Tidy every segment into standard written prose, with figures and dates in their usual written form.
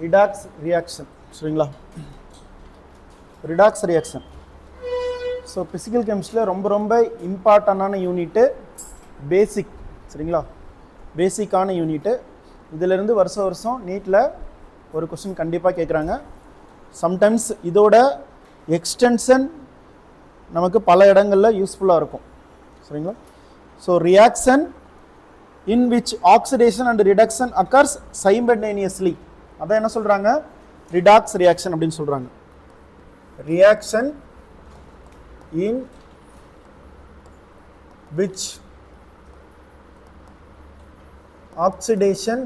Redox reaction. சரிங்களா? Redox reaction. So physical கெமிஸ்ட்ரியில் ரொம்ப ரொம்ப இம்பார்ட்டண்டான யூனிட்டு பேசிக். சரிங்களா? பேசிக்கான யூனிட்டு. இதிலிருந்து வருஷம் நீட்டில் ஒரு கொஸ்டின் கண்டிப்பாக கேட்குறாங்க. சம்டைம்ஸ் இதோட எக்ஸ்டென்ஷன் நமக்கு பல இடங்களில் யூஸ்ஃபுல்லாக இருக்கும். சரிங்களா? So reaction in which oxidation and reduction occurs simultaneously, அதான் என்ன சொல்கிறாங்க, ரிடாக்ஸ் ரியாக்ஷன் அப்படின்னு சொல்கிறாங்க. Reaction in which oxidation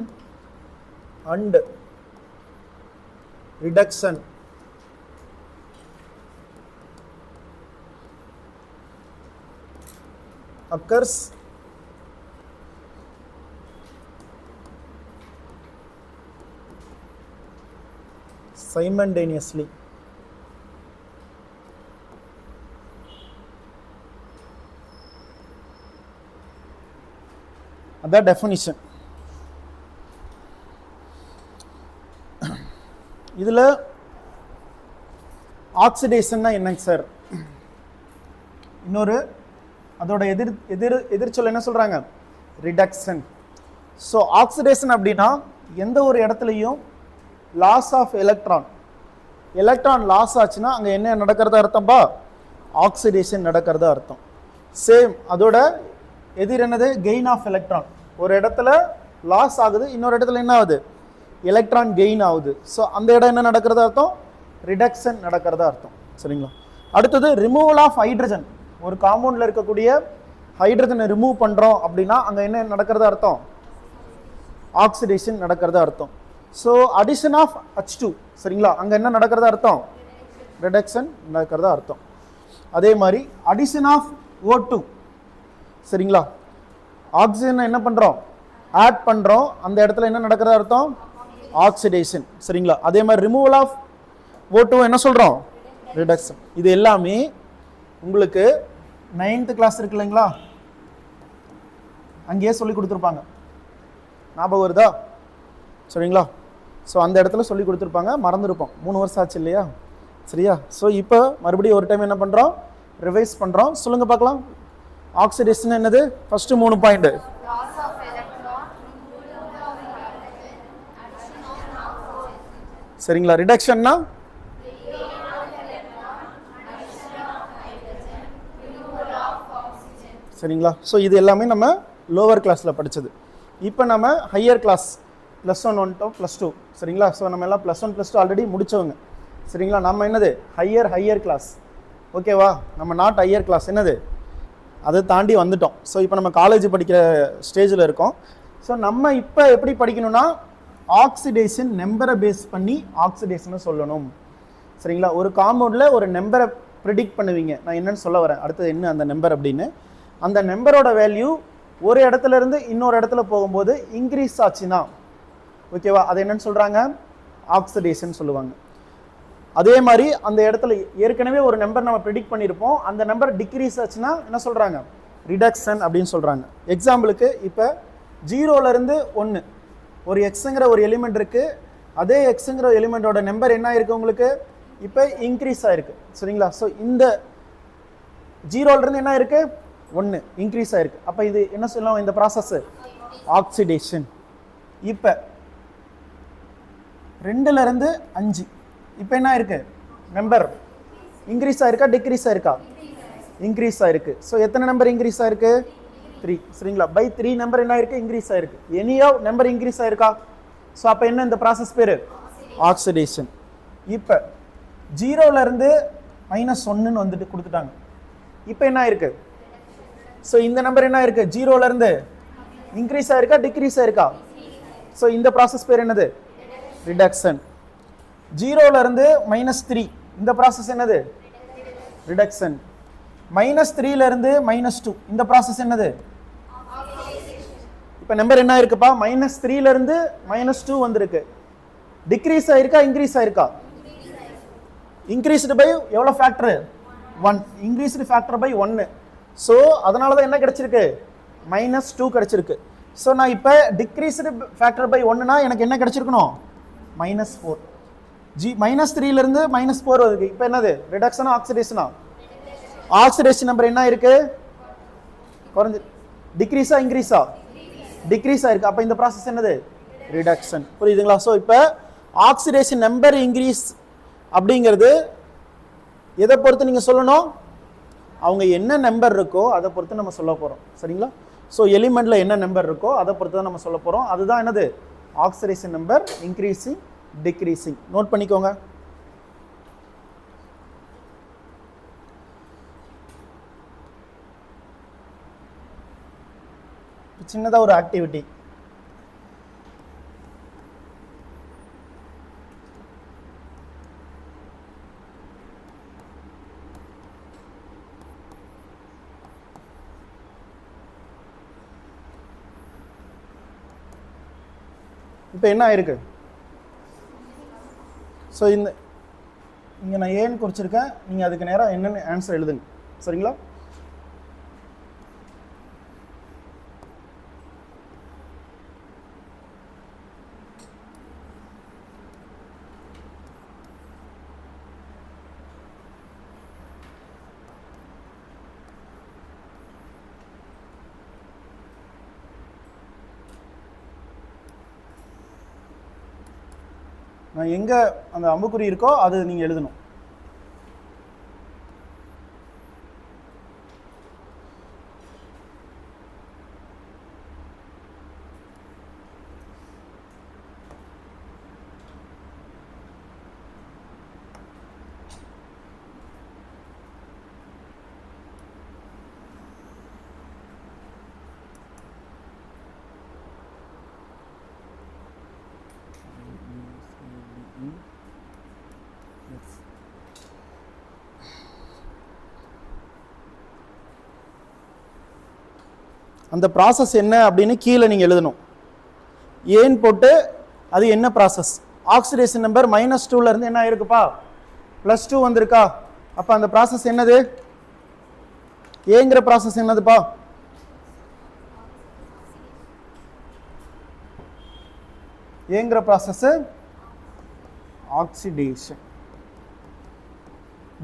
and reduction occurs simultaneously. அதான் டெஃபினிஷன். இதில் ஆக்சிடேஷன்னா என்னங்க சார்? இன்னொரு அதோட எதிர்ச்சொல் என்ன சொல்கிறாங்க? ரிடக்ஷன். ஸோ ஆக்சிடேஷன் அப்படின்னா எந்த ஒரு இடத்துலையும் லாஸ் ஆஃப் எலக்ட்ரான் லாஸ் ஆச்சுன்னா அங்கே என்ன நடக்கிறதா அர்த்தம்பா? ஆக்சிடேஷன் நடக்கிறதா அர்த்தம். சேம் அதோட எதிர் என்னது? Gain of electron. ஒரு இடத்துல லாஸ் ஆகுது, இன்னொரு இடத்துல என்ன ஆகுது? எலக்ட்ரான் கெயின் ஆகுது. ஸோ அந்த இடம் என்ன நடக்கிறதா அர்த்தம்? ரிடக்ஷன் நடக்கிறதா அர்த்தம். சரிங்களா? அடுத்தது ரிமூவல் ஆஃப் ஹைட்ரஜன். ஒரு காம்பவுண்டில் இருக்கக்கூடிய ஹைட்ரஜனை ரிமூவ் பண்ணுறோம் அப்படின்னா அங்கே என்ன நடக்கிறதா அர்த்தம்? ஆக்சிடேஷன் நடக்கிறதா அர்த்தம். ஸோ அடிஷன் ஆஃப் H2, சரிங்களா, அங்கே என்ன நடக்கிறதா அர்த்தம்? ரிடக்ஷன் நடக்கிறதா அர்த்தம். அதே மாதிரி அடிஷன் ஆஃப் O2, சரிங்களா, ஆக்சிஜன் என்ன பண்ணுறோம்? ஆட் பண்ணுறோம், அந்த இடத்துல என்ன நடக்கிறதா அர்த்தம்? ஆக்சிடேஷன். சரிங்களா? அதே மாதிரி ரிமூவல் ஆஃப் O2 என்ன சொல்கிறோம்? ரிடக்ஷன். இது எல்லாமே உங்களுக்கு 9th கிளாஸ் இருக்கு இல்லைங்களா, அங்கேயே சொல்லி கொடுத்துருப்பாங்க. ஞாபகம் வருதா? சரிங்களா? ஸோ அந்த இடத்துல சொல்லி கொடுத்துருப்பாங்க, மறந்துருப்போம். 3 வருஷம் ஆச்சு இல்லையா? சரியா? ஸோ இப்போ மறுபடியும் ஒரு டைம் என்ன பண்ணுறோம்? ரிவைஸ் பண்ணுறோம். சொல்லுங்கள் பார்க்கலாம். ஆக்சிடேஷன் என்னது? First 3 point. சரிங்களா? ரிடக்ஷன்னா சரிங்களா? ஸோ இது எல்லாமே நம்ம லோவர் கிளாஸில் படித்தது. இப்போ நம்ம ஹையர் கிளாஸ் +1 வந்துட்டோம், +2. சரிங்களா? ஸோ நம்ம எல்லாம் +1 +2 ஆல்ரெடி முடித்தவங்க. சரிங்களா? நம்ம என்னது? Higher class. ஓகேவா? நம்ம நாட் ஹையர் கிளாஸ், என்னது, அதை தாண்டி வந்துட்டோம். ஸோ இப்போ நம்ம காலேஜ் படிக்கிற ஸ்டேஜில் இருக்கோம். ஸோ நம்ம இப்போ எப்படி படிக்கணும்னா ஆக்சிடேஷன் நம்பரை பேஸ் பண்ணி ஆக்சிடேஷனை சொல்லணும். சரிங்களா? ஒரு காம்பவுண்டில் ஒரு நம்பரை ப்ரிடிக்ட் பண்ணுவீங்க. நான் என்னன்னு சொல்ல வரேன், அடுத்தது என்ன அந்த நம்பர் அப்படின்னு. அந்த நம்பரோட வேல்யூ ஒரு இடத்துல இருந்து இன்னொரு இடத்துல போகும்போது இன்க்ரீஸ் ஆச்சுன்னா, ஓகேவா, அது என்னன்னு சொல்கிறாங்க? ஆக்சிடேஷன் சொல்லுவாங்க. அதே மாதிரி அந்த இடத்துல ஏற்கனவே ஒரு நம்பர் நம்ம ப்ரிடிக்ட் பண்ணியிருப்போம், அந்த நம்பர் டிக்ரீஸ் ஆச்சுன்னா என்ன சொல்கிறாங்க? ரிடக்ஷன் அப்படின்னு சொல்கிறாங்க. எக்ஸாம்பிளுக்கு இப்போ 0லேருந்து 1 ஒரு எக்ஸுங்கிற ஒரு எலிமெண்ட் இருக்குது. அதே எக்ஸுங்கிற எலிமெண்டோட நம்பர் என்ன ஆயிருக்கு உங்களுக்கு? இப்போ இன்க்ரீஸ் ஆயிருக்கு. சரிங்களா? ஸோ இந்த 0லேருந்து என்ன ஆயிருக்கு? 1 இன்க்ரீஸ் ஆயிருக்கு. அப்போ இது என்ன சொல்லலாம்? இந்த ப்ராசஸ் ஆக்சிடேஷன். இப்போ 2லேருந்து 5 இப்போ என்ன ஆயிருக்கு? நம்பர் இன்க்ரீஸ் ஆயிருக்கா டிக்ரீஸ் ஆயிருக்கா? இன்க்ரீஸ் ஆயிருக்கு. ஸோ எத்தனை நம்பர் இன்க்ரீஸ் ஆயிருக்கு? 3. சரிங்களா? பை 3 நம்பர் என்ன ஆயிருக்கு? இன்க்ரீஸ் ஆயிருக்கு. எனியோ நம்பர் இன்க்ரீஸ் ஆயிருக்கா? ஸோ அப்போ என்ன இந்த ப்ராசஸ் பேர்? ஆக்சிடேஷன். இப்போ 0லேருந்து -1 வந்துட்டு கொடுத்துட்டாங்க. இப்போ என்ன ஆயிருக்கு? ஸோ இந்த நம்பர் என்ன ஆயிருக்கு? 0லேருந்து இன்க்ரீஸ் ஆயிருக்கா டிக்ரீஸ் ஆயிருக்கா? ஸோ இந்த ப்ராசஸ் பேர் என்னது? ரிடக்ஷன். 0லேருந்து -3 இந்த ப்ராசஸ் என்னது? ரிடக்ஷன். -3லேருந்து -2 இந்த ப்ராசஸ் என்னது? இப்போ நம்பர் என்ன ஆயிருக்குப்பா? -3லேருந்து -2 வந்திருக்கு. டிக்ரீஸ் ஆயிருக்கா இன்க்ரீஸ் ஆயிருக்கா? இன்க்ரீஸ்டு பை எவ்வளோ factor? 1. Increased factor by 1. So அதனால தான் என்ன கிடைச்சிருக்கு? -2 கிடைச்சிருக்கு. ஸோ நான் இப்போ டிக்ரீஸ்டு ஃபேக்டர் பை 1னா எனக்கு என்ன கிடைச்சிருக்கணும்? -4. -3ல இருந்து -4 வருது. இப்போ என்னது ரிடக்ஷனா ஆக்சிடேஷனா? ஆக்சிடேஷன் நம்பர் என்ன இருக்கு? குறைஞ்சு டிக்ரீஸா இன்க்ரீஸா? டிக்ரீஸா இருக்கு. அப்போ இந்த ப்ராசஸ் என்னது? ரிடக்ஷன். புரியுதுங்களா? ஸோ இப்போ ஆக்சிடேஷன் நம்பர் இன்க்ரீஸ் அப்படிங்கிறது எதை பொறுத்து நீங்கள் சொல்லணும்? அவங்க என்ன நம்பர் இருக்கோ அதை பொறுத்து நம்ம சொல்ல போகிறோம். சரிங்களா? ஸோ எலிமெண்ட்டில் என்ன நம்பர் இருக்கோ அதை பொறுத்து தான் நம்ம சொல்ல போகிறோம். அதுதான் என்னது? Oxidation number increasing decreasing. Note பண்ணிக்கோங்க. சின்னதாக ஒரு ஆக்டிவிட்டி. இப்போ என்ன ஆயிருக்கு? ஸோ இங்கே நான் ஏன்னு குறிச்சிருக்கேன். நீங்கள் அதுக்கு நேராக என்னென்னு ஆன்சர் எழுதுங்க. சரிங்களா? நான் எங்கே அந்த அம்புக்குறி இருக்கோ அது நீங்கள் எழுதணும். அந்த ப்ராசஸ் என்ன அப்படின்னு கீழே நீங்கள் எழுதணும். ஏன் போட்டு அது என்ன ப்ராசஸ்? ஆக்சிடேஷன் நம்பர் -2ல இருந்து என்ன ஆயிருக்குப்பா? +2 வந்திருக்கா? அப்போ அந்த ப்ராசஸ் என்னது? ஏங்கிற ப்ராசஸ் என்னதுப்பா? ஏங்கிற ப்ராசஸ் ஆக்சிடேஷன்.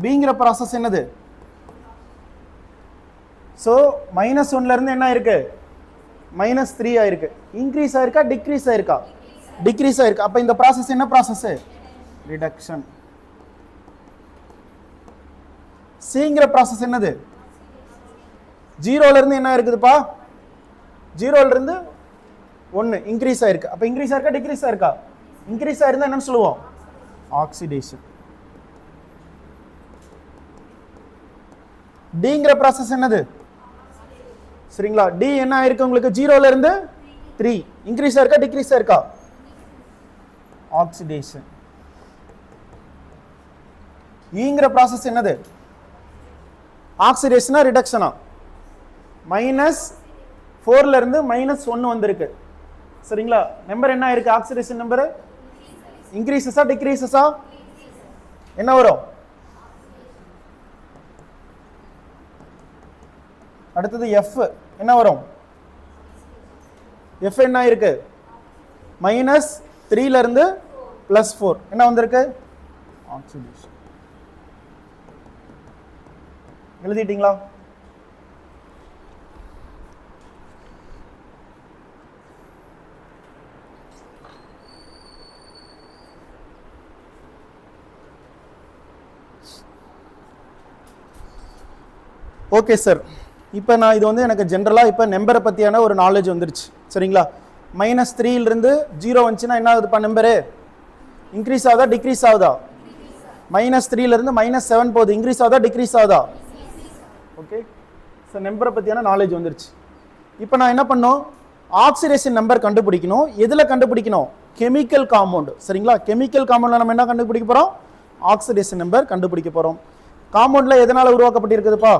பிங்கிற ப்ராசஸ் என்னது? ஸோ -1ல இருந்து என்ன ஆயிருக்கு? -3 ஆயிருக்கு. இன்க்ரீஸ் ஆயிருக்கா டிக்ரீஸ் ஆயிருக்கா? டிக்ரீஸ் ஆயிருக்கு. அப்போ இந்த ப்ராசஸ் என்ன ப்ராசஸ்? ரிடக்ஷன். சிங்கிற ப்ராசஸ் என்னது? 0ல இருந்து என்ன இருக்குதுப்பா? 0ல இருந்து 1 இன்க்ரீஸ் ஆயிருக்கு. அப்போ இன்க்ரீஸ் ஆயிருக்கா டிக்ரீஸ் ஆயிருக்கா? இன்க்ரீஸ் ஆயிருந்தா என்னன்னு சொல்லுவோம்? ஆக்சிடேஷன். டிங்கிற ப்ராசஸ் என்னது? சரிங்களா? டி என்ன ஆயிருக்கு உங்களுக்கு? 0ல இருந்து 3 இன்க்ரீஸ் ஆயிருக்கா டிக்ரீஸ் ஆயிருக்கா? ஆக்சிடேஷன். ஈங்கிற ப்ராசஸ் என்னது? ஆக்சிடேஷனா ரிடக்ஷனா? -4ல இருந்து -1 வந்திருக்கு. சரிங்களா? நம்பர் என்ன ஆயிருக்கு? ஆக்சிடேஷன் நம்பர் இன்க்ரீசஸா டிக்ரீசஸா? என்ன வரும்? அடுத்தது F என்ன வரும்? F என்ன இருக்கு? -3ல இருந்து +4 என்ன வந்திருக்கு? ஆக்சிடேஷன். எழுதிட்டீங்களா? Okay sir. இப்போ நான் இது வந்து எனக்கு ஜென்ரலாக இப்போ நம்பரை பற்றியான ஒரு நாலேஜ் வந்துருச்சு. சரிங்களா? -3ல இருந்து 0 வந்துச்சுன்னா என்ன ஆகுதுப்பா? நம்பரு இன்க்ரீஸ் ஆகுதா டிக்ரீஸ் ஆகுதா? -3ல இருந்து -7 போகுது. இன்க்ரீஸ் ஆகுதா டிக்ரீஸ் ஆகுதா? ஓகே. ஸோ நம்பரை பற்றியான நாலேஜ் வந்துருச்சு. இப்போ நான் என்ன பண்ணோம்? ஆக்சிடேஷன் நம்பர் கண்டுபிடிக்கணும். எதில் கண்டுபிடிக்கணும்? Chemical compound. சரிங்களா? கெமிக்கல் காம்பவுண்டில் நம்ம என்ன கண்டுபிடிக்க போகிறோம்? ஆக்சிடேஷன் நம்பர் கண்டுபிடிக்க போகிறோம். காம்பவுண்டில் எதனால் உருவாக்கப்பட்டிருக்குதுப்பா?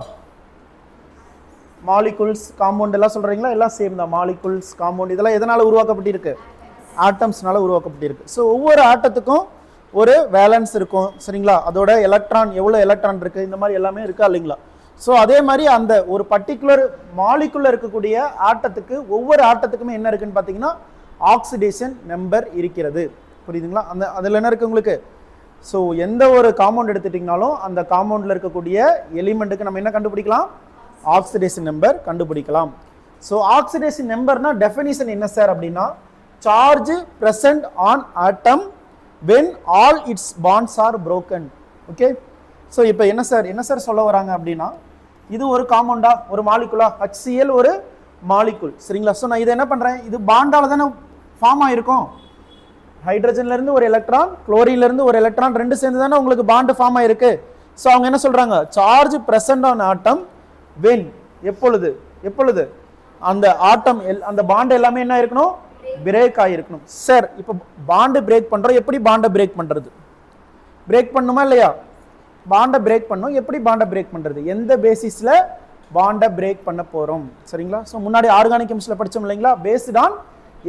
மாலிகுல்ஸ் காம்பவுண்ட் எல்லாம் சொல்கிறீங்களா? எல்லாம் சேம் தான். மாலிகுல்ஸ் காம்பவுண்ட் இதெல்லாம் எதனால் உருவாக்கப்பட்டிருக்கு? ஆட்டம்ஸ்னால உருவாக்கப்பட்டிருக்கு. ஸோ ஒவ்வொரு ஆட்டத்துக்கும் ஒரு வேலன்ஸ் இருக்கும். சரிங்களா? அதோட எலக்ட்ரான் எவ்வளோ எலக்ட்ரான் இருக்குது இந்த மாதிரி எல்லாமே இருக்கா இல்லைங்களா? ஸோ அதே மாதிரி அந்த ஒரு பர்டிகுலர் மாலிகுல்ல இருக்கக்கூடிய ஆட்டத்துக்கு ஒவ்வொரு ஆட்டத்துக்குமே என்ன இருக்குன்னு பார்த்தீங்கன்னா ஆக்சிடேஷன் நம்பர் இருக்கிறது. புரியுதுங்களா? அந்த அதில் என்ன இருக்குது உங்களுக்கு? ஸோ எந்த ஒரு காம்பவுண்ட் எடுத்துட்டிங்கனாலும் அந்த காம்பவுண்டில் இருக்கக்கூடிய எலிமெண்ட்டுக்கு நம்ம என்ன கண்டுபிடிக்கலாம்? ஆக்சிடேஷன் நம்பர் கண்டுபிடிக்கலாம். ஸோ ஆக்சிடேஷன் நம்பர்னா டெஃபினிஷன் என்ன சார் அப்படின்னா, charge present on atom when all its bonds are broken. Okay, so இப்போ என்ன சார் சொல்ல வராங்க அப்படின்னா, இது ஒரு காம்பவுண்டா, ஒரு மாலிகுலா, HCl ஒரு மாலிகுல், சரிங்களா? ஸோ நான் இதை என்ன பண்ணுறேன், இது பாண்டால தானே ஃபார்ம் ஆகிருக்கும். ஹைட்ரஜன்லேருந்து ஒரு எலக்ட்ரான், குளோரின்லேருந்து ஒரு எலக்ட்ரான், ரெண்டு சேர்ந்து தானே உங்களுக்கு பாண்டு ஃபார்ம் ஆகிருக்கு. ஸோ அவங்க என்ன சொல்கிறாங்க, charge present on atom when, எப்பொழுது அந்த ஆட்டம் அந்த பாண்டு எல்லாமே என்ன இருக்கணும், பிரேக் ஆகிருக்கணும். சார் இப்போ பாண்டு பிரேக் பண்ணுறோம், எப்படி பாண்டை பிரேக் பண்ணுறது? பிரேக் பண்ணுமா இல்லையா? பாண்டை பிரேக் பண்ணோம், எப்படி பாண்டை பிரேக் பண்ணுறது, எந்த பேசிஸில் பாண்டை பிரேக் பண்ண போகிறோம், சரிங்களா? ஸோ முன்னாடி ஆர்கானிக் கெமிஸ்ட்ரியில் படித்தோம் இல்லைங்களா, based on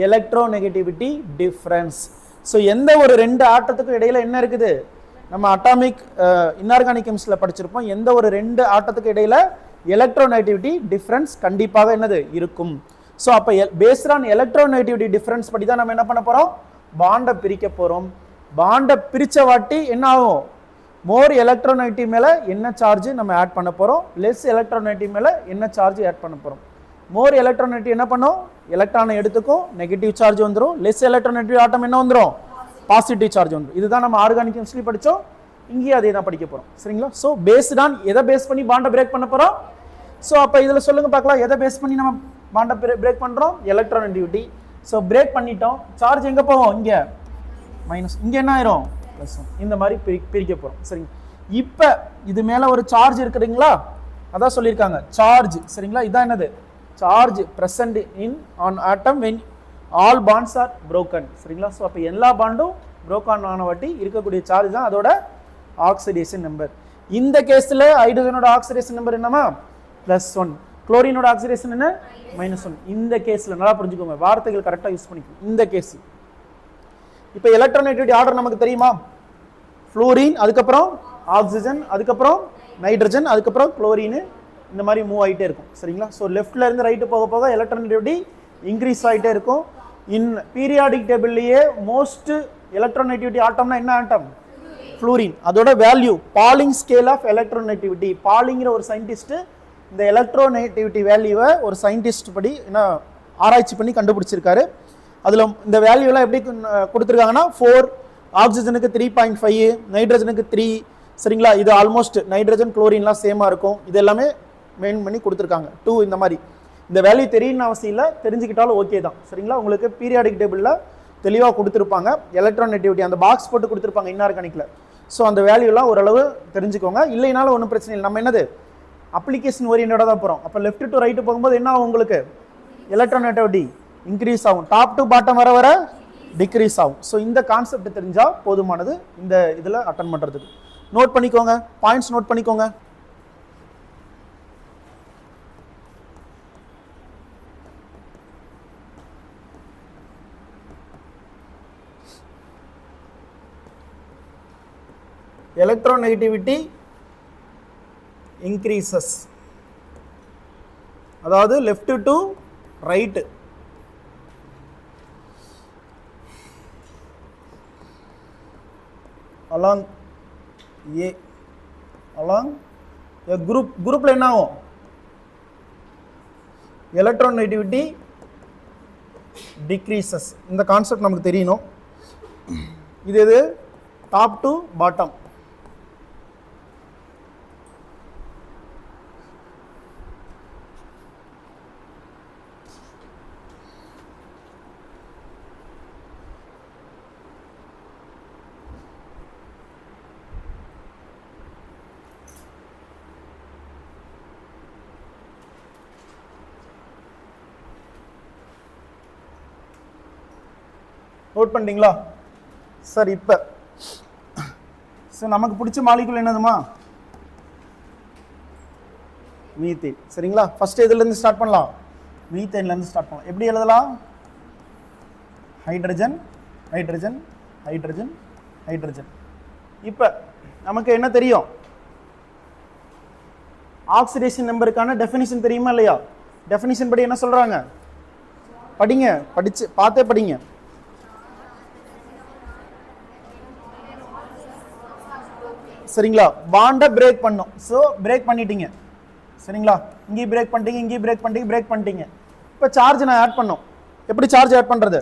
electro negativity difference. So எந்த ஒரு ரெண்டு ஆட்டத்துக்கும் இடையில என்ன இருக்குது, நம்ம அட்டாமிக் இன்ஆர்கானிக் கெமிஸ்ட்ரியில் படிச்சிருப்போம், எந்த ஒரு ரெண்டு ஆட்டத்துக்கு இடையில எலக்ட்ரோநெகட்டிவிட்டி டிஃப்ரென்ஸ் கண்டிப்பாக என்னது இருக்கும். ஸோ அப்போ பேஸ்ட் ஆன் எலக்ட்ரோநெகட்டிவிட்டி டிஃப்ரென்ஸ் படி தான் நம்ம என்ன பண்ண போகிறோம், பாண்டை பிரிக்க போகிறோம். பாண்டை பிரித்த வாட்டி என்ன ஆகும், மோர் எலக்ட்ரோநெகட்டிவ் மேலே என்ன சார்ஜ் நம்ம ஆட் பண்ண போகிறோம், லெஸ் எலக்ட்ரோநெகட்டிவ் மேலே என்ன சார்ஜ் ஆட் பண்ண போகிறோம். மோர் எலக்ட்ரோநெகட்டிவ் என்ன பண்ணும், எலக்ட்ரானை எடுத்துக்கும், நெகட்டிவ் சார்ஜ் வந்துடும். லெஸ் எலக்ட்ரோநெகட்டிவ் ஆட்டம் என்ன வந்துடும், பாசிட்டிவ் சார்ஜ் வந்துடும். இதுதான் நம்ம ஆர்கானிக் கெமிஸ்ட்ரி படித்தோம், இங்கேயே அதே தான் படிக்க போகிறோம், சரிங்களா? ஸோ பேஸ்ட் ஆன் எதை பேஸ் பண்ணி பாண்டை பிரேக் பண்ண போகிறோம். ஸோ அப்போ இதில் சொல்லுங்க பார்க்கலாம், எதை பேஸ் பண்ணி நம்ம பாண்டை பிரேக் பண்ணுறோம், எலக்ட்ரோநெகட்டிவிட்டி. ஸோ பிரேக் பண்ணிட்டோம், சார்ஜ் எங்கே போவோம், இங்கே மைனஸ், இங்கே என்ன ஆயிரும் ப்ளஸ். இந்த மாதிரி பிரிக்க போகிறோம், சரிங்க? இப்போ இது மேலே ஒரு சார்ஜ் இருக்குதுங்களா, அதான் சொல்லியிருக்காங்க சார்ஜ், சரிங்களா? இதான் என்னது, charge present in on atom when all bonds are broken, சரிங்களா? ஸோ அப்போ எல்லா பாண்டும் broke ஆன வாட்டி இருக்கக்கூடிய சார்ஜ் தான் அதோட ஆக்சிடேஷன் நம்பர். இந்த கேஸில் ஹைட்ரஜனோட ஆக்சிடேஷன் நம்பர் என்னமா, +1, குளோரினோட ஆக்சிடேஷன் என்ன, -1. இந்த கேஸில் நல்லா புரிஞ்சுக்கோங்க, வார்த்தைகள் கரெக்டாக யூஸ் பண்ணிக்கோங்க. இந்த கேஸ் இப்போ எலக்ட்ரோநெகட்டிவிட்டி ஆர்டர் நமக்கு தெரியுமா, ஃப்ளூரின், அதுக்கப்புறம் ஆக்சிஜன், அதுக்கப்புறம் நைட்ரஜன், அதுக்கப்புறம் குளோரின், இந்த மாதிரி மூவ் ஆகிட்டே இருக்கும், சரிங்களா? ஸோ லெஃப்ட்ல இருந்து ரைட்டு போக போக எலக்ட்ரோநெகட்டிவிட்டி இன்க்ரீஸ் ஆகிட்டே இருக்கும். இன் பீரியாடிக் டேபிள்லேயே மோஸ்ட் எலக்ட்ரோநெகட்டிவிட்டி ஆட்டம்னா என்ன ஆட்டம், ஃப்ளூரின். அதோட value Pauling scale of electronegativity, பாலிங்கிற ஒரு சயின்டிஸ்ட் இந்த எலக்ட்ரோநெகட்டிவிட்டி வேல்யூவை ஒரு சயின்டிஸ்ட் படி என்ன ஆராய்ச்சி பண்ணி கண்டுபிடிச்சிருக்காரு. அதில் இந்த வேல்யூலாம் எப்படி கொடுத்துருக்காங்கன்னா, 4, ஆக்சிஜனுக்கு 3.5, நைட்ரஜனுக்கு 3, சரிங்களா? இது ஆல்மோஸ்ட் நைட்ரஜன் குளோரின்லாம் சேமாக இருக்கும். இது எல்லாமே மெயின் பண்ணி கொடுத்துருக்காங்க. 2 இந்த மாதிரி. இந்த வேல்யூ தெரியணும்னு அவசியம் இல்லை, தெரிஞ்சுக்கிட்டாலும் ஓகே தான், சரிங்களா? உங்களுக்கு பீரியாடிக் டேபிளில் தெளிவாக கொடுத்துருப்பாங்க, எலக்ட்ரோநெகட்டிவிட்டி அந்த பாக்ஸ் போட்டு கொடுத்துருப்பாங்க இன்ஆர்கானிக்கில். ஸோ அந்த வேல்யூலாம் ஓரளவு தெரிஞ்சுக்கோங்க, இல்லைனாலும் ஒன்றும் பிரச்சனை இல்லை. நம்ம என்னது அப்ளிகேஷன் ஓரியன்டாக தான் போகிறோம். அப்போ லெஃப்ட் டு ரைட்டு போகும்போது என்ன ஆகும், உங்களுக்கு எலக்ட்ரோநெகட்டிவிட்டி இன்க்ரீஸ் ஆகும், டாப் டு பாட்டம் வர வர டிக்ரீஸ் ஆகும். ஸோ இந்த கான்செப்ட் தெரிஞ்சால் போதுமானது இந்த இதில் அட்டன் பண்ணுறதுக்கு. நோட் பண்ணிக்கோங்க, பாயிண்ட்ஸ் நோட் பண்ணிக்கோங்க. எலக்ட்ரோநெகட்டிவிட்டி இன்க்ரீசஸ், அதாவது left to right, along a along a குரூப்பில் என்ன ஆகும், எலக்ட்ரோநெகட்டிவிட்டி டிக்ரீசஸ். இந்த கான்செப்ட் நமக்கு தெரியணும். இது டாப் டு பாட்டம். நோட் பண்ணிட்டீங்களா சார்? இப்போ சார் நமக்கு பிடிச்ச மாலிகுல் என்னதுமா, மீத்தேன், சரிங்களா? ஃபர்ஸ்ட் எதுலேருந்து ஸ்டார்ட் பண்ணலாம், மீத்தேன்லேருந்து ஸ்டார்ட் பண்ணலாம். எப்படி எழுதலாம், ஹைட்ரஜன் ஹைட்ரஜன் ஹைட்ரஜன் ஹைட்ரஜன். இப்போ நமக்கு என்ன தெரியும், ஆக்சிடேஷன் நம்பருக்கான டெஃபினிஷன் தெரியுமா இல்லையா? டெஃபினிஷன் படி என்ன சொல்கிறாங்க, படிங்க, படித்து பார்த்தே படிங்க. சரிங்களா பாண்டை பிரேக் பண்ணும். ஸோ பிரேக் பண்ணிட்டீங்க சரிங்களா, இங்கேயும் பிரேக் பண்ணிட்டீங்க, இங்கேயும் பிரேக் பண்ணிட்டீங்க, பிரேக் பண்ணிட்டீங்க. இப்போ சார்ஜ் நான் ஆட் பண்ணோம். எப்படி சார்ஜ் ஆட் பண்றது?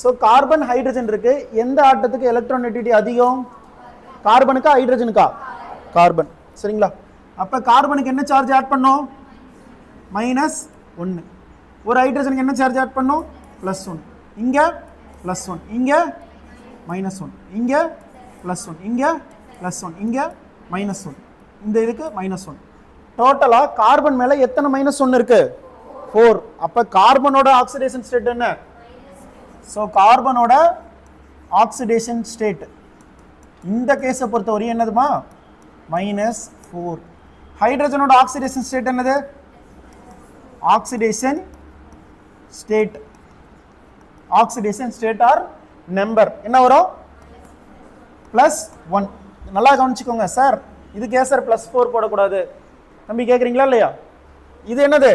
ஸோ கார்பன் ஹைட்ரஜன் இருக்கு, எந்த ஆட்டத்துக்கு எலக்ட்ரானெட்டிவிட்டி அதிகம்? கார்பனுக்கா ஹைட்ரஜனுக்கா? கார்பன் சரிங்களா. அப்போ கார்பனுக்கு என்ன சார்ஜ் ஆட் பண்ணோம்? -1. ஒரு ஹைட்ரஜனுக்கு என்ன சார்ஜ் ஆட் பண்ணோம்? +1. இங்கே +1, இங்கே -1, இங்கே +1, இங்கே +1, இங்கே -1, இந்த இதுக்கு -1. டோட்டலா கார்பன் மேல எத்தனை -1 இருக்கு? 4. அப்ப கார்பனோட ஆக்சிடேஷன் ஸ்டேட் என்ன? ஸோ கார்பனோட ஆக்சிடேஷன் ஸ்டேட் இந்த கேஸை பொறுத்தவரையும் என்னதுமா? -4. ஹைட்ரஜனோட ஆக்சிடேஷன் ஸ்டேட் என்னது? Oxidation state, oxidation state or number என்ன வரும்? +1. நல்லா கவனிச்சுக்கோங்க சார், இதுக்கு ஏன் சார் +4 போடக்கூடாது தம்பி கேட்குறீங்களா இல்லையா? இது என்னது?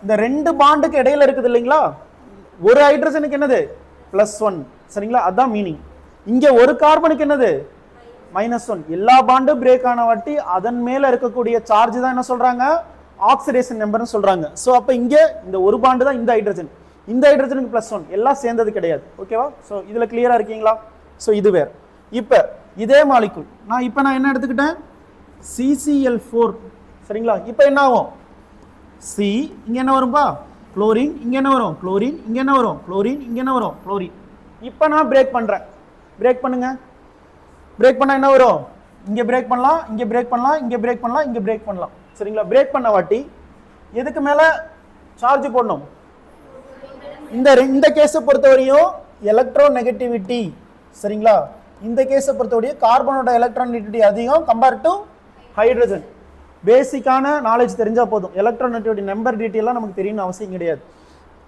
இந்த ரெண்டு பாண்டுக்கு இடையில இருக்குது இல்லைங்களா, ஒரு ஹைட்ரஜனுக்கு என்னது? +1 சரிங்களா, அதான் மீனிங். இங்க ஒரு கார்பனுக்கு என்னது? -1. எல்லா பாண்டும் பிரேக் ஆன வாட்டி அதன் மேல இருக்கக்கூடிய சார்ஜ் தான் என்ன சொல்றாங்க? ஆக்சிடேஷன் நம்பர்னு சொல்றாங்க. ஸோ அப்போ இங்க இந்த ஒரு பாண்டு தான் இந்த ஹைட்ரஜன், இந்த ஹைட்ரஜனுக்கு +1, எல்லாம் சேர்ந்தது கிடையாது. ஓகேவா? ஸோ இதுல கிளியரா இருக்கீங்களா? ஸோ இது வேற. இப்போ இதே மாலிகுல் நான் என்ன எடுத்துக்கிட்டேன்? CCl4 சரிங்களா. இப்போ என்ன ஆகும்? C இங்க என்ன வரும்பா? குளோரின். இங்க என்ன வரும்? குளோரின். இங்க என்ன வரும்? குளோரின். இங்க என்ன வரும்? குளோரின். இப்போ நான் பிரேக் பண்றேன். பிரேக் பண்ணுங்க. பிரேக் பண்ணா என்ன வரும்? இங்க பிரேக் பண்ணலாம், இங்க பிரேக் பண்ணலாம், இங்க பிரேக் பண்ணலாம், இங்க பிரேக் பண்ணலாம் சரிங்களா. பிரேக் பண்ண வாட்டி எதுக்கு மேல சார்ஜ் போடணும்? இந்த கேஸை பொறுத்தவரையும் எலக்ட்ரோ நெகட்டிவிட்டி சரிங்களா. இந்த கேஸை பொறுத்தவரையும் கார்பனோட எலக்ட்ரான் நெகட்டிவிட்டி அதிகம் கம்பேர் டு ஹைட்ரஜன். பேசிக்கான நாலேஜ் தெரிஞ்சா போதும், எலக்ட்ரான் நெகட்டிவிட்டி நம்பர் டீட்டெயிலாம் நமக்கு தெரியணும் அவசியம் கிடையாது.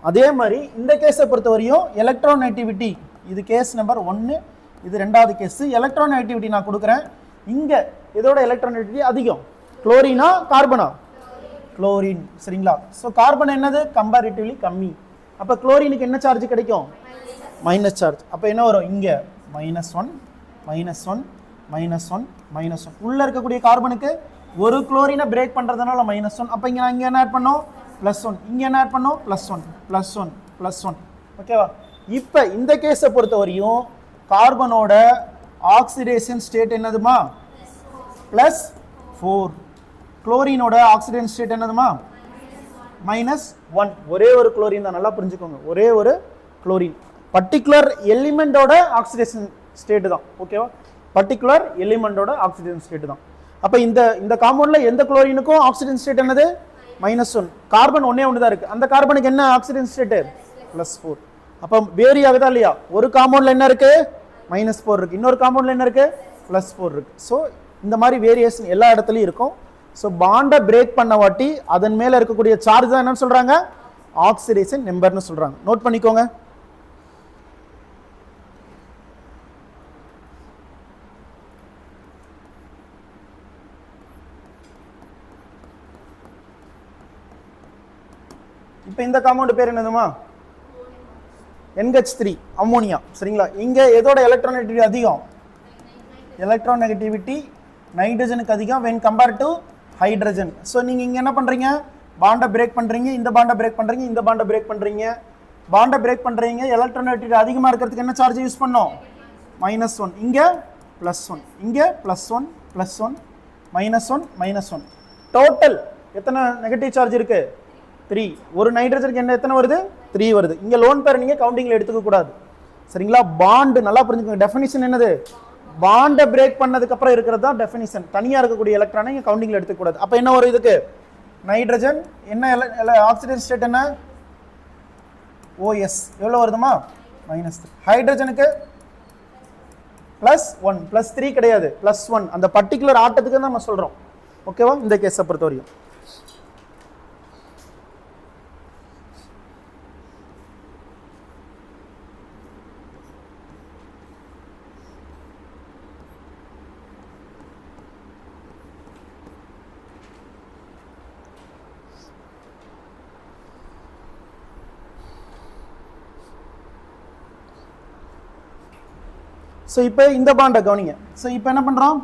அதே மாதிரி இந்த கேஸை பொறுத்தவரையும் எலக்ட்ரோ நெகட்டிவிட்டி, இது கேஸ் நம்பர் 1, இது ரெண்டாவது கேஸ். எலக்ட்ரோ நெகட்டிவிட்டி நான் கொடுக்குறேன். இங்க இதோட எலக்ட்ரோ நெகட்டிவிட்டி அதிகம். குளோரினா கார்பனா? குளோரின் சரிங்களா. ஸோ கார்பன் என்னது? கம்பேரிட்டிவ்லி கம்மி. அப்போ குளோரினுக்கு என்ன சார்ஜ் கிடைக்கும்? Minus charge. அப்போ என்ன வரும்? இங்க -1, -1, -1, -1. உள்ள இருக்கக்கூடிய கார்பனுக்கு ஒரு குளோரினை பிரேக் பண்றதுனால -1. அப்போ இங்க என்ன ஆட் பண்ணோம்? +1. இங்க என்ன ஆட் பண்ணோம்? +1, +1, +1. ஓகேவா? இப்போ இந்த கேஸை பொறுத்தவரையும் கார்பனோட ஆக்சிடேஷன் ஸ்டேட் என்னதுமா? +4. குளோரினோட ஆக்சிடேஷன் ஸ்டேட் என்னதுமா? -1. ஒரே ஒரு குளோரின் தான், நல்லா புரிஞ்சுக்கோங்க, ஒரே ஒரு குளோரின். பர்டிகுலர் எலிமெண்டோட ஆக்சிடேஷன் ஸ்டேட் தான். ஓகேவா? பர்டிகுலர் எலிமெண்டோட ஆக்சிடேஷன் ஸ்டேட் தான். அப்ப இந்த காம்பவுண்ட்ல எந்த குளோரினுக்கும் ஆக்சிடேஷன் ஸ்டேட் என்னது? -1. கார்பன் ஒண்ணே ஒன்று தான் இருக்கு, அந்த கார்பனுக்கு என்ன ஆக்சிடேஷன் ஸ்டேட்? +4. அப்ப வேரி ஆகுதா இல்லையா? ஒரு காம்பவுண்ட்ல என்ன இருக்கு? -4 இருக்கு, இன்னொரு காம்பவுண்ட்ல என்ன இருக்கு? +4 இருக்கு. ஸோ இந்த மாதிரி வேரியேஷன் எல்லா இடத்துலையும் இருக்கும். ஸோ பாண்டை பிரேக் பண்ண வாட்டி அதன் மேல இருக்கக்கூடிய சார்ஜ் தான் என்னன்னு சொல்றாங்க? ஆக்சிடேஷன் நம்பர்னு சொல்றாங்க. நோட் பண்ணிக்கோங்க. இப்போ இந்த காம்பவுண்ட் பேர் என்னதுமா? NH3 அம்மோனியா சரிங்களா. இங்க எதோட எலக்ட்ரான் நெகட்டிவிட்டி அதிகம்? எலக்ட்ரான் நெகட்டிவிட்டி நைட்ரஜனுக்கு அதிகம் when compared to hydrogen. So நீங்க இங்க என்ன பண்றீங்க? பாண்டை பிரேக் பண்றீங்க, இந்த பாண்டை பிரேக் பண்றீங்க, இந்த பாண்டை பிரேக் பண்றீங்க. பாண்டை பிரேக் பண்றீங்க, எலக்ட்ரான் நெகட்டிவிட்டி அதிகமா இருக்கிறதுக்கு என்ன சார்ஜ் யூஸ் பண்ணோம்? -1. இங்க +1, இங்க +1, +1, -1, -1. டோட்டல் எத்தனை நெகட்டிவ் சார்ஜ் இருக்கு? 3. ஒரு நைட்ரஜனுக்கு என்ன எத்தனை வருது? 3 வருது. இங்க லோன் பேர் நீங்க கவுண்டிங்ல எடுத்துக்க கூடாது சரிங்களா. பாண்ட் நல்லா புரிஞ்சுக்கோங்க. டெஃபினிஷன் என்னது? பாண்டை பிரேக் பண்ணதுக்கு அப்புறம் இருக்கிறது தான் டெஃபினிஷன். தனியா இருக்கக்கூடிய எலக்ட்ரானை இங்க கவுண்டிங்ல எடுத்துக்க கூடாது. அப்ப என்ன வரும் இதுக்கு? நைட்ரஜன் என்ன ஆக்சிடேஷன் ஸ்டேட் என்ன? OS. எவ்வளவு வருதுமா? -3. ஹைட்ரஜனுக்கு +1, +3 கிடையாது, +1. அந்த பர்டிகுலர் ஆட்டத்துக்கு தான் நம்ம சொல்றோம். ஓகேவா? இந்த கேஸை பொறுத்தவரையும் ஸோ இப்போ இந்த பாண்டை கவனிங்க. ஸோ இப்போ என்ன பண்ணுறோம்,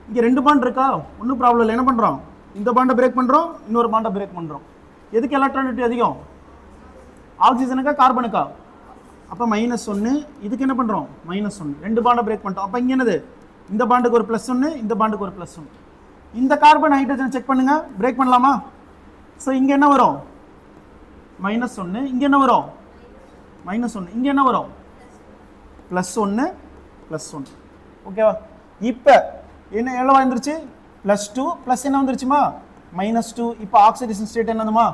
இங்கே 2 பாண்ட் இருக்கா, ஒன்றும் ப்ராப்ளம் இல்லை. என்ன பண்ணுறோம், இந்த பாண்டை பிரேக் பண்ணுறோம், இன்னொரு பாண்டை பிரேக் பண்ணுறோம். எதுக்கு எலக்ட்ரானிட்டி அதிகம், ஆக்சிஜனுக்கா கார்பனுக்கா? அப்போ -1, இதுக்கு என்ன பண்ணுறோம் -1, 2 பாண்டை பிரேக் பண்ணிட்டோம். அப்போ இங்கே என்னது, இந்த பாண்டுக்கு ஒரு +1, இந்த பாண்டுக்கு ஒரு +1. இந்த கார்பன் ஹைட்ரஜன் செக் பண்ணுங்க, பிரேக் பண்ணலாமா? ஸோ இங்கே என்ன வரும் -1, இங்கே என்ன வரும் -1, இங்கே என்ன வரும் +1 +1. ஓகேவா? இப்போ என்ன எவ்வளோ வந்துருச்சு, +2 ப்ளஸ் என்ன வந்துருச்சுமா -2. இப்போ ஆக்சிடேஷன் ஸ்டேட் என்னதுமா,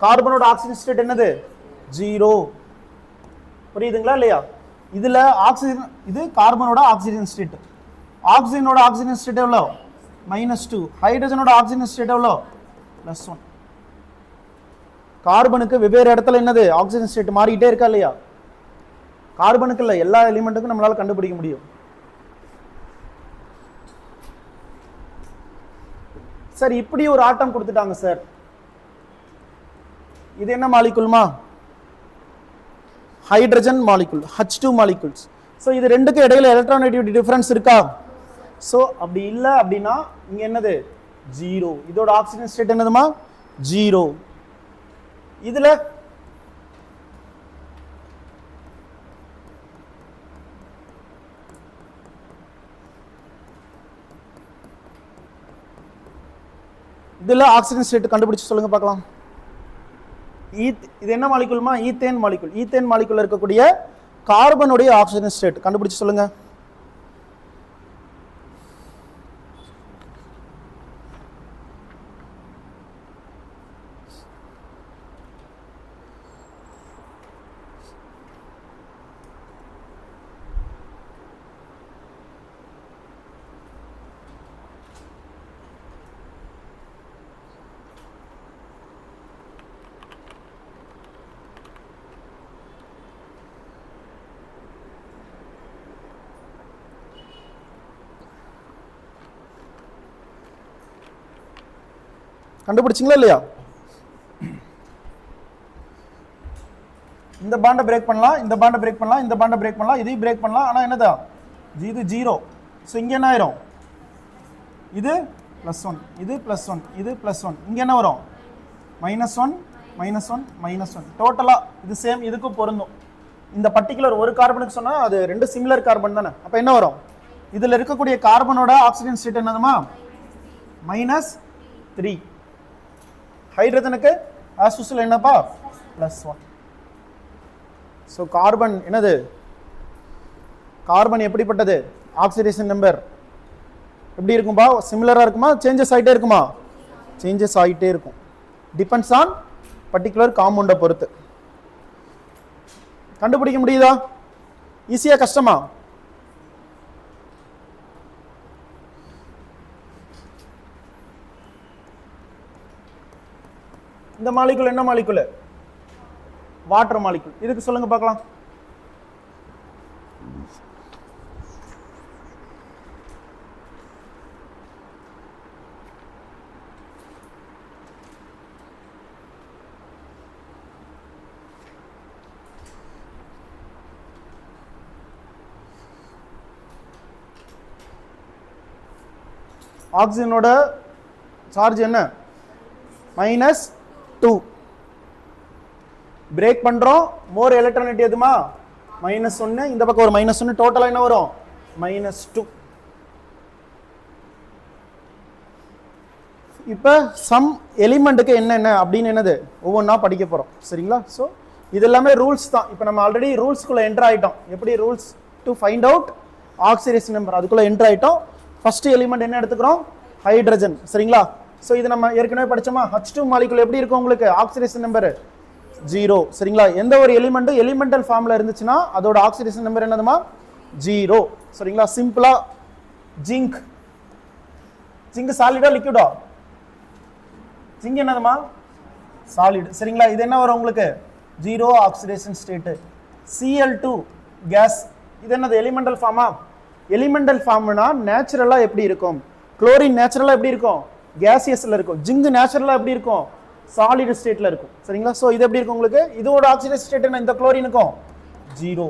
கார்பனோட ஆக்சிஜன் ஸ்டேட் என்னது 0. புரியுதுங்களா இல்லையா? இதுல ஆக்சிஜன், இது கார்பனோட ஆக்சிஜன் ஸ்டேட். ஆக்சிஜனோட ஆக்சிஜன் ஸ்டேட் எவ்வளோ -2. ஹைட்ரஜனோட ஆக்சிஜன் ஸ்டேட் எவ்வளோ +1. கார்பனுக்கு வெவ்வேறு இடத்துல என்னது ஆக்சிஜன் ஸ்டேட் மாறிக்கிட்டே இருக்கா இல்லையா? கார்பனுக்கு இல்லை, எல்லா எலிமெண்ட்டுக்கும் நம்மளால கண்டுபிடிக்க முடியும். சார் இப்படி ஒரு ஆட்டம் கொடுத்துட்டாங்க சார், இது என்ன மாலிகுல்மா, hydrogen molecule, H2 molecules. So இது ரெண்டுக்கு இடையில எலக்ட்ரானெகட்டிவிட்டி டிஃபரன்ஸ் இருக்கா? ஸோ அப்படி இல்லை அப்படின்னா இங்கே என்னது 0. இதோட ஆக்சிஜன் ஸ்டேட் என்னதுமா 0. இதுல ஆக்சிஜன் ஸ்டேட் கண்டுபிடிச்சு சொல்லுங்க பார்க்கலாம். இது என்ன மாலிகுல்மா, ஈத்தேன் மாலிகுல். ஈத்தேன் மாலிகுல்ல இருக்கக்கூடிய கார்பனுடைய ஆக்சிஜன் ஸ்டேட் கண்டுபிடிச்சு சொல்லுங்க. கண்டுபிடிச்சிங்களா இல்லையா? இந்த பாண்டை பிரேக் பண்ணலாம், இந்த பாண்டை பிரேக் பண்ணலாம், இந்த பாண்டை பிரேக் பண்ணலாம், இதையும் பிரேக் பண்ணலாம். ஆனால் என்னதா இது 0. ஸோ இங்கே என்ன ஆயிரும், இது +1, இது +1, இது +1. இங்கே என்ன வரும் -1 -1 -1. டோட்டலாக இது சேம், இதுக்கும் பொருந்தும். இந்த பர்டிகுலர் ஒரு கார்பனுக்கு சொன்னால் அது 2 சிமிலர் கார்பன் தானே. அப்போ என்ன வரும், இதில் இருக்கக்கூடிய கார்பனோட ஆக்சிஜன் ஸ்டேட் என்னதுமா -3. ஹைட்ரஜனுக்கு ஆஸ் யூசுவல் என்னப்பா +1. ஸோ கார்பன் என்னது, கார்பன் எப்படிப்பட்டது, ஆக்சிடேஷன் நம்பர் எப்படி இருக்கும்பா, சிமிலராக இருக்குமா, சேஞ்சஸ் ஆகிட்டே இருக்குமா, சேஞ்சஸ் ஆகிட்டே இருக்கும். டிபெண்ட்ஸ் ஆன் பர்டிகுலர் காம்பவுண்டை பொறுத்து. கண்டுபிடிக்க முடியுதா, ஈஸியா கஷ்டமா? இந்த மாலிகுல் என்ன மாலிகுல், வாட்டர் மாலிகுல். இதுக்கு சொல்லுங்க பார்க்கலாம். ஆக்சிஜனோட சார்ஜ் என்ன -2. பிரேக் பண்றோம், மோர் எலக்ட்ரானிட்டி எதுமா -1, இந்த பக்கம் ஒரு -1, டோட்டலா என்ன வரும் -2. இப்போ சம் எலிமெண்ட்டுக்கு என்னென்ன அப்படின்னு என்னது ஒவ்வொன்றா படிக்க போறோம். சரிங்களா? ஸோ இது எல்லாமே ரூல்ஸ் தான். இப்போ நம்ம ஆல்ரெடி ரூல்ஸ்குள்ள என்டர் ஆயிட்டோம். எப்படி rules to find out oxidation number, அதுக்குள்ள என்டர் ஆயிட்டோம். ஃபர்ஸ்ட் எலிமெண்ட் என்ன எடுத்துக்கிறோம், ஹைட்ரஜன். சரிங்களா? ஸோ இது நம்ம ஏற்கனவே படிச்சோமா, H2 மாலிகுல் எப்படி இருக்கும் உங்களுக்கு, ஆக்சிடேஷன் நம்பர் 0. சரிங்களா? எந்த ஒரு எலிமெண்ட்டும் எலிமெண்டல் ஃபார்ம்ல இருந்துச்சுன்னா அதோட ஆக்சிடேஷன் நம்பர் என்னதுமா 0. சரிங்களா? சிம்பிளா ஜிங்க், ஜிங்க் சாலிடா லிக்விடா, ஜிங்க் என்னதுமா சாலிட். சரிங்களா? இது என்ன வரும் உங்களுக்கு 0 ஆக்சிடேஷன் ஸ்டேட். Cl2 கேஸ், இது என்னது எலிமெண்டல் ஃபார்மா, எலிமெண்டல் ஃபார்ம்னா நேச்சுரலா எப்படி இருக்கும், குளோரின் நேச்சுரலா எப்படி இருக்கும் கேசியஸ்ல இருக்கும், ஜிங்க் நேச்சுரலா எப்படி இருக்கும் சாலிட் ஸ்டேட்ல இருக்கும். சரிங்களா? சோ இது எப்படி இருக்கும் உங்களுக்கு, இதோட ஆக்சிடேஷன் ஸ்டேட் என்ன, இந்த குளோரினுக்கும் 0.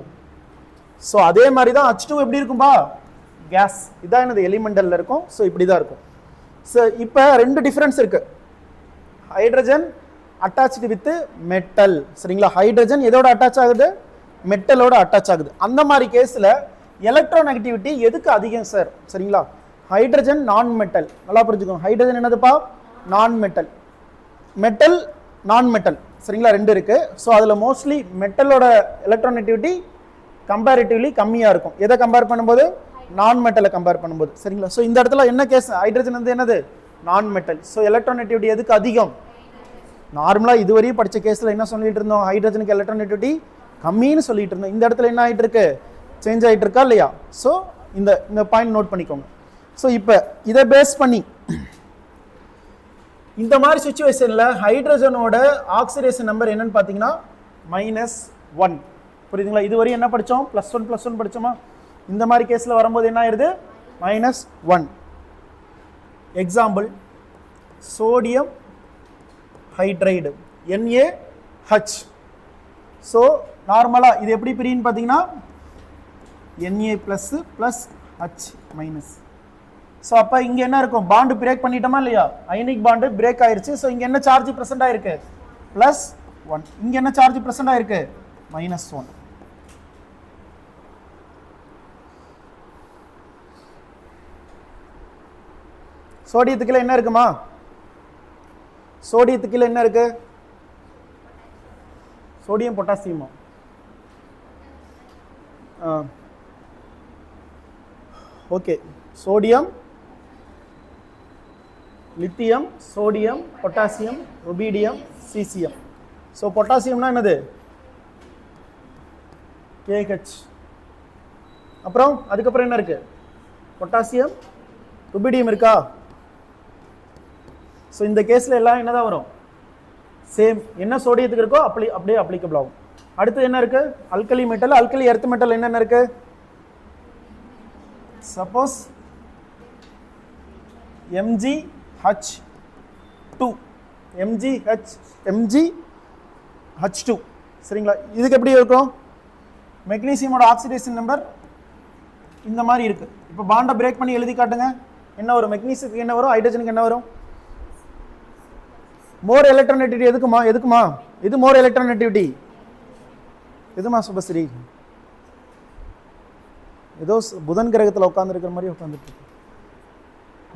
ஸோ அதே மாதிரி தான் H2 எப்படி இருக்கும்பா, கேஸ். இதான் என்னது எலிமெண்டல்ல இருக்கும். ஸோ இப்படி தான் இருக்கும். ஸோ இப்போ ரெண்டு டிஃபரன்ஸ் இருக்கு. ஹைட்ரஜன் அட்டாச்டு வித் மெட்டல், சரிங்களா? ஹைட்ரஜன் எதோட அட்டாச் ஆகுது, மெட்டலோட அட்டாச் ஆகுது. அந்த மாதிரி கேஸில் எலக்ட்ரோநெகட்டிவிட்டி எதுக்கு அதிகம் சார், சரிங்களா? ஹைட்ரஜன் நான் மெட்டல், நல்லா புரிஞ்சுக்கோங்க. ஹைட்ரஜன் என்னதுப்பா, நான் மெட்டல். மெட்டல் நான் மெட்டல், சரிங்களா? ரெண்டு இருக்கு. ஸோ அதில் மோஸ்ட்லி மெட்டலோட எலக்ட்ரோநெகட்டிவிட்டி கம்பேரிட்டிவ்லி கம்மியாக இருக்கும். எதை கம்பேர் பண்ணும்போது, நான் மெட்டலை கம்பேர் பண்ணும்போது, சரிங்களா? ஸோ இந்த இடத்துல என்ன கேஸ், ஹைட்ரஜன் வந்து என்னது, நான் மெட்டல். ஸோ எலக்ட்ரோநெகட்டிவிட்டி எதுக்கு அதிகம்? நார்மலாக இதுவரையும் படித்த கேஸில் என்ன சொல்லிட்டு இருந்தோம், ஹைட்ரஜனுக்கு எலக்ட்ரோநெகட்டிவிட்டி கம்மின்னு சொல்லிட்டு இருந்தோம். இந்த இடத்துல என்ன ஆகிட்டு இருக்கு, சேஞ்ச் ஆகிட்டு இருக்கா இல்லையா? ஸோ இந்த பாயிண்ட் நோட் பண்ணிக்கோங்க. ஸோ இப்போ இதை பேஸ் பண்ணி இந்த மாதிரி சுச்சுவேஷனில் ஹைட்ரஜனோட ஆக்சிடேஷன் நம்பர் என்னன்னு பார்த்தீங்கன்னா -1. புரியுதுங்களா? இதுவரையும் என்ன படித்தோம், +1 படித்தோமா? இந்த மாதிரி கேஸில் வரும்போது என்ன ஆயிடுது, -1. Example sodium hydride NaH. So நார்மலாக இது எப்படி பிரியுன்னு பார்த்தீங்கன்னா Na + H-. ஸோ அப்போ இங்கே என்ன இருக்கும், பாண்டு பிரேக் பண்ணிட்டோமா இல்லையா, அயனிக் பாண்டு பிரேக் ஆயிருச்சு. ஸோ இங்கே என்ன சார்ஜ் ப்ரெசென்ட் ஆயிருக்கு, +1. இங்கே என்ன சார்ஜ் ப்ரெசென்ட் ஆயிருக்கு, -1. சோடியத்துக்குள்ள என்ன இருக்குமா, சோடியத்துக்குள்ள என்ன இருக்கு, சோடியம் பொட்டாசியமா, okay, sodium lithium sodium potassium rubidium caesium. So பொட்டாசியம்னா என்னது, KH. அப்புறம் அதுக்கப்புறம் என்ன இருக்கு, பொட்டாசியம் ருபீடியம் இருக்கா? ஸோ இந்த கேஸில் எல்லாம் என்னதான் வரும், சேம். என்ன சோடியத்துக்கு இருக்கோ அப்படியே அப்ளிகபிள் ஆகும். அடுத்து என்ன இருக்கு, alkali metal, alkali earth metal என்னென்ன இருக்கு, சப்போஸ் MgH2, MgH2, சரிங்களா? இதுக்கு எப்படி இருக்கும், மெக்னீசியமோட ஆக்சிடேஷன் நம்பர் இந்த மாதிரி இருக்கு. இப்போ பாண்டை பிரேக் பண்ணி எழுதி காட்டுங்க, என்ன வரும், மெக்னீசியத்துக்கு என்ன வரும், ஹைட்ரஜனுக்கு என்ன வரும், மோர் எலக்ட்ரோநெகட்டிவிட்டி எதுக்குமா, இது மோர் எலக்ட்ரோநெகட்டிவிட்டி எதுமா சுபஸ்ரீ? ஏதோ புதன் கிரகத்தில் உட்கார்ந்து இருக்கிற மாதிரி உட்காந்துட்டு இருக்கு.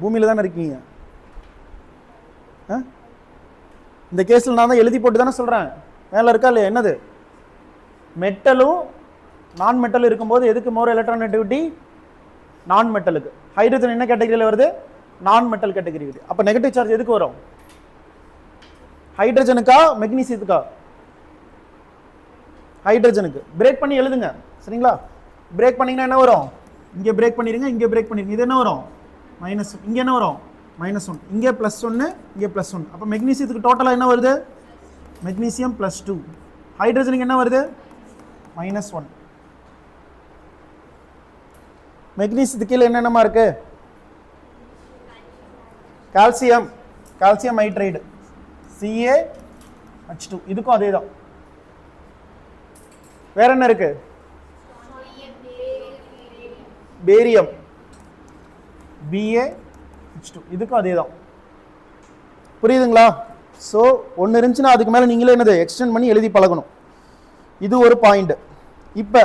பூமியில தானே இருக்கீங்க. இந்த கேஸில் நான் தான் எழுதி போட்டு தானே சொல்றேன், மேல இருக்கா இல்லையா, என்னது, மெட்டலும் நான் மெட்டலும் இருக்கும்போது எதுக்கு மோர் எலக்ட்ரோநெகட்டிவிட்டி, நான் மெட்டலுக்கு. ஹைட்ரஜன் என்ன கேட்டகரியில் வருது, நான் மெட்டல் கேட்டகரி வருது. அப்போ நெகட்டிவ் சார்ஜ் எதுக்கு வரும், ஹைட்ரஜனுக்கா மெக்னீசியத்துக்கா, ஹைட்ரஜனுக்கு. பிரேக் பண்ணி எழுதுங்க, சரிங்களா? பிரேக் பண்ணீங்கன்னா என்ன வரும், இங்கே பிரேக் பண்ணிடுங்க, இங்கே பிரேக் பண்ணிடுங்க. இது என்ன வரும், -1. இங்கே என்ன வரும், -1. இங்கே +1, இங்கே +1. அப்போ மெக்னீசியத்துக்கு டோட்டலாக என்ன வருது, மெக்னீசியம் +2. ஹைட்ரஜனுக்கு என்ன வருது, -1. மெக்னீசியத்துக்கு கீழே என்னென்னமா இருக்கு, கால்சியம், கால்சியம் ஹைட்ரைடு CaH2. இதுக்கும் அதே தான். வேற என்ன இருக்கு, பேரியம் BaH2. இதுக்கும் அதே தான். புரியுதுங்களா? ஸோ ஒன்று இருந்துச்சுன்னா அதுக்கு மேலே நீங்களே என்னது எக்ஸ்டெண்ட் பண்ணி எழுதி பழகணும். இது ஒரு பாயிண்ட். இப்போ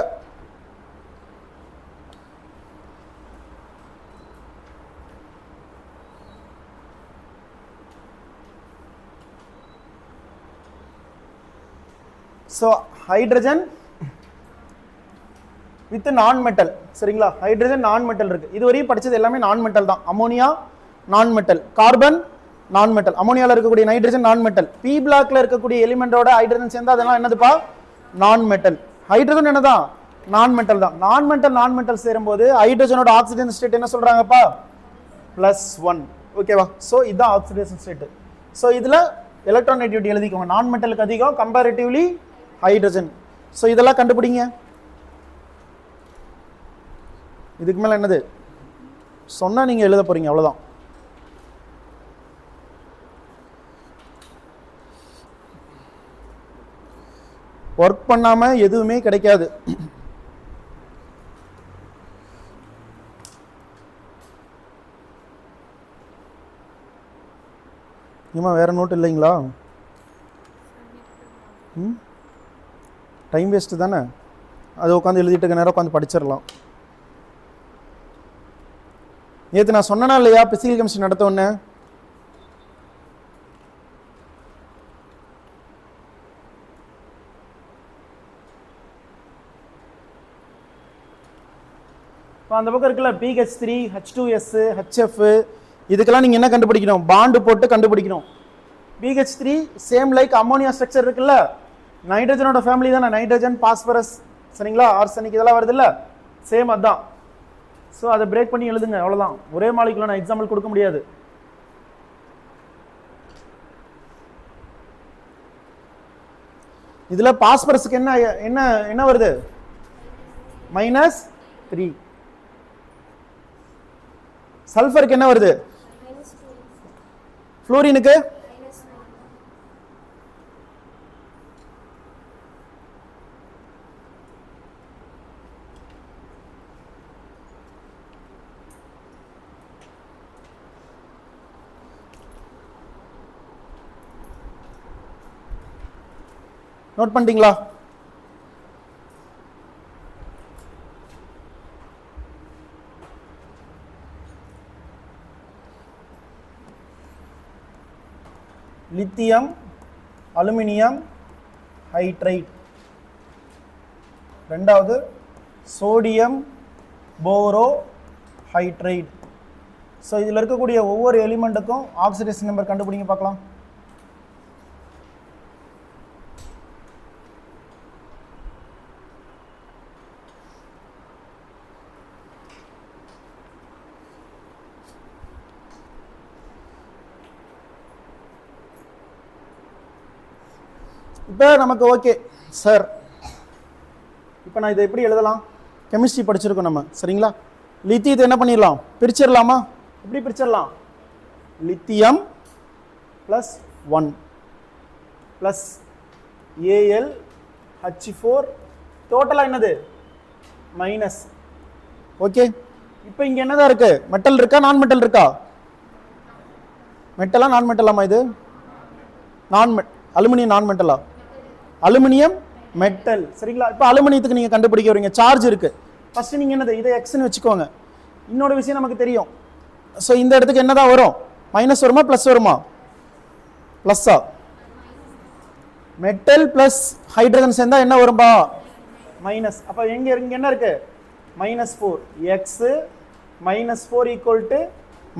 ஸோ ஹைட்ரஜன் வித் நான் மெட்டல், சரிங்களா? ஹைட்ரஜன் நான் மெட்டல் இருக்கு. இதுவரையும் படிச்சது எல்லாமே நான் மெட்டல் தான். அமோனியா நான் மெட்டல், கார்பன் நான் மெட்டல், அமோனியாவில் இருக்கக்கூடிய நைட்ரஜன் நான் மெட்டல், பி பிளாக்ல இருக்கக்கூடிய எலிமெண்டோட ஹைட்ரஜன் சேர்ந்தா அதெல்லாம் என்னதுப்பா, நான் மெட்டல். ஹைட்ரஜன் என்னதான், நான் மெட்டல் தான். நான் மெட்டல் சேரும்போது ஹைட்ரஜனோட ஆக்சிஜன் ஸ்டேட் என்ன சொல்றாங்கப்பா, +1. ஓகேவா? ஸோ இதுதான் ஆக்சிடேஷன் ஸ்டேட். ஸோ இதுல எலக்ட்ரோநெகட்டிவிட்டி எழுதிக்கோங்க. நான் மெட்டலுக்கு அதிகம், கம்பேரிட்டிவ்லி ஹைட்ரஜன். ஸோ இதெல்லாம் கண்டுபிடிங்க. இதுக்கு மேல என்னது சொன்னா நீங்க எழுத போறீங்க, அவ்வளவுதான். ஒர்க் பண்ணாம எதுவுமே கிடைக்காது. ஏமா வேறு நோட் இல்லைங்களா? டைம் வேஸ்ட்டு தானே, அது உட்காந்து எழுதிட்டு இருக்க நேரம் உட்காந்து படிச்சிடலாம். நேற்று நான் சொன்னேனா இல்லையா பிசிக்கல் கெமிஸ்ட்ரி நடத்தோன்னே? இப்போ அந்த பக்கம் இருக்குல்ல PH3 H2S HF, இதுக்கெல்லாம் நீங்கள் என்ன கண்டுபிடிக்கணும்? பாண்டு போட்டு கண்டுபிடிக்கணும். PH3 same like ammonia structure இருக்குல்ல, நைட்ரஜனோட ஃபேமிலி தானே, நைட்ரஜன் பாஸ்பரஸ் சரிங்களா, ஆர்சனிக் இதெல்லாம் வருது இல்லை, சேம் அதுதான். ஸோ அதை பிரேக் பண்ணி எழுதுங்க, அவ்வளோதான். ஒரே மாலிகுல நான் எக்ஸாம்பிள் கொடுக்க முடியாது. இதில் பாஸ்பரஸுக்கு என்ன என்ன என்ன வருது? -3. சல்ஃபருக்கு என்ன வருது? ஃப்ளோரினுக்கு நோட் பண்ணிட்டீங்களா? லித்தியம் அலுமினியம் ஹைட்ரைட், ரெண்டாவது சோடியம் போரோ ஹைட்ரைட். ஸோ இதில் இருக்கக்கூடிய ஒவ்வொரு எலிமெண்ட்டுக்கும் ஆக்சிடேஷன் நம்பர் கண்டுபிடிங்க பார்க்கலாம். இப்போ நமக்கு ஓகே சார், இப்போ நான் இதை எப்படி எழுதலாம்? கெமிஸ்ட்ரி படிச்சிருக்கோம் நம்ம சரிங்களா. லித்தியத்தை என்ன பண்ணிடலாம்? பிரிச்சிடலாமா? எப்படி பிரிச்சிடலாம்? லித்தியம் +1 ப்ளஸ் AlH4 டோட்டலாக என்னது? மைனஸ். ஓகே, இப்போ இங்கே என்னதான் இருக்கு? மெட்டல் இருக்கா நான் மெட்டல் இருக்கா? மெட்டலா நான் மெட்டலாமா? இது நான் அலுமினியம் நான் மெட்டலா? அலுமினியம் மெட்டல் சரிங்களா. இப்போ அலுமினியத்துக்கு நீங்கள் கண்டுபிடிக்க வரீங்க, சார்ஜ் இருக்குது. ஃபஸ்ட்டு நீங்கள் என்னது? இதை எக்ஸ்ன்னு வச்சுக்கோங்க. இன்னொரு விஷயம் நமக்கு தெரியும். ஸோ இந்த இடத்துக்கு என்ன தான் வரும்? மைனஸ் வருமா ப்ளஸ் வருமா? ப்ளஸ்ஸா? மெட்டல் ப்ளஸ் ஹைட்ரஜன் சேர்ந்தால் என்ன வரும்பா? மைனஸ். அப்போ இங்கே என்ன இருக்குது? -4. எக்ஸு -4 =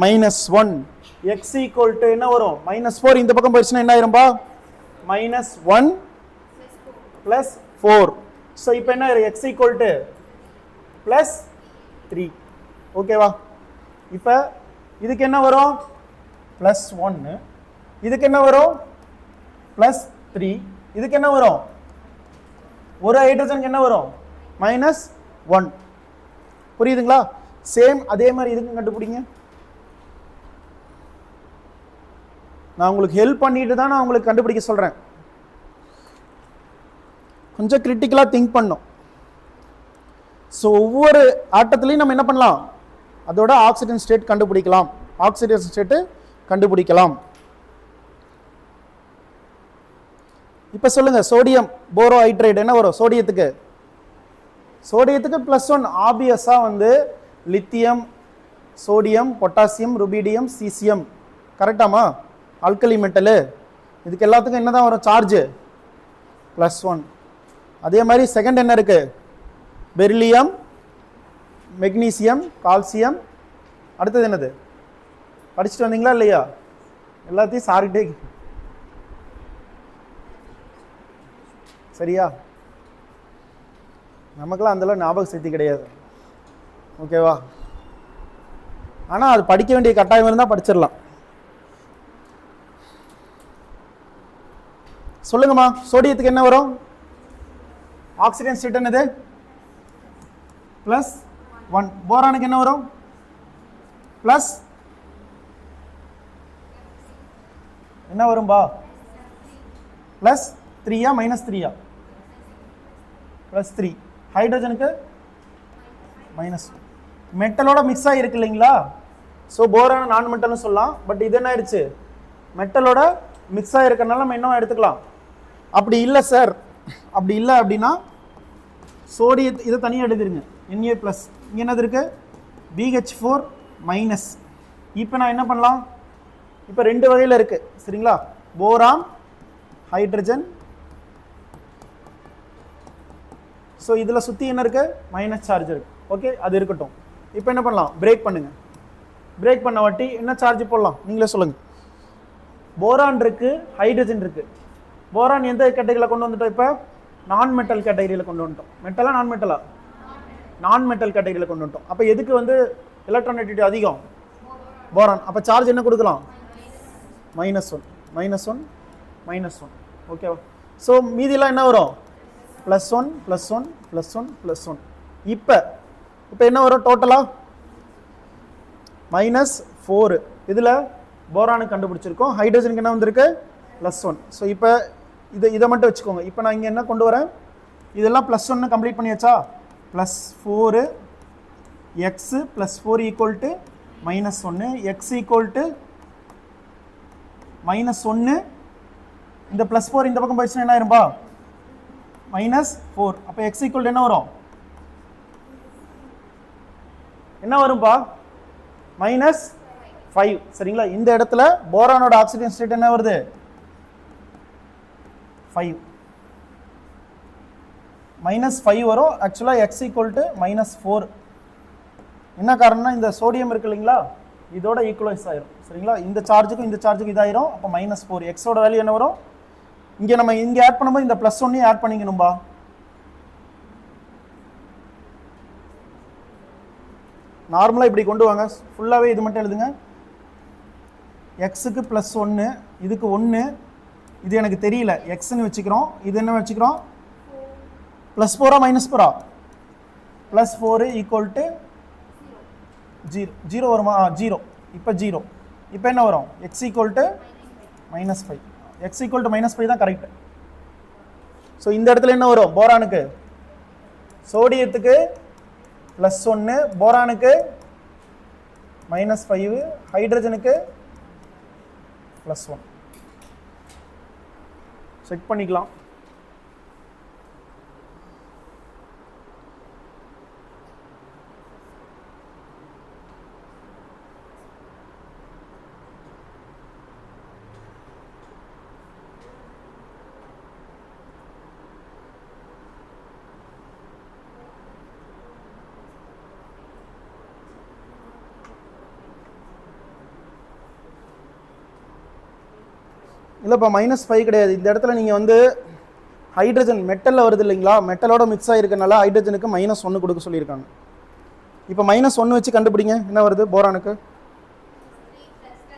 -1. எக்ஸ் = என்ன வரும்? -4. இந்த பக்கம் போயிடுச்சுன்னா என்ன ஆயிரும்பா? -1 + 4. ஸோ இப்போ என்ன ஆயிரும்? எக்ஸ் = +3. ஓகேவா? இப்போ இதுக்கு என்ன வரும்? +1. இதுக்கு என்ன வரும்? +3. இதுக்கு என்ன வரும்? ஒரு ஹைட்ரஜனுக்கு என்ன வரும்? -1. புரியுதுங்களா? சேம் அதே மாதிரி இதுக்கும் கண்டுபிடிங்க. நான் உங்களுக்கு ஹெல்ப் பண்ணிட்டு தான் நான் உங்களுக்கு கண்டுபிடிக்க சொல்றேன். கொஞ்சம் கிரிட்டிக்கலாக திங்க் பண்ணும். ஸோ ஒவ்வொரு ஆட்டத்திலையும் நம்ம என்ன பண்ணலாம்? அதோட ஆக்சிஜன் ஸ்டேட் கண்டுபிடிக்கலாம், ஆக்சிடேஷன் ஸ்டேட்டு கண்டுபிடிக்கலாம். இப்போ சொல்லுங்க, சோடியம் போரோ ஹைட்ரைட் என்ன வரும்? சோடியத்துக்கு +1 ஆபியஸாக வந்து lithium, sodium, potassium, rubidium, caesium. கரெக்டாமா? Alkali metal. இதுக்கு எல்லாத்துக்கும் என்ன தான் வரும்? சார்ஜு +1. அதே மாதிரி செகண்ட் என்ன இருக்கு? Beryllium, magnesium, calcium. அடுத்தது என்னது? படிச்சுட்டு வந்தீங்களா இல்லையா? எல்லாத்தையும் சாரிட்டே சரியா? நமக்கெல்லாம் அந்தளவு ஞாபக சக்தி கிடையாது. ஓகேவா? ஆனால் அது படிக்க வேண்டிய கட்டாயம் இருந்தால் படிச்சிடலாம். சொல்லுங்கம்மா, சோடியத்துக்கு என்ன வரும்? ஆக்சிஜன் ஸ்டேட் என்னது? +1. போரானுக்கு என்ன வரும்? என்ன வரும்பா? +3 -3? +3. ஹைட்ரஜனுக்கு -1. மெட்டலோட மிக்ஸ் ஆகி இருக்கு இல்லைங்களா? ஸோ போரான நான் மெட்டல்னு சொல்லலாம். பட் இது என்ன ஆயிடுச்சு? மெட்டலோட மிக்ஸ் ஆகிருக்கனால நம்ம என்ன எடுத்துக்கலாம். அப்படி இல்லை சார், அப்படி இல்லை அப்படின்னா சோடியத்தை இதை தனியாக எழுதிருங்க. Na ப்ளஸ் இங்கே என்னது இருக்குது BH4 மைனஸ். இப்போ நான் என்ன பண்ணலாம், இப்போ ரெண்டு வகையில் இருக்குது சரிங்களா. Boron hydrogen. ஸோ இதில் சுற்றி என்ன இருக்குது மைனஸ் சார்ஜ் இருக்குது. ஓகே அது இருக்கட்டும். இப்போ என்ன பண்ணலாம், பிரேக் பண்ணுங்கள். பிரேக் பண்ண வாட்டி என்ன சார்ஜ் போடலாம் நீங்களே சொல்லுங்கள். போரான் இருக்குது, ஹைட்ரஜன் இருக்குது. போரான் எந்த கேட்டகரியில் கொண்டு வந்துட்டோம், இப்போ நான் மெட்டல் கேட்டகரியில் கொண்டு வந்துட்டோம். மெட்டலா நான் மெட்டலா, நான் மெட்டல் கேட்டகரியில் கொண்டு வந்துட்டோம். அப்போ எதுக்கு வந்து எலக்ட்ரானிட்டி அதிகம், போரான். அப்போ சார்ஜ் என்ன கொடுக்கலாம், -1 -1 -1. ஓகேவா. ஸோ மீதியெல்லாம் என்ன வரும், +1 +1 +1 +1. இப்போ என்ன வரும் டோட்டலாக -4. இதில் போரானுக்கு கண்டுபிடிச்சிருக்கோம், ஹைட்ரஜனுக்கு என்ன வந்திருக்கு +1. ஸோ இப்போ இதை மட்டும் வச்சுக்கோங்க. இப்போ நான் இங்கே என்ன கொண்டு வரேன், இதெல்லாம் +1 கம்ப்ளீட் பண்ணியாச்சா. +4 x +4 = -1, x = -1. இந்த +4 இந்த பக்கம் போயிடுச்சுன்னா என்ன ஆயிரும்பா, -4. அப்போ x = என்ன வரும், என்ன வரும்பா -5. சரிங்களா. இந்த இடத்துல போரானோட ஆக்சிஜன் ஸ்டேட் என்ன வருது 5, -5 வரும். ஆக்சுவலாக x = -4. என்ன காரணம்னா இந்த சோடியம் இருக்கு இல்லைங்களா, இதோட ஈக்குவலைஸ் ஆயிரும் சரிங்களா. இந்த சார்ஜுக்கும் இந்த சார்ஜுக்கும் இதாயிரும். அப்போ -4. எக்ஸோட வேல்யூ என்ன வரும், இங்கே நம்ம இங்கே ஆட் பண்ணும்போது இந்த +1 ஆட் பண்ணிக்கணும்பா. நார்மலாக இப்படி கொண்டு வாங்க, ஃபுல்லாகவே இது மட்டும் எழுதுங்க. எக்ஸுக்கு +1, இதுக்கு 1, இது எனக்கு தெரியல எக்ஸ்ன்னு வச்சுக்கிறோம். இது என்ன வச்சுக்கிறோம், +4 -4 +4 = 0 வருமா, 0. இப்போ 0. இப்போ என்ன வரும், x = -5. x = -5 தான் கரெக்ட். ஸோ இந்த இடத்துல என்ன வரும், போரானுக்கு சோடியத்துக்கு +1, போரானுக்கு -5, ஹைட்ரஜனுக்கு +1. செக் பண்ணிக்கலாம். இல்லைப்பா -5 கிடையாது. இந்த இடத்துல நீங்கள் வந்து ஹைட்ரஜன் மெட்டலில் வருது இல்லைங்களா, மெட்டலோட மிக்ஸ் ஆகிருக்கனால ஹைட்ரஜனுக்கு -1 கொடுக்க சொல்லியிருக்காங்க. இப்போ -1 வச்சு கண்டுபிடிங்க என்ன வருது, போரானுக்கு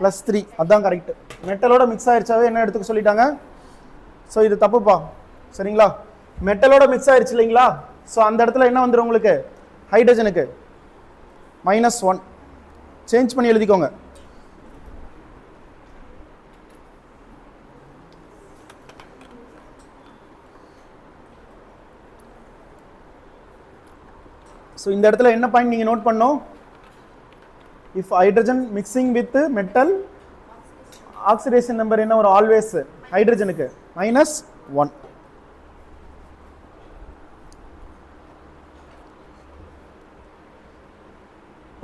+3. அதுதான் கரெக்டு. மெட்டலோட மிக்ஸ் ஆகிடுச்சாவே என்ன எடுத்துக்க சொல்லிட்டாங்க. ஸோ இது தப்புப்பா சரிங்களா. மெட்டலோட மிக்ஸ் ஆகிடுச்சு இல்லைங்களா, ஸோ அந்த இடத்துல என்ன வந்துடும் உங்களுக்கு, ஹைட்ரஜனுக்கு -1. சேஞ்ச் பண்ணி எழுதிக்கோங்க. ஸோ இந்த இடத்துல என்ன பாயிண்ட் நீங்கள் நோட் பண்ணோம், if hydrogen mixing with metal oxidation number என்ன வரும், ஆல்வேஸ் ஹைட்ரஜனுக்கு -1.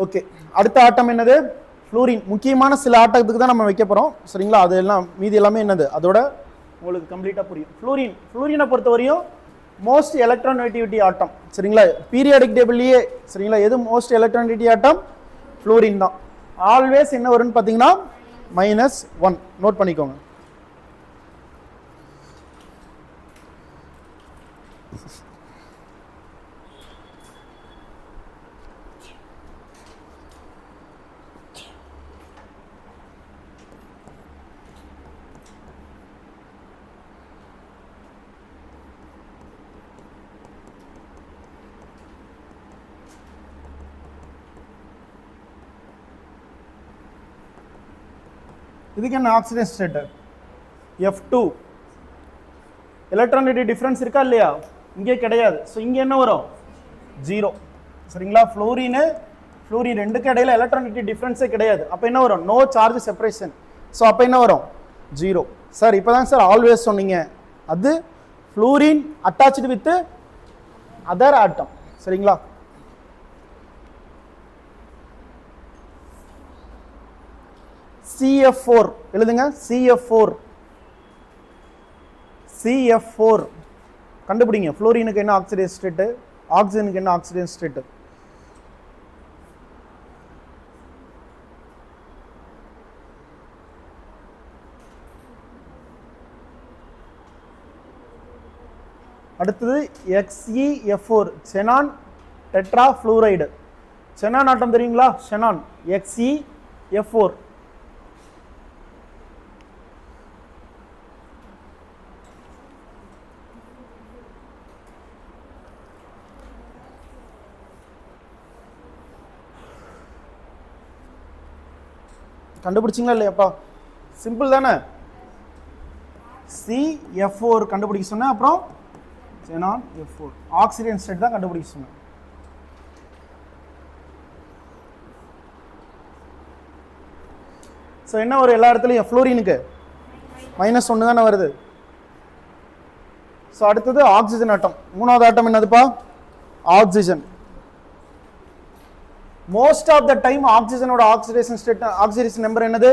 ஓகே, அடுத்த ஆட்டம் என்னது, ஃப்ளூரின். முக்கியமான சில ஆட்டத்துக்கு தான் நம்ம வைக்க போகிறோம் சரிங்களா. அது எல்லாம் மீதி எல்லாமே என்னது அதோட உங்களுக்கு கம்ப்ளீட்டாக புரியும். ஃப்ளூரினை பொறுத்தவரையும் மோஸ்ட் எலக்ட்ரானெகட்டிவிட்டி ஆட்டம் சரிங்களா. பீரியாடிக் டேபிள்லேயே சரிங்களா, எது மோஸ்ட் எலக்ட்ரானெகட்டிவிட்டி ஆட்டம், ஃப்ளூரின் தான். ஆல்வேஸ் என்ன வரும்னு பார்த்தீங்கன்னா -1. நோட் பண்ணிக்கோங்க. இதுக்கு என்ன ஆக்சிடேஷன் ஸ்டேட் F2. எலக்ட்ரானிட்டி டிஃபரன்ஸ் இருக்கா இல்லையா, இங்கே கிடையாது. ஸோ இங்கே என்ன வரும் 0 சரிங்களா. ஃப்ளூரின் ரெண்டுக்கு இடையில எலக்ட்ரானிட்டி டிஃபரன்ஸே கிடையாது. அப்போ என்ன வரும், நோ சார்ஜ் செப்பரேஷன். ஸோ அப்போ என்ன வரும், 0. சார் இப்போ தான் சார் ஆல்வேஸ் சொன்னீங்க. அது ஃப்ளூரின் அட்டாச்டு வித் அதர் ஆட்டம். சரிங்களா? CF4 எழுதுங்க. CF4 கண்டுபிடிங்க. ஃப்ளோரினுக்கு என்ன ஆக்சிடேஷன் ஸ்டேட், ஆக்சிஜனுக்கு என்ன ஆக்சிடேஷன் ஸ்டேட்? அடுத்தது XeF4 xenon டெட்ராஃப்ளூரைடு. xenon ஆட்டம் தெரியுங்களா? xenon XeF4. கண்டுபிடிச்சிங்களா இல்லையாப்பா? சிம்பிள் தானே. CF4 கண்டுபிடிக்க சொன்னேன். அப்புறம் xenon F4 ஆக்சிடேஷன் ஸ்டேட் தான் கண்டுபிடிக்க சொன்னேன். ஸோ என்ன ஒரு எல்லா இடத்துலையும் ஃப்ளோரினுக்கு -1 தானே வருது. ஸோ அடுத்தது ஆக்சிஜன் ஆட்டம். மூணாவது ஆட்டம் என்னதுப்பா? Oxygen. Most of the time ஆக்சிஜனோட ஆக்சிடேஷன் ஸ்டேட், ஆக்சிடேஷன் நம்பர் என்னது?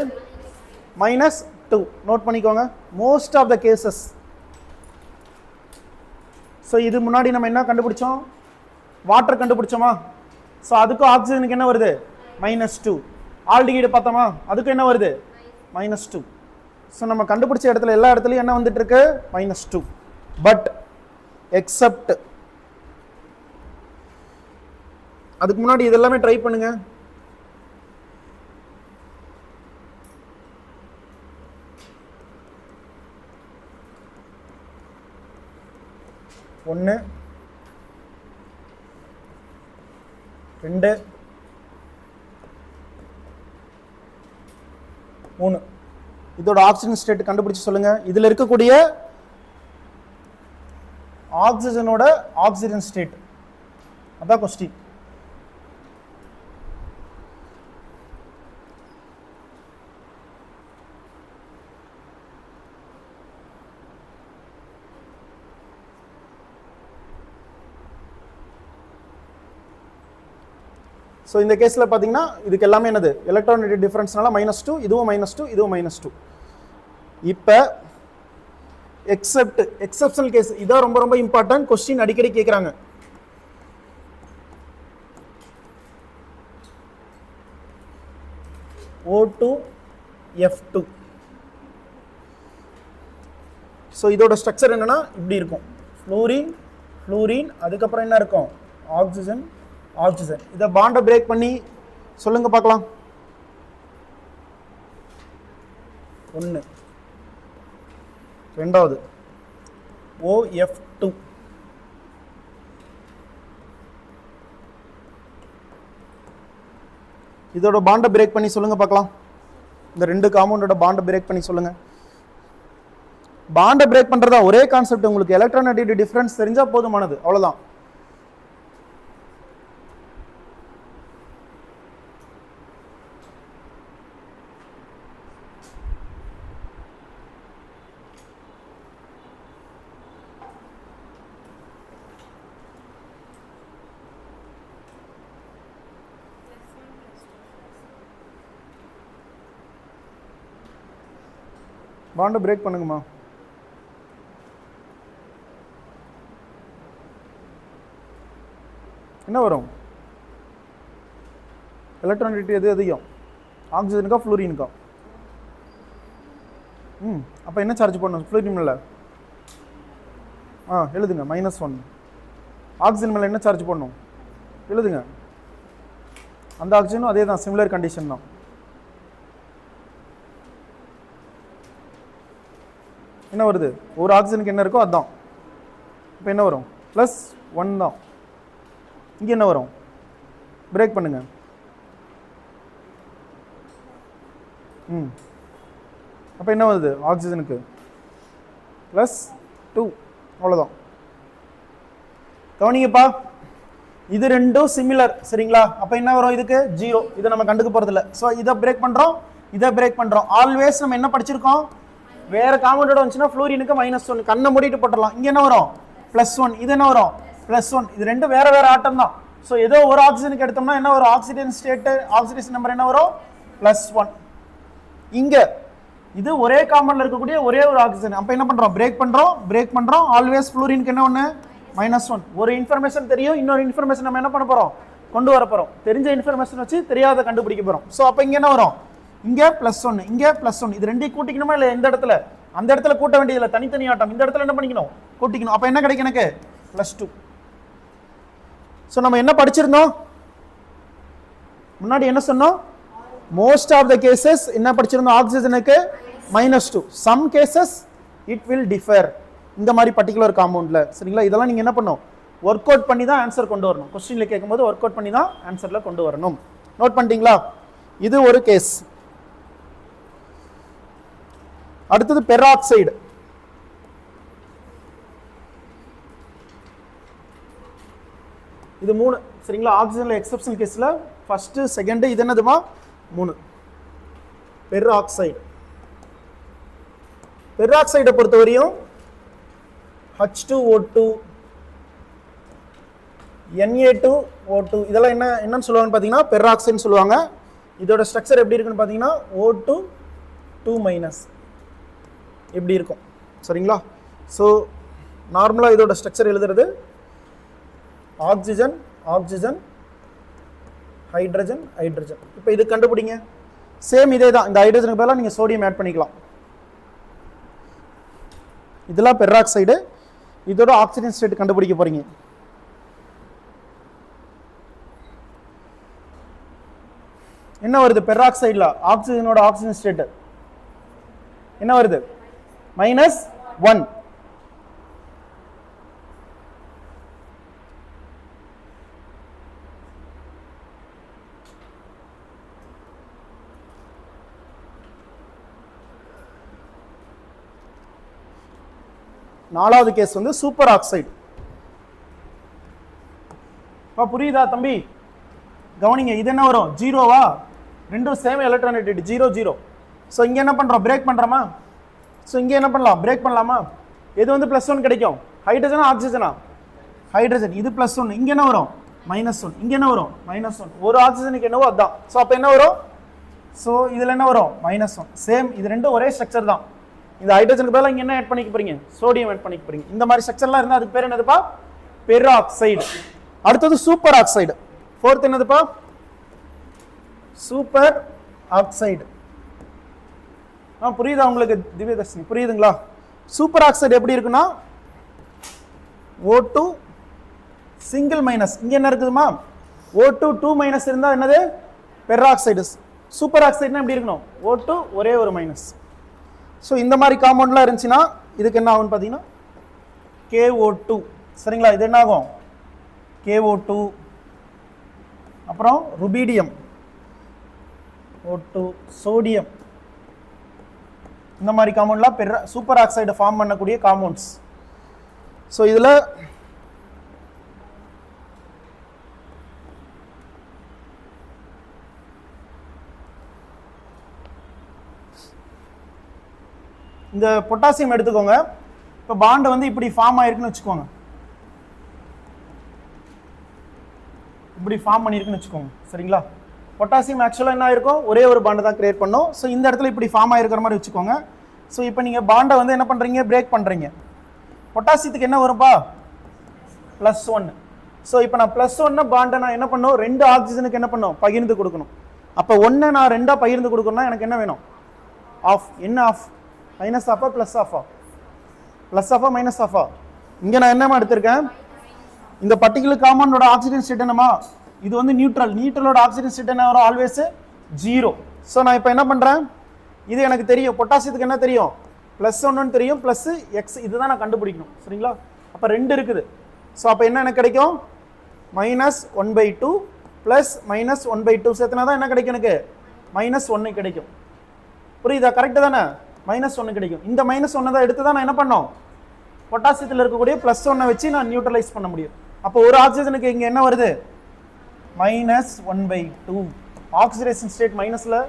-2. நோட் பண்ணிக்கோங்க. Most of the cases. So இது முன்னாடி நம்ம என்ன கண்டுபிடிச்சோம்? வாட்டர் கண்டுபிடிச்சோமா? ஸோ அதுக்கும் ஆக்சிஜனுக்கு என்ன வருது? -2. ஆல்டிஹைடு பார்த்தோமா? அதுக்கு என்ன வருது? -2. ஸோ நம்ம கண்டுபிடிச்ச இடத்துல எல்லா இடத்துலையும் என்ன வந்துட்டு இருக்கு? -2. பட் எக்ஸப்ட், அதுக்கு முன்னாடி இதெல்லாமே ட்ரை பண்ணுங்க. ஒன்று, 2, 3. இதோட ஆக்சிஜன் ஸ்டேட் கண்டுபிடிச்சு சொல்லுங்க. இதுல இருக்கக்கூடிய ஆக்சிஜனோட ஆக்சிஜன் ஸ்டேட், அதான் கொஸ்டின். ஸோ இந்த கேஸில் பார்த்தீங்கன்னா இதுக்கு எல்லாமே என்னது? எலக்ட்ரானிக் டிஃபரன்ஸ்னால -2, இதுவும் -2, இதுவும் -2. இப்போ எக்ஸெப்ஷனல் கேஸ் இதான் ரொம்ப ரொம்ப இம்பார்ட்டன்ட். கொஸ்டின் அடிக்கடி கேட்குறாங்க. O2F2. ஸோ இதோட ஸ்ட்ரக்சர் என்னன்னா இப்படி இருக்கும். ஃப்ளூரின், அதுக்கப்புறம் என்ன இருக்கும்? ஆக்சிஜன். இதை பாண்டை பிரேக் பண்ணி சொல்லுங்க பார்க்கலாம். 1, 2வது OF2. இதோட பாண்டை பிரேக் பண்ணி சொல்லுங்க பார்க்கலாம். இந்த ரெண்டு காம்பவுண்டோட பாண்டை பிரேக் பண்ணி சொல்லுங்க. பாண்டை பிரேக் பண்றதா ஒரே கான்செப்ட். உங்களுக்கு எலக்ட்ரானிக் டிஃபரன்ஸ் தெரிஞ்சா போதுமானது, அவ்வளவுதான். பாண்டை பிரேக் பண்ணுங்கம்மா. என்ன வரும்? எலக்ட்ரானிட்டி எது அதிகம்? ஆக்சிஜனுக்கா ஃப்ளூரினுக்கா? அப்போ என்ன சார்ஜ் பண்ணணும்? ஃப்ளூரின் மேலே எழுதுங்க -1. ஆக்சிஜன் மேலே என்ன சார்ஜ் பண்ணணும்? எழுதுங்க. அந்த ஆக்சிஜனும் அதே தான், சிமிலர் கண்டிஷன் தான். என்ன வருது? ஒரு ஆக்சிஜனுக்கு என்ன இருக்கோ அதுதான். இப்போ என்ன வரும்? +1 தான். இங்கே என்ன வரும்? பிரேக் பண்ணுங்க. அப்போ என்ன வருது? ஆக்சிஜனுக்கு +2. அவ்வளோதான். கவனிங்கப்பா, இது ரெண்டும் சிமிலர். சரிங்களா? அப்போ என்ன வரும்? இதுக்கு 0. இதை நம்ம கண்டுக்க போகிறதில்ல. ஸோ இதை பிரேக் பண்ணுறோம், இதை பிரேக் பண்ணுறோம். ஆல்வேஸ் நம்ம என்ன படிச்சிருக்கோம்? வேற காம்பவுண்டோட வந்துச்சுன்னா ஃப்ளூரினுக்கு -1 கண்ணை மூடிட்டு போட்டுடலாம். இங்க என்ன வரும் +1, இது என்ன வரும் +1. இது ரெண்டும் வேற வேற ஆட்டம் தான். ஸோ ஏதோ ஒரு ஆக்சிஜனுக்கு எடுத்தோம்னா என்ன வரும் ஆக்சிஜன் ஸ்டேட் ஆக்சிடேஷன் நம்பர் என்ன வரும் +1. இங்க இது ஒரே காம்பவுண்ட்ல இருக்கக்கூடிய ஒரே ஒரு ஆக்சிஜன். அப்ப என்ன பண்றோம் பிரேக் பண்றோம் ஆல்வேஸ் ஃப்ளூரினுக்கு என்ன ஒண்ணு -1. ஒரு இன்ஃபர்மேஷன் தெரியும், இன்னொரு இன்ஃபர்மேஷன் நம்ம என்ன பண்ண போறோம் கொண்டு வர போறோம். தெரிஞ்ச இன்ஃபர்மேஷன் வச்சு தெரியாத கண்டுபிடிக்க போறோம். ஸோ அப்ப இங்க என்ன வரும் இங்க +1 இங்க +1. இது ரெண்டையும் கூட்டிக்கணுமா இல்ல இந்த இடத்துல அந்த இடத்துல கூட்ட வேண்டியதில்லை, தனித்தனி ஆட்டம். இந்த இடத்துல என்ன பண்ணிக்கணும் கூட்டிக்கணும். அப்ப என்ன கிடைக்கும் எனக்கு +2. ஸோ நம்ம என்ன படிச்சிருந்தோம் முன்னாடி என்ன சொன்னோம் மோஸ்ட் ஆஃப் த கேசஸ் என்ன படிச்சிருந்தோம் ஆக்சிஜனுக்கு -2. Some cases it will differ இந்த மாதிரி பர்டிகுலர் காம்பவுண்ட்ல. சரிங்களா, இதெல்லாம் நீங்க என்ன பண்ணணும் ஒர்க் அவுட் பண்ணி தான் ஆன்சர் கொண்டு வரணும். கொஸ்டின்ல கேட்கும்போது ஒர்க் அவுட் பண்ணி தான் ஆன்சர்ல கொண்டு வரணும். நோட் பண்ணிட்டீங்களா? இது ஒரு கேஸ். அடுத்தது பெராக்சைடு. இது 3. சரிங்களா, ஆக்சிஜன்ல எக்ஸெப்ஷனல் கேஸ்ல ஃபர்ஸ்ட் செகண்ட் இது என்னதுமா 3. பெராக்சைடு. பெராக்சைடை பொறுத்தவரையும் H2O2 Na2O2 இதெல்லாம் என்னன்னு சொல்லுவாங்கன்னு பார்த்தீங்கன்னா பெராக்சைடுன்னு சொல்லுவாங்க. இதோட ஸ்ட்ரக்சர் எப்படி இருக்குன்னு பார்த்தீங்கன்னா O2 2- எப்படி இருக்கும். சரிங்களா, ஸோ நார்மலாக இதோட ஸ்ட்ரக்சர் எழுதுறது ஆக்சிஜன் ஆக்சிஜன் ஹைட்ரஜன் ஹைட்ரஜன். இப்போ இது கண்டுபிடிங்க. சேம் இதே தான். இந்த ஹைட்ரஜனுக்கு பதிலாக நீங்கள் சோடியம் ஆட் பண்ணிக்கலாம். இதெல்லாம் பெராக்சைடு. இதோட ஆக்சிஜன் ஸ்டேட் கண்டுபிடிக்க போறீங்க. என்ன வருது பெராக்சைடுல ஆக்சிஜனோட ஆக்சிஜன் ஸ்டேட் என்ன வருது -1. நாலாவது கேஸ் வந்து சூப்பர் ஆக்சைடு. புரியுதா தம்பி? கவனிங்க, இது என்ன வரும் 0வா? ரெண்டும் சேம் எலக்ட்ரானிட்டி 0 0. ஸோ இங்கே என்ன பண்ணுறோம் பிரேக் பண்ணுறோமா? ஸோ இங்கே என்ன பண்ணலாம் பிரேக் பண்ணலாமா? எது வந்து +1 கிடைக்கும் ஹைட்ரஜனா ஆக்சிஜனா ஹைட்ரஜன். இது +1. இங்கே என்ன வரும் -1. இங்கே என்ன வரும் -1. ஒரு ஆக்சிஜனுக்கு என்னவோ அதுதான். ஸோ அப்போ என்ன வரும் ஸோ இதில் என்ன வரும் -1. சேம் இது ரெண்டும் ஒரே ஸ்ட்ரக்சர் தான். இந்த ஹைட்ரஜனுக்கு பதிலாக இங்கே என்ன ஆட் பண்ணிக்க போறீங்க சோடியம் ஆட் பண்ணிக்க போறீங்க. இந்த மாதிரி ஸ்ட்ரக்சர்லாம் இருந்தால் அதுக்கு பேர் என்னதுப்பா பெராக்சைடு. அடுத்தது சூப்பர் ஆக்சைடு. ஃபோர்த் என்னதுப்பா சூப்பர் ஆக்சைடு. புரியுதா உங்களுக்கு திவ்யதர்ஷினி? புரியுதுங்களா? சூப்பர் ஆக்சைடு எப்படி இருக்குன்னா O2 சிங்கிள் மைனஸ். இங்க என்ன இருக்குதுமா O2 2- இருந்தா என்னது பெராக்சைடு. சூப்பர் ஆக்சைடுனா எப்படி இருக்கணும் O2 ஒரே ஒரு மைனஸ். ஸோ இந்த மாதிரி காம்பவுண்ட்லாம் இருந்துச்சுன்னா இதுக்கு என்ன ஆகும்னு பார்த்தீங்கன்னா KO2. சரிங்களா, இது என்ன ஆகும் KO2. அப்புறம் ருபீடியம் O2 சோடியம். இந்த மாதிரி காம்பவுண்ட்லாம் சூப்பர் ஆக்சைடு ஃபார்ம் பண்ணக்கூடிய காம்பவுண்ட்ஸ். ஸோ இதில் இந்த பொட்டாசியம் எடுத்துக்கோங்க. இப்போ பாண்ட் வந்து இப்படி ஃபார்ம் ஆயிருக்குன்னு வச்சுக்கோங்க. இப்படி ஃபார்ம் பண்ணியிருக்குன்னு வச்சுக்கோங்க. சரிங்களா, பொட்டாசியம் ஆக்சுவலாக என்ன ஆயிருக்கும் ஒரே ஒரு பாண்டை தான் கிரியேட் பண்ணும். ஸோ இந்த இடத்துல இப்படி ஃபார்ம் ஆயிருக்கிற மாதிரி வச்சுக்கோங்க. ஸோ இப்போ நீங்கள் பாண்டை வந்து என்ன பண்ணுறீங்க பிரேக் பண்ணுறீங்க. பொட்டாசியத்துக்கு என்ன வரும்பா +1. ஸோ இப்போ நான் +1 பாண்டை நான் என்ன பண்ணும் 2 ஆக்சிஜனுக்கு என்ன பண்ணும் பகிர்ந்து கொடுக்கணும். அப்போ 1 நான் 2 பகிர்ந்து கொடுக்கணும்னா எனக்கு என்ன வேணும் ஆஃப். என்ன ஆஃப் மைனஸ் ஆஃபா ப்ளஸ் ஆஃபா ப்ளஸ் ஆஃபா மைனஸ் ஆஃபா? இங்கே நான் என்னமா எடுத்திருக்கேன் இந்த பர்டிகுலர் காம்பவுண்டோட ஆக்சிஜன் ஸ்டேட் என்னமா இது வந்து நியூட்ரல். நியூட்ரலோட ஆக்சிஜன் ஸ்டேட் என்ன வரும் ஆல்வேஸ் 0. ஸோ நான் இப்போ என்ன பண்ணுறேன் இது எனக்கு தெரியும் பொட்டாசியத்துக்கு என்ன தெரியும் +1 தெரியும் +x இதுதான் நான் கண்டுபிடிக்கணும். சரிங்களா, அப்போ 2 இருக்குது. ஸோ அப்போ என்ன எனக்கு கிடைக்கும் -1/2 ப்ளஸ் -1/2 சேர்த்துனா தான் என்ன கிடைக்கும் எனக்கு -1 கிடைக்கும். புரியுதா? கரெக்டு தானே? -1 கிடைக்கும். இந்த -1 தான் எடுத்து தான் நான் என்ன பண்ணோம் பொட்டாசியத்தில் இருக்கக்கூடிய +1 வச்சு நான் நியூட்ரலைஸ் பண்ண முடியும். அப்போ ஒரு ஆக்சிஜனுக்கு இங்கே என்ன வருது -1/2. ஆக்சிடேஷன் ஸ்டேட் மைனஸில்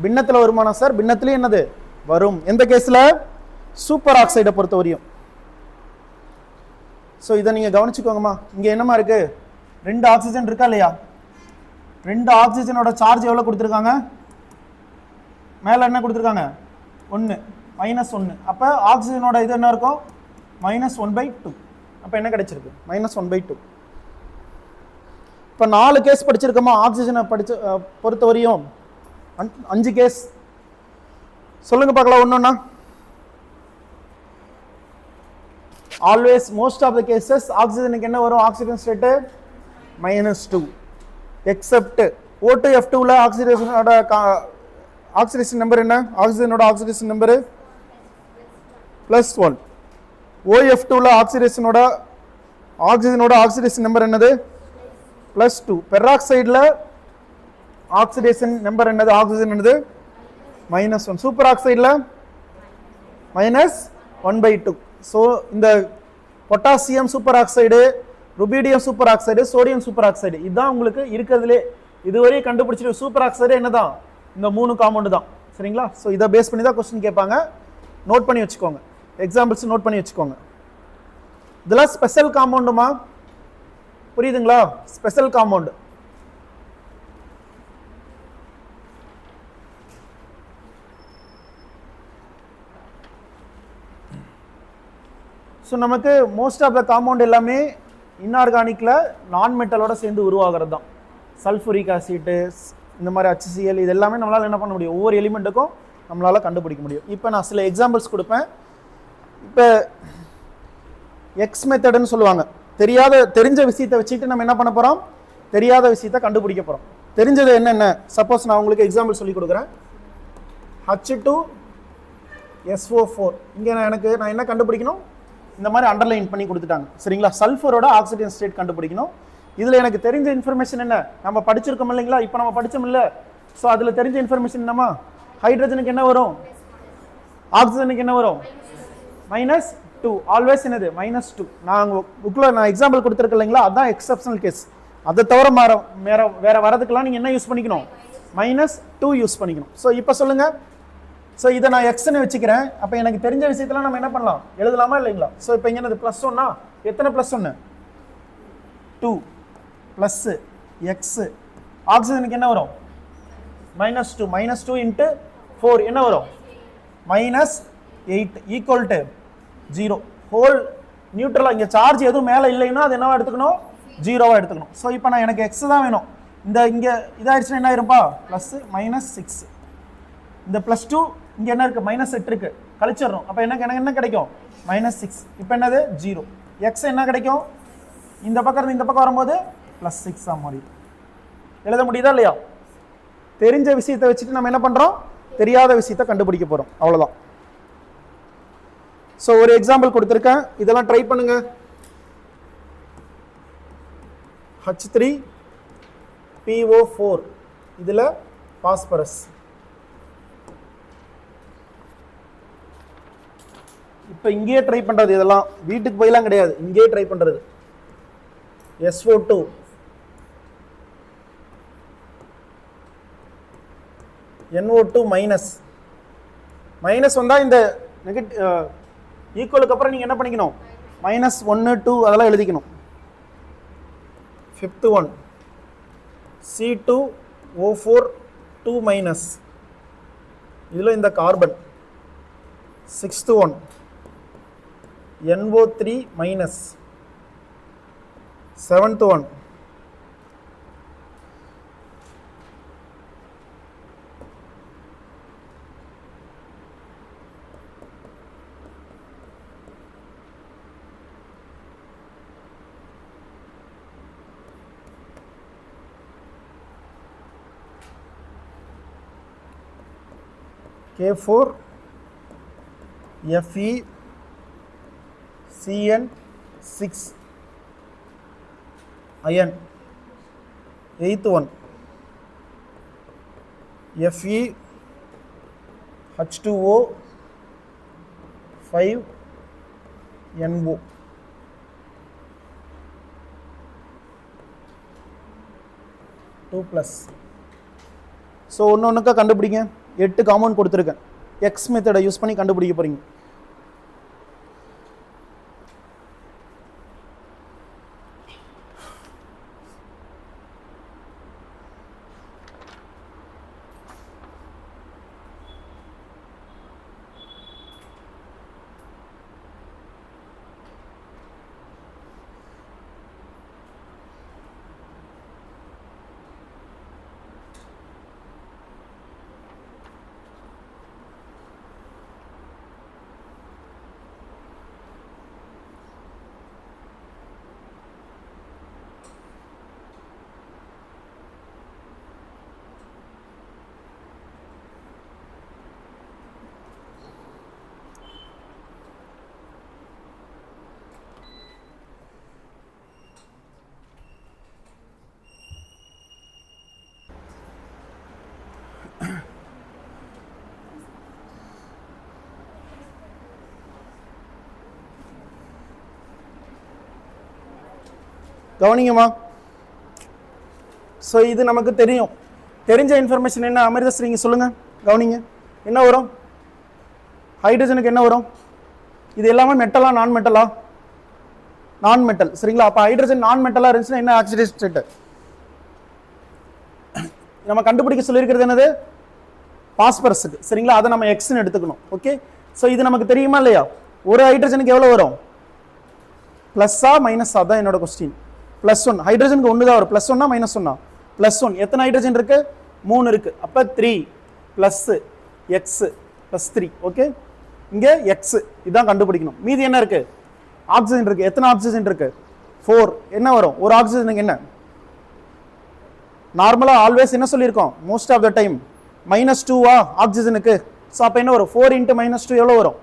பின்னத்தில் வருமானம் சார்? பின்னத்துலேயும் என்னது வரும். எந்த கேஸ்ல? சூப்பர் ஆக்சைடை பொறுத்த வரையும். ஸோ இதை நீங்க கவனிச்சுக்கோங்கம்மா. இங்க என்னமா இருக்கு? 2 ஆக்சிஜன் இருக்கா இல்லையா? 2 ஆக்சிஜனோட சார்ஜ் எவ்வளவு கொடுத்துருக்காங்க? மேல என்ன கொடுத்துருக்காங்க? 1 -1. அப்ப ஆக்சிஜனோட இது என்ன இருக்கும்? -1/2. அப்ப என்ன கிடைச்சிருக்கு? -1/2. இப்ப 4 கேஸ் படிச்சிருக்கோமா ஆக்சிஜனை பொறுத்த வரையும்? 5 கேஸ் சொல்லுங்க பார்க்கலாம் ஒன்னொன்னா. Always most of the cases ஆக்சிஜனுக்கு என்ன வரும்? ஆக்சிஜன் ஸ்டேட் -2 எக்ஸெப்ட் O2F2 ல ஆக்சிடேஷன் நம்பர் என்ன? ஆக்சிஜனோட ஆக்சிடேஷன் நம்பர் +1. OF2 ல ஆக்சிஜனோட ஆக்சிடேஷன் நம்பர் என்னது? +2. பெராக்சைடுல ஆக்சிடேஷன் நம்பர் என்னது? ஆக்சிஜன் என்னது? -1. சூப்பர் ஆக்சைடுல -1/2. ஸோ இந்த potassium super oxide, rubidium super oxide, sodium super oxide, இதுதான் உங்களுக்கு இருக்கிறதுலே இதுவரை கண்டுபிடிச்சிட்டு சூப்பர் ஆக்சைடு என்னதான்? இந்த 3 காம்பவுண்டு தான். சரிங்களா? ஸோ இதை பேஸ் பண்ணி தான் கொஸ்டின் கேட்பாங்க. நோட் பண்ணி வச்சுக்கோங்க. எக்ஸாம்பிள்ஸ் நோட் பண்ணி வச்சுக்கோங்க. இதெல்லாம் ஸ்பெஷல் காம்பவுண்டுமா? புரியுதுங்களா? Special compound. ஸோ நமக்கு மோஸ்ட் ஆஃப் த காம்பவுண்ட் எல்லாமே இன்ஆர்கானிக்ல நான் மெட்டலோட சேர்ந்து உருவாகிறது தான். சல்ஃபூரிக் ஆசிட்டு, இந்த மாதிரி HCl, இது எல்லாமே நம்மளால என்ன பண்ண முடியும்? ஒவ்வொரு எலிமெண்ட்டுக்கும் நம்மளால கண்டுபிடிக்க முடியும். இப்போ நான் சில எக்ஸாம்பிள்ஸ் கொடுப்பேன். இப்போ எக்ஸ் மெத்தடுன்னு சொல்லுவாங்க. தெரிஞ்ச விஷயத்தை வச்சுட்டு நம்ம என்ன பண்ண போறோம்? தெரியாத விஷயத்தை கண்டுபிடிக்க போறோம். தெரிஞ்சது என்னென்ன? சப்போஸ் நான் உங்களுக்கு எக்ஸாம்பிள் சொல்லி கொடுக்குறேன். H2SO4. இங்க நான் என்ன கண்டுபிடிக்கணும்? இந்த மாதிரி அண்டர்லைன் பண்ணி கொடுத்துட்டாங்க. சரிங்களா? சல்ஃபரோட ஆக்சிஜன் ஸ்டேட் கண்டுபிடிக்கணும். இதுல எனக்கு தெரிஞ்ச இன்ஃபர்மேஷன் என்ன? நம்ம படிச்சிருக்கோம் இல்லைங்களா? இப்போ நம்ம படிச்சோம் இல்ல? ஸோ அதுல தெரிஞ்ச இன்ஃபர்மேஷன் என்னமா? ஹைட்ரஜனுக்கு என்ன வரும்? ஆக்சிஜனுக்கு என்ன வரும்? -2. ஆல்வேஸ் என்னது? -2. நான் புக்ல எக்ஸாம்பிள் கொடுத்துருக்கேன் இல்லைங்களா? அதான் எக்ஸப்ஷனல் கேஸ். அதை தவிர வேற வரதுக்கெல்லாம் நீங்க என்ன யூஸ் பண்ணிக்கணும்? -2 யூஸ் பண்ணிக்கணும். ஸோ இப்போ சொல்லுங்க. ஸோ இதை நான் எக்ஸ்ன்னு வச்சுக்கிறேன். அப்போ எனக்கு தெரிஞ்ச விஷயத்தெல்லாம் நம்ம என்ன பண்ணலாம்? எழுதலாமா இல்லைங்களா? ஸோ இப்போ இங்கே என்னது? +1. எத்தனை +1? 2 ப்ளஸ் எக்ஸ். ஆக்சிஜனுக்கு என்ன வரும்? -2. -2 × 4 என்ன வரும்? -8 ஈக்குவல் டு 0. ஹோல் நியூட்ரலா இங்கே சார்ஜ் எதுவும் மேலே இல்லைன்னா அது என்னவா எடுத்துக்கணும்? 0வா எடுத்துக்கணும். ஸோ இப்போ நான் எனக்கு எக்ஸ் தான் வேணும். இங்கே இதாகிடுச்சுன்னா என்ன ஆயிருப்பா? +-6. இந்த +2 இங்கே என்ன இருக்கு? -8 இருக்கு, கழிச்சிடணும். அப்போ எனக்கு என்ன கிடைக்கும்? -6. இப்போ என்னது? 0. எக்ஸ் என்ன கிடைக்கும்? இந்த பக்கம் இருந்து இந்த பக்கம் வரும்போது +6 மாறி. எழுத முடியுதா இல்லையா? தெரிஞ்ச விஷயத்தை வச்சுட்டு நம்ம என்ன பண்றோம்? தெரியாத விஷயத்தை கண்டுபிடிக்க போறோம். அவ்வளவுதான். ஸோ ஒரு எக்ஸாம்பிள் கொடுத்துருக்கேன். இதெல்லாம் ட்ரை பண்ணுங்க. H3PO4 இதுல பாஸ்பரஸ். இப்போ இங்கேயே ட்ரை பண்றது. இதெல்லாம் வீட்டுக்கு போயெல்லாம் கிடையாது, இங்கேயே ட்ரை பண்றது. SO2 NO2 மைனஸ் வந்தா இந்த ஈக்குவலுக்கு அப்புறம் நீங்க என்ன பண்ணிக்கணும்? -1 2 அதெல்லாம் எழுதிக்கணும். 5th one C2O4 2- இதுல இந்த carbon. 6th one NO3 -. 7th one K4 FeCN6 iron. 8th one FeH2O 5NO. 2+. So ஒன்று ஒன்றுக்கா கண்டுபிடிங்க. 8 காம்பவுண்ட் கொடுத்துருக்கேன். எக்ஸ் மெத்தடை யூஸ் பண்ணி கண்டுபிடிக்க போறீங்க. கவனிங்கம்மா. ஸோ இது நமக்கு தெரியும். தெரிஞ்ச இன்ஃபர்மேஷன் என்ன? அமிர்தஸ்ரீ நீங்கள் சொல்லுங்கள், கவனிங்க. என்ன வரும்? ஹைட்ரஜனுக்கு என்ன வரும்? இது எல்லாமே மெட்டலா நான் மெட்டலா? நான் மெட்டல், சரிங்களா? அப்போ ஹைட்ரஜன் நான் மெட்டலாக இருந்துச்சுன்னா என்ன ஆக்சிடேஷன் ஸ்டேட்? நம்ம கண்டுபிடிக்க சொல்லியிருக்கிறது என்னது? பாஸ்பரஸுக்கு, சரிங்களா? அதை நம்ம எக்ஸ்ன்னு எடுத்துக்கணும். ஓகே, ஸோ இது நமக்கு தெரியுமா இல்லையா? ஒரு ஹைட்ரஜனுக்கு எவ்வளோ வரும்? ப்ளஸ்ஸா மைனஸா தான் என்னோட கொஸ்டின். +1. ஹைட்ரஜனுக்கு ஒன்று தான் வரும். +1 -1? +1. எத்தனை ஹைட்ரஜன் இருக்கு? 3 இருக்கு. அப்போ 3 ப்ளஸ் எக்ஸ் ப்ளஸ் 3. ஓகே, இங்கே எக்ஸ் இதான் கண்டுபிடிக்கணும். மீதி என்ன இருக்கு? ஆக்சிஜன் இருக்கு. எத்தனை ஆக்சிஜன் இருக்கு? 4. என்ன வரும்? ஒரு ஆக்சிஜனுக்கு என்ன? நார்மலாக ஆல்வேஸ் என்ன சொல்லியிருக்கோம்? மோஸ்ட் ஆஃப் த டைம் -2 ஆக்சிஜனுக்கு. ஸோ அப்போ என்ன வரும்? 4 × -2 எவ்வளோ வரும்?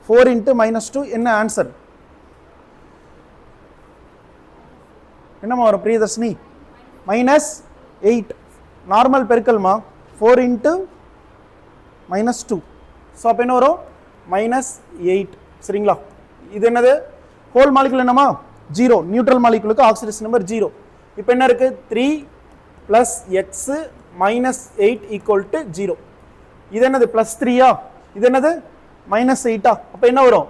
4 × -2 என்ன ஆன்சர்? என்னம்மா வரும் பிரியதர்ஷினி? -8. நார்மல் பெருக்கல்மா. 4 × -2. ஸோ அப்போ என்ன வரும்? -8. சரிங்களா? இது என்னது? ஹோல் மாலிகுல் என்னம்மா? 0. நியூட்ரல் மாலிகுலுக்கு ஆக்சிடேஷன் நம்பர் 0. இப்போ என்ன இருக்கு? 3 + x -8 = 0. இது என்னது? +3. இது என்னது? -8. அப்போ என்ன வரும்?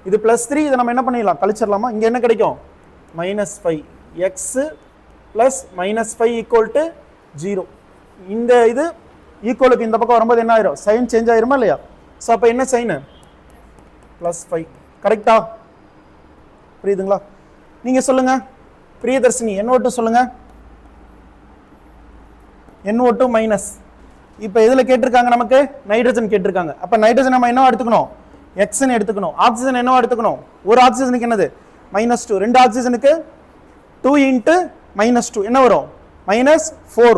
இது +3. இதை நம்ம என்ன பண்ணிடலாம்? கழிச்சிடலாமா? இங்கே என்ன கிடைக்கும்? -5. x + -5 = 0. இந்த இது ஈக்குவலுக்கு இந்த பக்கம் வரும்போது என்ன ஆயிரும்? சைன் சேஞ்ச் ஆயிருமா இல்லையா? ஸோ அப்போ என்ன சைனு? +5. கரெக்டா? புரியுதுங்களா? நீங்க சொல்லுங்க பிரியதர்ஷினி. NO2 சொல்லுங்க. NO2 minus. இப்போ எதில் கேட்டிருக்காங்க? நமக்கு நைட்ரஜன் கேட்டிருக்காங்க. அப்போ நைட்ரஜன் நம்ம என்ன எடுத்துக்கணும்? எக்ஸ்ன்னு எடுத்துக்கணும். ஆக்சிஜன் என்ன எடுத்துக்கணும்? ஒரு ஆக்சிஜனுக்கு என்னது? -2. ரெண்டு ஆக்சிஜனுக்கு 2 × -2 என்ன வரும்? -4.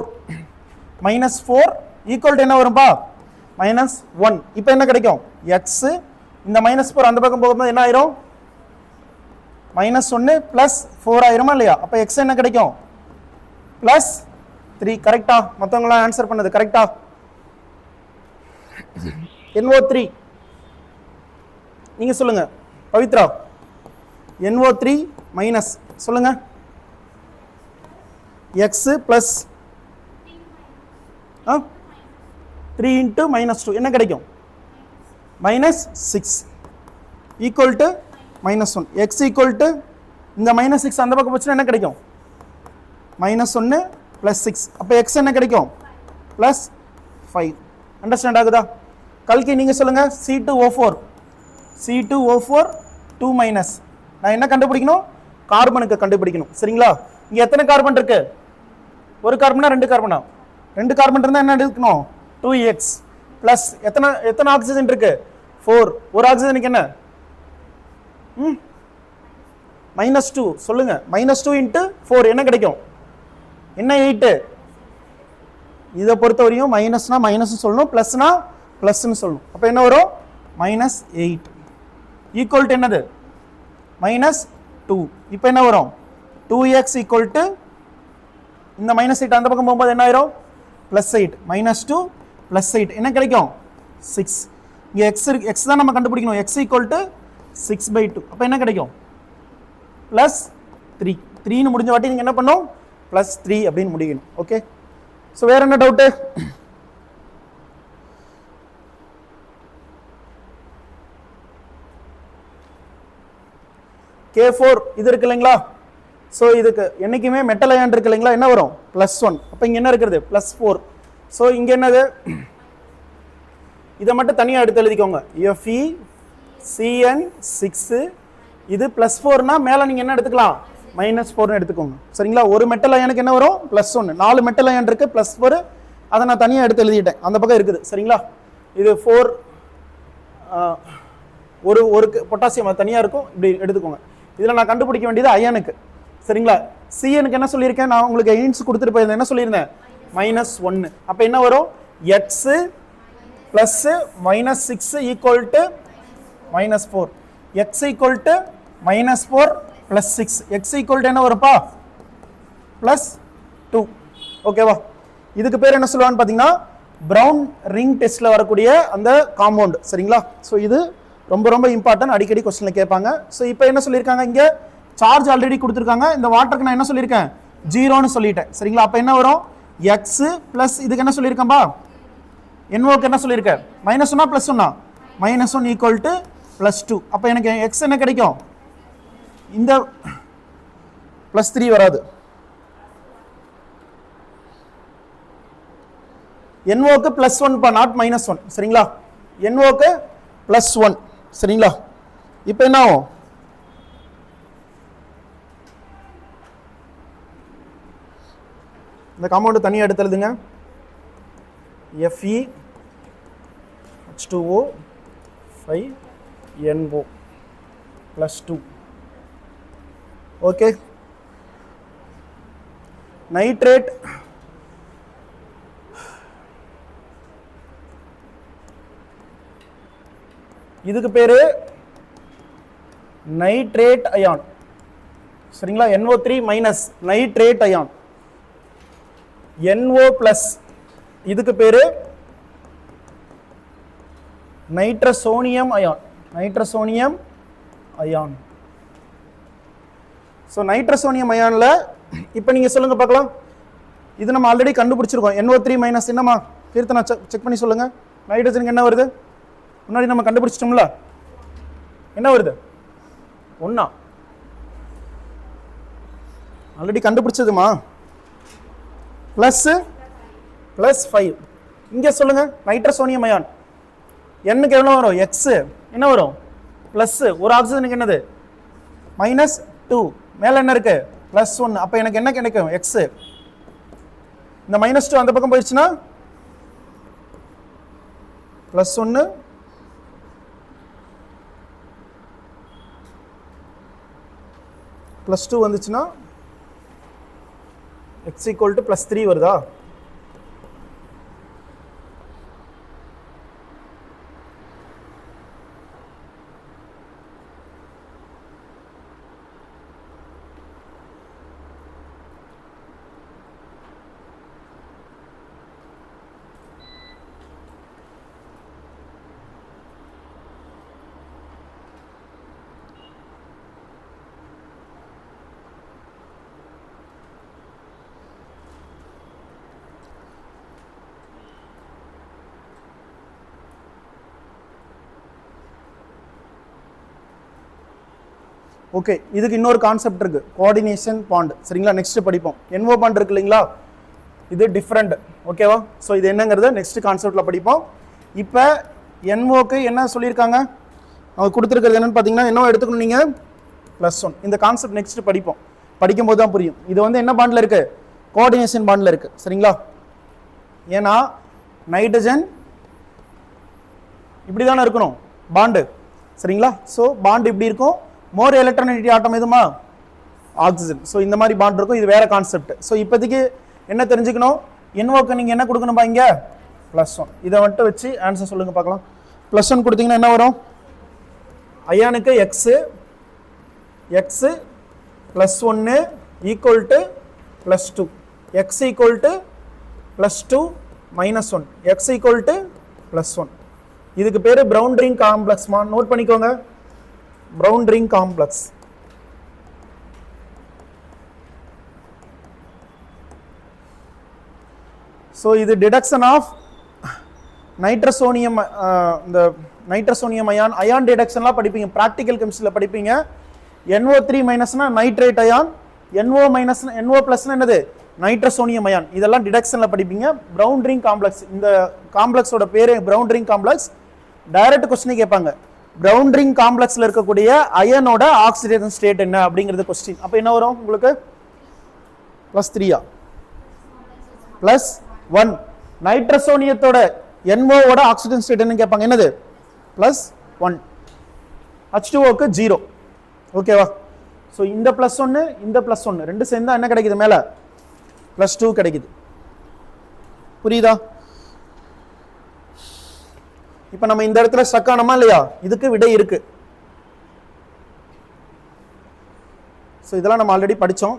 -4 = என்ன வரும்பா? -1. இப்போ என்ன கிடைக்கும்? எக்ஸ். இந்த -4 அந்த பக்கம் போகும்போது என்ன ஆயிரும்? -1 + 4 ஆயிருமா இல்லையா? அப்போ எக்ஸ் என்ன கிடைக்கும்? +3. கரெக்டா? மற்றவங்களாம் ஆன்சர் பண்ணது கரெக்டா? NO3 நீங்க சொல்லுங்க பவித்ரா. NO3 மைனஸ் சொல்லுங்க. x + 3 × -2 என்ன கிடைக்கும்? -6 = -1. x = இந்த -6 அந்த பக்கம் போச்சுன்னா என்ன கிடைக்கும்? -1 + 6. அப்போ x என்ன கிடைக்கும்? +5. அண்டர்ஸ்டாண்ட் ஆகுதா? கல்கி நீங்க சொல்லுங்க. C2O4 2-. நான் என்ன கண்டுபிடிக்கணும்? கார்பனுக்கு கண்டுபிடிக்கணும். சரிங்களா? இங்க எத்தனை கார்பன் இருக்கு? ஒரு கார்பனா 2 கார்பனா? 2 கார்பன் இருந்தா என்ன எடுக்கணும்? 2x + எத்தனை ஆக்சிஜன் இருக்கு? 4. ஒரு ஆக்சிஜனுக்கு என்ன? -2 சொல்லுங்க. -2 × 4 என்ன கிடைக்கும்? என்ன 8? இதை பொறுத்தவரையும் மைனஸ்னா மைனஸ் சொல்லணும், பிளஸ்னா பிளஸ்ன்னு சொல்லணும். அப்போ என்ன வரும்? -8 ஈக்குவல் டு என்னது? -2. இப்போ என்ன வரும்? 2x = இந்த -8 அந்த பக்கம் போகும்போது என்ன ஆயிரும்? +8. -2 +8 என்ன கிடைக்கும்? 6. இங்கே x தான் நம்ம கண்டுபிடிக்கணும். x = 6/2. அப்போ என்ன கிடைக்கும்? +3. 3ன்னு முடிஞ்ச வாட்டி நீங்கள் என்ன பண்ணும்? +3 அப்படின்னு முடிக்கணும். ஓகே, ஸோ வேற என்ன டவுட்டு? K4 இது இருக்கு இல்லைங்களா? ஸோ இதுக்கு என்னைக்குமே மெட்டல் அயான் இருக்கு இல்லைங்களா, என்ன வரும் +1. அப்போ இங்கே என்ன இருக்கிறது +4. ஸோ இங்கே என்னது, இதை மட்டும் தனியாக எடுத்து எழுதிக்கோங்க. FeCN6 இது +4னா மேலே நீங்கள் என்ன எடுத்துக்கலாம் -4 எடுத்துக்கோங்க. சரிங்களா? ஒரு மெட்டல் அயானுக்கு என்ன வரும் +1. 4 மெட்டல் அயான் இருக்கு +4, அதை நான் தனியாக எடுத்து எழுதிட்டேன், அந்த பக்கம் இருக்குது. சரிங்களா? இது 4 ஒரு பொட்டாசியம் தனியாக இருக்கும், இப்படி எடுத்துக்கோங்க. இதில் நான் கண்டுபிடிக்க வேண்டியது அயனுக்கு. சரிங்களா? சிஎனுக்கு என்ன சொல்லியிருக்கேன் நான் உங்களுக்கு, எயின்ஸ் கொடுத்துட்டு போயிருந்தேன், என்ன சொல்லியிருந்தேன் -1. அப்போ என்ன வரும் x + -6 equal to -4. x equal to -4 + 6. x equal to என்ன வரும்ப்பா +2. ஓகேவா? இதுக்கு பேர் என்ன சொல்லுவான்னு பார்த்தீங்கன்னா ப்ரௌன் ரிங் டெஸ்ட்டில் வரக்கூடிய அந்த காம்பவுண்ட். சரிங்களா? ஸோ இது ரொம்ப ரொம்ப இம்பார்ட்டன்ட், அடிக்கடி கொஸ்டினில் கேட்பாங்க. ஸோ இப்போ என்ன சொல்லியிருக்காங்க, இங்கே சார்ஜ் ஆல்ரெடி கொடுத்துருக்காங்க. இந்த வாட்டருக்கு நான் என்ன சொல்லியிருக்கேன் 0ன்னு சொல்லிட்டேன். சரிங்களா? அப்போ என்ன வரும் x ப்ளஸ் இதுக்கு என்ன சொல்லியிருக்கேன்பா NOக்கு என்ன சொல்லியிருக்கேன் -1 +1 -1 ஈக்குவல் டு +2. அப்போ எனக்கு x என்ன கிடைக்கும், இந்த +3 வராது, NOக்கு +1 நாட் -1. சரிங்களா? NOக்கு +1. சரிங்களா? இப்போ என்ன ஆகும், இந்த காம்பவுண்ட் தனியாக எடுத்து எழுதுங்க. FeH2O 5NO +2. ஓகே, நைட்ரேட் இதுக்கு பேரு நைட்ரேட் அயான். சரிங்களா? NO3- nitrate ion. NO+ இதுக்கு பேரு நைட்ரசோனியம் அயான். நைட்ரசோனியம் அயான். ஸோ நைட்ரசோனியம் அயான்ல இப்போ நீங்க சொல்லுங்க பார்க்கலாம், இது நம்ம ஆல்ரெடி கண்டுபிடிச்சிருக்கோம். NO3- என்னமா கீர்த்தனா செக் பண்ணி சொல்லுங்க, நைட்ரஜனுக்கு என்ன வருது, முன்னாடி நம்ம கண்டுபிடிச்சிட்டோம்ல, என்ன வருது 1 ஆல்ரெடி கண்டுபிடிச்சதுமா, +5. இங்க சொல்லுங்க நைட்ரசோனியம் அயான் என்னக்கு எவ்வளவு வரும், x என்ன வரும் பிளஸ், ஒரு ஆக்சிஜனுக்கு என்னது -2, மேல என்ன இருக்கு +1. அப்ப எனக்கு என்ன கிடைக்கும் x, இந்த -2 அந்த பக்கம் போயிடுச்சுன்னா +1 +2 வந்துச்சுன்னா x ஈக்குவல் டு +3 வருதா? ஓகே, இதுக்கு இன்னொரு கான்செப்ட் இருக்கு, கோஆர்டினேஷன் பாண்ட். சரிங்களா? நெக்ஸ்ட் படிப்போம். NO பாண்ட் இருக்கு இல்லைங்களா, இது டிஃப்ரெண்ட். ஓகேவா? ஸோ இது என்னங்கிறத நெக்ஸ்ட் கான்செப்ட்ல படிப்போம். இப்போ NOக்கு என்ன சொல்லியிருக்காங்க, அவங்க கொடுத்துருக்கிறது என்னன்னு பார்த்தீங்கன்னா, NO எடுத்துக்கணும் நீங்க +1. இந்த கான்செப்ட் நெக்ஸ்ட் படிப்போம், படிக்கும்போது தான் புரியும். இது வந்து என்ன பாண்ட்ல இருக்கு, கோஆர்டினேஷன் பாண்ட்ல இருக்கு. சரிங்களா? ஏன்னா நைட்ரஜன் இப்படி தானே இருக்கணும் பாண்டு. சரிங்களா? ஸோ பாண்ட் இப்படி இருக்கும், மோர் எலக்ட்ரானிட்டி ஆட்டம் எதுமா ஆக்சிஜன். ஸோ இந்த மாதிரி பாண்ட் இருக்கும், இது வேற கான்செப்ட். ஸோ இப்போதைக்கு என்ன தெரிஞ்சுக்கணும், NOக்கு நீங்க என்ன கொடுக்கணும்பா இங்க +1. இதை மட்டும் வச்சு ஆன்சர் சொல்லுங்க பார்க்கலாம். +1 கொடுத்தீங்கன்னா என்ன வரும், அயானுக்கு x +1 equal to +2, x equal to +2 -1, x equal to +1. இதுக்கு பேரு பிரவுன் ரிங் காம்ப்ளெக்ஸ்மா, நோட் பண்ணிக்கோங்க, பிரவுன் ரிங் காம்ப்ளெக்ஸ். ஸோ இது டிடக்ஷன் ஆஃப் நைட்ரசோனியம், இந்த நைட்ரசோனியம் அயான் டிடக்ஷன்லாம் படிப்பீங்க, ப்ராக்டிக்கல் கெமிஸ்ட்ரியில் படிப்பீங்க. NO3 மைனஸ்னா nitrate ion, NO minus NO பிளஸ்னா என்னது நைட்ரசோனியம் அயான். இதெல்லாம் டிடக்ஷன்ல படிப்பீங்க. பிரவுன் ரிங் காம்ப்ளெக்ஸ், இந்த காம்ப்ளெக்ஸோட பேரு brown ring complex. Direct question கேட்பாங்க, பிரவுன் ரிங் காம்ப்ளெக்ஸ்ல இருக்கக்கூடிய அயனோட ஆக்சிடேஷன் ஸ்டேட் என்ன அப்படிங்கிறது கொஸ்டின். அப்ப என்ன வரும் உங்களுக்கு +3 +1. நைட்ரசோனியத்தோட NO ஓட ஆக்சிஜன் ஸ்டேட் என்ன கேட்பாங்க, என்னது +1. H2O க்கு 0. ஓகேவா? ஸோ இந்த +1 இந்த +1 ரெண்டு சேர்ந்தா என்ன கிடைக்குது, மேல +2 கிடைக்குது. புரியுதா? இப்ப நம்ம இந்த இடத்துல ஸ்டக் ஆனோமா இல்லையா? இதுக்கு விடை இருக்கு. ஸோ இதெல்லாம் நம்ம ஆல்ரெடி படிச்சோம்.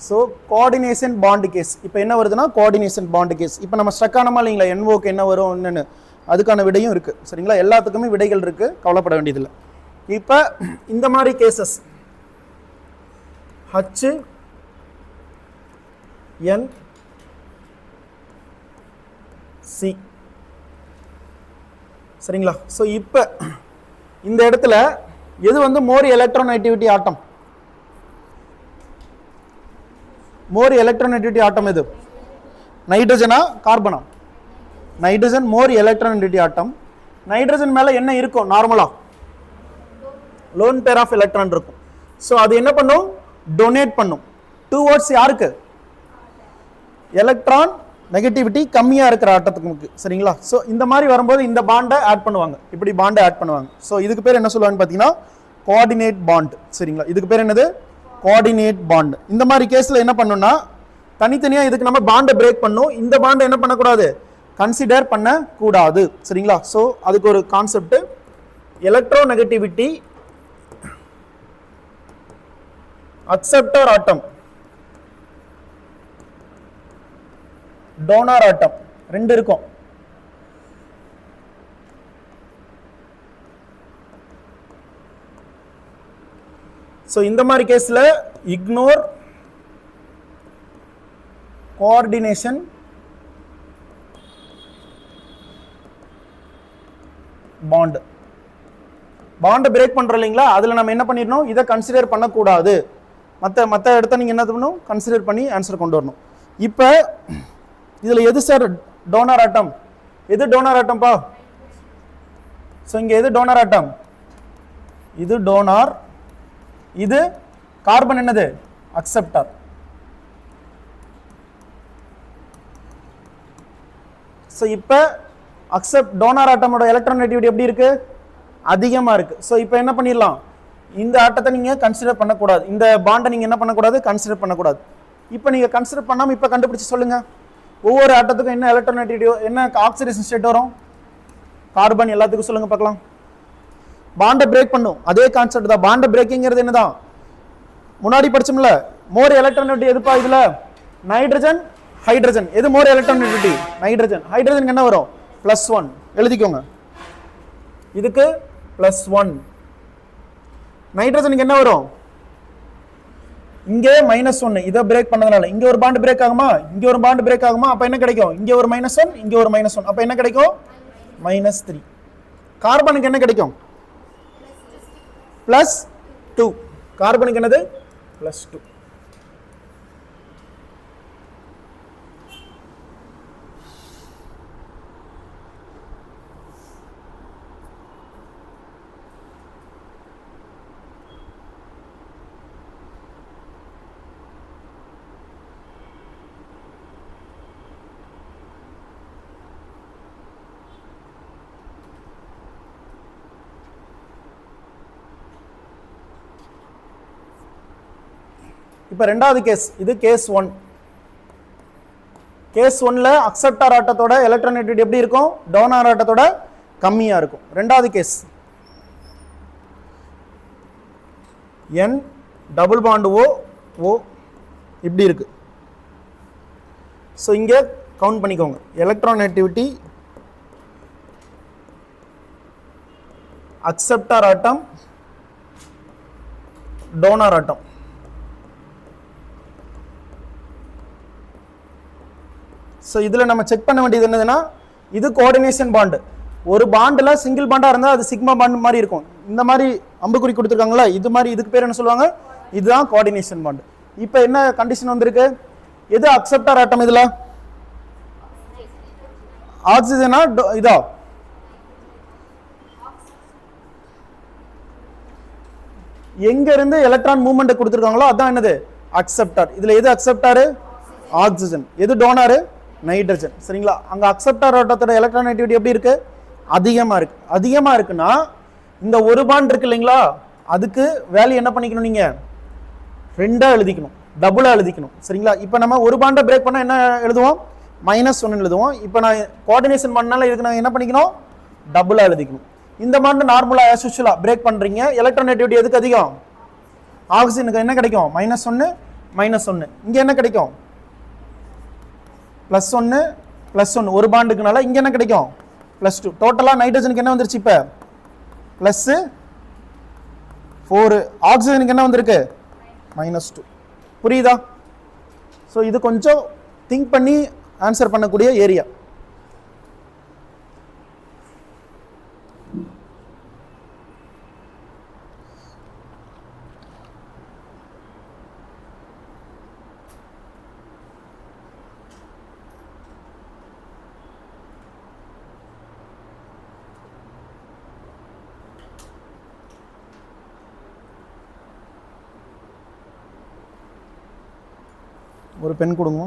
ஸோ கோஆர்டினேஷன் பாண்ட் கேஸ் இப்போ என்ன வருதுன்னா கோஆர்டினேஷன் பாண்ட் கேஸ். இப்போ நம்ம ஸ்ட்ரக் ஆனமா இல்லைங்களா, NOக்கு என்ன வரும் என்னன்னு, அதுக்கான விடையும் இருக்கு. சரிங்களா? எல்லாத்துக்குமே விடைகள் இருக்கு, கவலைப்பட வேண்டியதில்லை. இப்போ இந்த மாதிரி கேசஸ் HNC, சரிங்களா? ஸோ இப்போ இந்த இடத்துல எது வந்து மோர் எலக்ட்ரானெகட்டிவிட்டி ஆட்டம், மோர் எலக்ட்ரானெகட்டிவிட்டி ஆட்டம் எது, நைட்ரஜனா கார்பனா? நைட்ரஜன் மோர் எலக்ட்ரானெகட்டிவிட்டி ஆட்டம். நைட்ரஜன் மேல என்ன இருக்கும் நார்மலா, லோன் பேர் ஆஃப் எலக்ட்ரான் இருக்கும். ஸோ அது என்ன பண்ணும், டொனேட் பண்ணும் டுவர்ட்ஸ் யாருக்கு, எலக்ட்ரான் நெகட்டிவிட்டி கம்மியா இருக்கிற ஆட்டத்துக்கு. சரிங்களா? ஸோ இந்த மாதிரி வரும்போது இந்த பாண்டை ஆட் பண்ணுவாங்க, இப்படி பாண்டை ஆட் பண்ணுவாங்க. ஸோ இதுக்கு பேர் என்ன சொல்லுவாங்க பார்த்தீங்கன்னா கோஆர்டினேட் பாண்ட். சரிங்களா? இதுக்கு பேர் என்னது, கோஆர்டினேட் பாண்ட். இந்த மாதிரி கேஸ்ல என்ன பண்ணணும்னா தனித்தனியா இதுக்கு நம்ம பாண்டை பிரேக் பண்ணும். இந்த பாண்டை என்ன பண்ணக்கூடாது, கன்சிடர் பண்ண கூடாது. சரிங்களா? ஸோ அதுக்கு ஒரு கான்செப்ட், எலக்ட்ரோ நெகட்டிவிட்டி அக்செப்டர் ஆட்டம், டோனார் ஆட்டம் ரெண்டு இருக்கும். ஸோ இந்த மாதிரி கேஸ்ல ignore coordination bond. Bond break பண்றோம் இல்லைங்களா, அதுல நம்ம என்ன பண்ணிடணும், இதை கன்சிடர் பண்ணக்கூடாது. மற்ற இடத்த நீங்க என்ன பண்ணணும், கன்சிடர் பண்ணி ஆன்சர் கொண்டு வரணும். இப்போ இதுல எது சார் டோனார் ஆட்டம், எது டோனார் ஆட்டம்பா? ஸோ இங்க எது டோனார் ஆட்டம், இது டோனார், இது கார்பன் என்னது அக்செப்டர். ஸோ இப்போ அக்செப்ட் டோனார் ஆட்டமோட எலக்ட்ரானெகட்டிவிட்டி எப்படி இருக்கு, அதிகமா இருக்கு. ஸோ இப்போ என்ன பண்ணிடலாம், இந்த ஆட்டத்தை நீங்க கன்சிடர் பண்ணக்கூடாது, இந்த பாண்டை நீங்க என்ன பண்ணக்கூடாது, கன்சிடர் பண்ணக்கூடாது. இப்போ நீங்க கன்சிடர் பண்ணாம இப்போ கண்டுபிடிச்சு சொல்லுங்க, ஒவ்வொரு ஆட்டத்துக்கும் என்ன எலக்ட்ரானெகட்டிவிட்டி, என்ன ஆக்சிடேஷன் ஸ்டேட் வரும், கார்பன் எல்லாத்துக்கும் சொல்லுங்க பார்க்கலாம். பாண்டை பிரேக் பண்ணும், அதே கான்செப்ட் தான். பாண்டை பிரேக்கிங்கிறது என்னதான், முன்னாடி படிச்சோம்ல, மோர் எலக்ட்ரானெகட்டிவிட்டி எதுப்பா இதுல, நைட்ரஜன் ஹைட்ரஜன், எது மோர் எலக்ட்ரானெகட்டிவிட்டி, நைட்ரஜன். ஹைட்ரஜனுக்கு என்ன வரும், +1 எழுதிக்கோங்க, இதுக்கு +1. நைட்ரஜனுக்கு என்ன வரும், இங்கே -1, இதை பிரேக் பண்ணதுனால இங்க ஒரு பாண்ட் பிரேக் ஆகுமா, இங்க ஒரு பாண்ட் பிரேக் ஆகுமா, அப்ப என்ன கிடைக்கும், இங்க ஒரு -1 இங்க ஒரு -1, அப்ப என்ன கிடைக்கும் -3. கார்பனுக்கு என்ன கிடைக்கும், +2. கார்பனுக்கு என்னது +2. இப்போ ரெண்டாவது கேஸ், இது கேஸ் 1. கேஸ் 1ல அக்செப்டார் ஆட்டத்தோட எலக்ட்ரானெகட்டிவிட்டி எப்படி இருக்கும், டோனார் ஆட்டத்தோட கம்மியா இருக்கும். ரெண்டாவது case N double bond O O இப்படி இருக்கு. ஸோ இங்க கவுண்ட் பண்ணிக்கோங்க, electronegativity acceptor atom donor atom. So இதில் நம்ம செக் பண்ண வேண்டியது என்னதுன்னா, இது கோஆர்டினேஷன் பாண்டு, ஒரு பாண்டில் சிங்கிள் பாண்டாக இருந்தால் அது சிக்மா பாண்ட் மாதிரி இருக்கும். இந்த மாதிரி அம்புக்குறி கொடுத்துருக்காங்களா, இது மாதிரி இதுக்கு பேர் என்ன சொல்லுவாங்க, இதுதான் கோஆர்டினேஷன் பாண்ட். இப்போ என்ன கண்டிஷன் வந்திருக்கு, எது அக்செப்டார் ஆட்டம் இதில், ஆக்சிஜனா இதா, எங்க இருந்து எலக்ட்ரான் மூவ்மெண்ட் கொடுத்துருக்காங்களோ அதான் என்னது அக்செப்டார். இதுல எது அக்செப்டாரு, ஆக்சிஜன். எது டோனாரு, நைட்ரஜன். சரிங்களா, அங்க அக்செப்டார் ஆட்டத்தோட எலக்ட்ரான் ஆக்டிவிட்டி எப்படி இருக்கு, அதிகமா இருக்கு. அதிகமா இருக்குன்னா இந்த ஒரு பாண்ட் இருக்கு இல்லைங்களா, அதுக்கு வேல்யூ என்ன பண்ணிக்கணும், நீங்க ரெண்டா எழுதிக்கணும், டபுளா எழுதிக்கணும். சரிங்களா, இப்போ நம்ம ஒரு பாண்டை பிரேக் பண்ணா என்ன எழுதுவோம், -1 எழுதுவோம். இப்போ நான் கோஆர்டினேஷன் பண்ணனால இதுக்கு நான் என்ன பண்ணிக்கணும், டபுளா எழுதிக்கணும். இந்த பாண்ட் நார்மலா ஆஸ் யூசுவலா பிரேக் பண்றீங்க, எலக்ட்ரான் ஆக்டிவிட்டி எதுக்கு அதிகம், ஆக்சிஜனுக்கு என்ன கிடைக்கும், -1 -1. இங்க என்ன கிடைக்கும், +1 +1. ஒரு பாண்டுக்குனால இங்க என்ன கிடைக்கும், +2. டோட்டலா நைட்ரஜனுக்கு என்ன வந்துருச்சு, இப்ப +4. ஆக்சிஜனுக்கு என்ன வந்திருக்கு, -2. புரியுதா? ஸோ இது கொஞ்சம் திங்க் பண்ணி ஆன்சர் பண்ணக்கூடிய ஏரியா. ஒரு பென் கொடுங்க.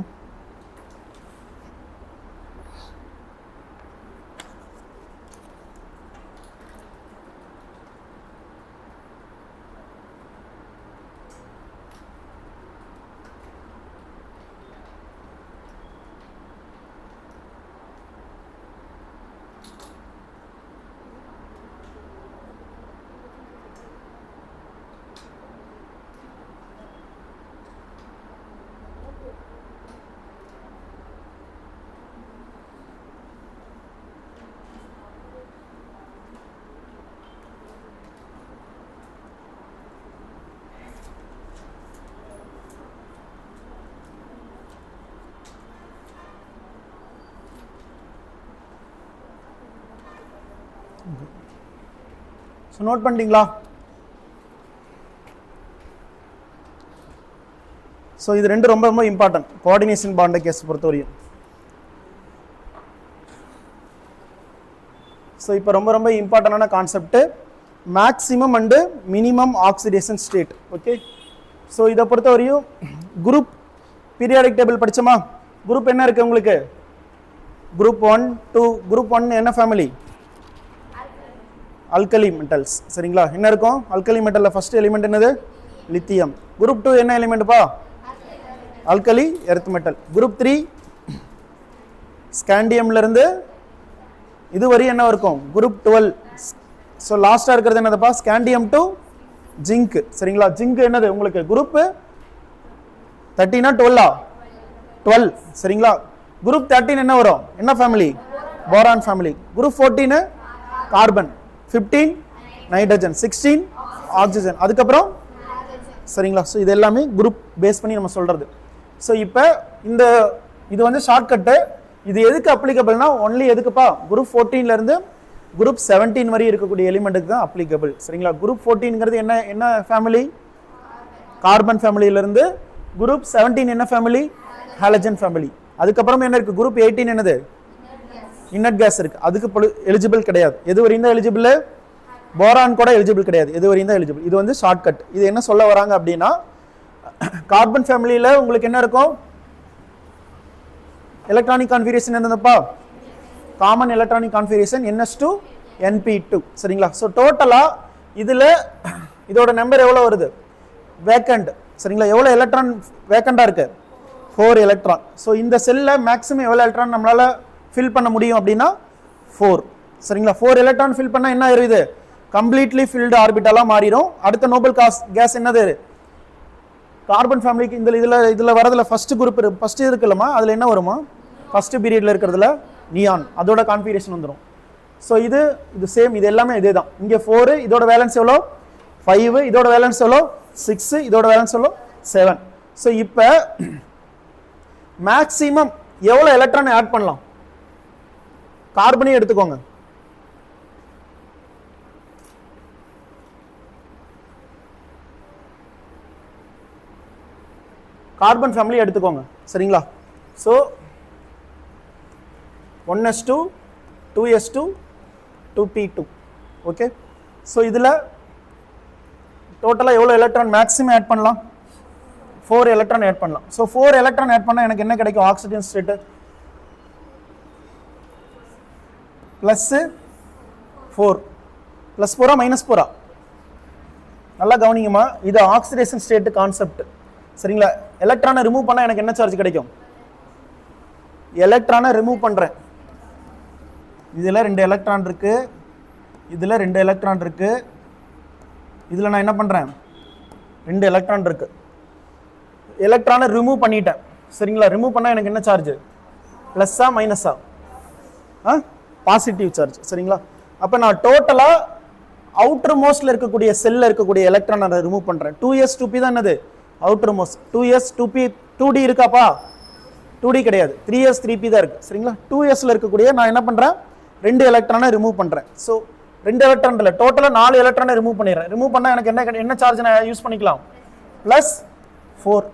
ஸோ நோட் பண்ணிட்டீங்களா? ஸோ இது ரெண்டு ரொம்ப ரொம்ப இம்பார்ட்டன்ட் கோஆர்டினேஷன் பாண்ட் கேஸ் பொறுத்தவரையும். ஸோ இப்போ ரொம்ப ரொம்ப இம்பார்ட்டண்டான concept maximum and minimum oxidation state. Okay, so இதை பொறுத்தவரையும் குரூப் பீரியாடிக் டேபிள் படிச்சோமா? குரூப் என்ன இருக்கு உங்களுக்கு, குரூப் 1 2. குரூப் 1 என்ன ஃபேமிலி, அல்கலி மெட்டல்ஸ். சரிங்களா, என்ன இருக்கும் அல்கலி மெட்டல்ல ஃபர்ஸ்ட் எலிமெண்ட் என்னது, லித்தியம். குரூப் 2 என்ன எலிமெண்ட்ப்பா, அல்கலி எர்த் மெட்டல். குரூப் 3 ஸ்காண்டியம்ல இருந்து இது வரை என்ன இருக்கும், குரூப் 12. ஸோ லாஸ்டா இருக்கிறது என்னதுப்பா, ஸ்காண்டியம் டு ஜிங்க். சரிங்களா, ஜிங்க் என்னது உங்களுக்கு குரூப் 13 12 12. சரிங்களா, குரூப் 13 என்ன வரும், என்ன family, boron family. Group 14 carbon, 15 nitrogen, 16 oxygen, அதுக்கப்புறம் சரிங்களா. ஸோ இது எல்லாமே குரூப் பேஸ் பண்ணி நம்ம சொல்றது. ஸோ இப்போ இந்த இது வந்து ஷார்ட்கட்டு. இது எதுக்கு அப்ளிகபிள்னா ஒன்லி எதுக்குப்பா, குரூப் 14 இருந்து குரூப் 17 வரை இருக்கக்கூடிய எலிமெண்ட்டுக்கு தான் அப்ளிகபிள். சரிங்களா, குரூப் 14ங்கிறது என்ன என்ன ஃபேமிலி, கார்பன் ஃபேமிலியிலிருந்து. குரூப் 17 என்ன ஃபேமிலி, ஹாலஜன் ஃபேமிலி. அதுக்கப்புறம் என்ன இருக்கு, குரூப் 18 என்னது, இன்னட் கேஸ் இருக்கு, அதுக்கு எலிஜிபிள் கிடையாது. எது வரையும் தான் எலிஜிபிள், போரான் கூட எலிஜிபிள் கிடையாது, எது வரையும் தான் எலிஜிபிள். இது வந்து ஷார்ட்கட். இது என்ன சொல்ல வராங்க அப்படின்னா, கார்பன் ஃபேமிலியில உங்களுக்கு என்ன இருக்கும், எலக்ட்ரானிக் கான்ஃபிகரேஷன் என்னதுப்பா, common electronic configuration NS2 NP2. சரிங்களா, ஸோ டோட்டலா இதுல இதோட நம்பர் எவ்வளவு வருது, வேக்கண்ட். சரிங்களா, எவ்வளவு எலக்ட்ரான் வேக்கண்டா இருக்கு, 4 எலக்ட்ரான். ஸோ இந்த செல்ல மேக்ஸிமம் எவ்வளவு எலக்ட்ரான் நம்மளால ஃபில் பண்ண முடியும் அப்படின்னா 4. சரிங்களா, 4 எலக்ட்ரான் ஃபில் பண்ணா என்ன ஆயிருது, கம்ப்ளீட்லி ஃபில்டு ஆர்பிட்டாலா மாறிடும். அடுத்த நோபல் கேஸ் என்னது, கார்பன் ஃபேமிலிக்கு இந்த இதுல வரதுல ஃபர்ஸ்ட் குரூப் ஃபர்ஸ்ட் இருக்குல்லமா, அதுல என்ன வருமா, ஃபர்ஸ்ட் பீரியட்ல இருக்கிறதுல நியான், அதோட கான்ஃபிகரேஷன் வந்துடும். ஸோ இது சேம், இது எல்லாமே இதே தான். இங்கே 4, இதோட வேலன்ஸ் எவ்வளோ 5, இதோட வேலன்ஸ் எவ்வளோ 6, இதோட வேலன்ஸ் எவ்வளோ 7. ஸோ இப்போ மேக்ஸிமம் எவ்வளோ எலக்ட்ரான் ஆட் பண்ணலாம், கார்பனே எடுத்துக்கோங்க, கார்பன் ஃபேமிலி எடுத்துக்கோங்க சரிங்களா. So 1s2 2s2 2p2 okay. So இதில் டோட்டலாக எவ்வளோ எலக்ட்ரான் மேக்ஸிமம் ஆட் பண்ணலாம்? 4 எலக்ட்ரான் ஆட் பண்ணலாம். ஸோ 4 எலக்ட்ரான் ஆட் பண்ணால் எனக்கு என்ன கிடைக்கும்? ஆக்சிஜன் ஸ்டேட்டு +4 +4 -4 நல்லா கவனிங்கம்மா, இது ஆக்சிடேஷன் ஸ்டேட் கான்செப்ட் சரிங்களா. எலக்ட்ரானை ரிமூவ் பண்ணால் எனக்கு என்ன சார்ஜ் கிடைக்கும்? எலக்ட்ரானை ரிமூவ் பண்ணுறேன், இதில் 2 எலக்ட்ரான் இருக்கு, இதில் 2 எலக்ட்ரான் இருக்கு, இதில் நான் என்ன பண்ணுறேன்? 2 எலக்ட்ரான் இருக்கு. எலக்ட்ரானை ரிமூவ் பண்ணிட்டேன் சரிங்களா. ரிமூவ் பண்ணால் எனக்கு என்ன சார்ஜ்? ப்ளஸ்ஸா மைனஸா? பாசிட்டிவ் சார்ஜ் சரிங்களா. அப்போ நான் டோட்டலாக அவுட்டர் மோஸ்ட்ல இருக்கக்கூடிய செல்ல இருக்கக்கூடிய எலக்ட்ரான் நான் ரிமூவ் பண்ணுறேன். 2s 2p தான் என்னது? Outer most. 2s 2p 2d இருக்காப்பா? 2d கிடையாது, 3s 3p தான் இருக்கு சரிங்களா. 2sல இருக்கக்கூடிய நான் என்ன பண்ணுறேன்? 2 எலக்ட்ரானை ரிமூவ் பண்ணுறேன். ஸோ 2 எலக்ட்ரான் இல்லை, டோட்டலாக 4 எலக்ட்ரானை ரிமூவ் பண்ணிடுறேன். ரிமூவ் பண்ணால் எனக்கு என்ன சார்ஜ் நான் யூஸ் பண்ணிக்கலாம்? +4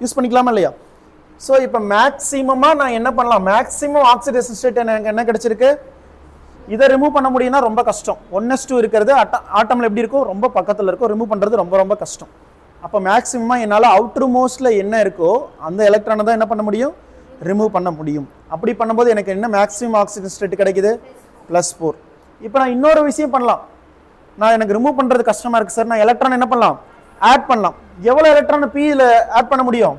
யூஸ் பண்ணிக்கலாமா இல்லையா? ஸோ இப்போ மேக்ஸிமமாக நான் என்ன பண்ணலாம்? மேக்ஸிமம் ஆக்சிடேஷன் ஸ்டேட் எனக்கு என்ன கிடைச்சிருக்கு? இதை ரிமூவ் பண்ண முடியும்னா ரொம்ப கஷ்டம். 1s2 இருக்கிறது ஆட்டமில் எப்படி இருக்கும்? ரொம்ப பக்கத்தில் இருக்கும். ரிமூவ் பண்ணுறது ரொம்ப ரொம்ப கஷ்டம். அப்போ மேக்ஸிமமாக என்னால் அவுட்டர் மோஸ்ட்டில் என்ன இருக்கோ அந்த எலக்ட்ரானை தான் என்ன பண்ண முடியும்? ரிமூவ் பண்ண முடியும். அப்படி பண்ணும்போது எனக்கு என்ன மேக்ஸிமம் ஆக்சிஜன் ஸ்டேட் கிடைக்குது? +4. இப்போ நான் இன்னொரு விஷயம் பண்ணலாம். நான் எனக்கு ரிமூவ் பண்ணுறது கஷ்டமாக இருக்குது சார், நான் எலக்ட்ரான் என்ன பண்ணலாம்? ஆட் பண்ணலாம். எவ்வளோ எலக்ட்ரான் Pயில் ஆட் பண்ண முடியும்?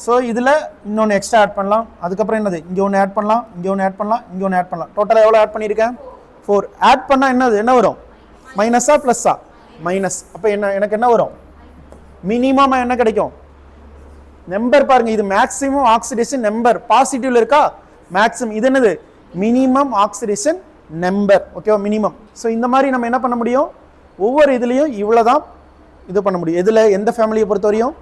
ஸோ இதில் இன்னொன்று எக்ஸ்ட்ரா ஆட் பண்ணலாம். அதுக்கப்புறம் என்னது? இங்கே ஒன்று ஆட் பண்ணலாம், இங்கே ஒன்று ஆட் பண்ணலாம், இங்கே ஒன்று ஆட் பண்ணலாம். டோட்டலாக எவ்வளோ ஆட் பண்ணியிருக்கேன்? 4. ஆட் பண்ணால் என்ன வரும்? மைனஸா ப்ளஸ்ஸா? மைனஸ். அப்போ எனக்கு என்ன வரும்? மினிமம் என்ன கிடைக்கும்? நம்பர் பாருங்க, இது மேக்ஸிமம் ஆக்சிடேஷன் நம்பர். பாசிட்டிவ்ல இருக்கா? மேக்ஸிமம். இது என்னது? Minimum oxidation number. ஓகேவா? மினிமம். ஸோ இந்த மாதிரி நம்ம என்ன பண்ண முடியும்? ஒவ்வொரு இதுலேயும் இவ்வளோ தான் இது பண்ண முடியும். இதில் எந்த ஃபேமிலியை பொறுத்த வரையும்?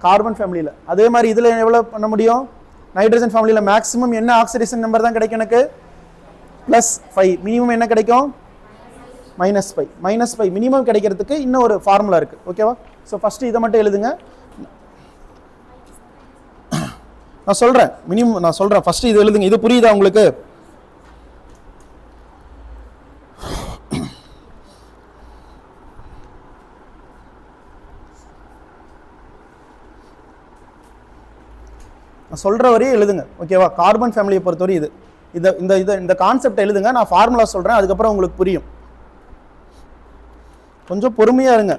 கார்பன் ஃபேமிலியில். அதே மாதிரி இதில் எவ்வளோ பண்ண முடியும்? நைட்ரஜன் ஃபேமிலியில் மேக்ஸிமம் என்ன ஆக்சிடேஷன் நம்பர் தான் கிடைக்கும் எனக்கு? +5. மினிமம் என்ன கிடைக்கும்? -5. -5 மினிமம் கிடைக்கிறதுக்கு இன்னும் ஒரு ஃபார்முலா இருக்குது. ஓகேவா? ஸோ ஃபஸ்ட்டு இதை மட்டும் எழுதுங்க. நான் சொல்கிறேன் மினிமம், நான் சொல்கிறேன் ஃபஸ்ட்டு இது எழுதுங்க. இது புரியுதா உங்களுக்கு? நான் சொல்கிற வரையும் எழுதுங்க. ஓகேவா? கார்பன் ஃபேமிலியை பொறுத்தவரை இது இந்த கான்செப்ட் எழுதுங்க. நான் ஃபார்முலா சொல்கிறேன், அதுக்கப்புறம் உங்களுக்கு புரியும். கொஞ்சம் பொறுமையாக இருங்க.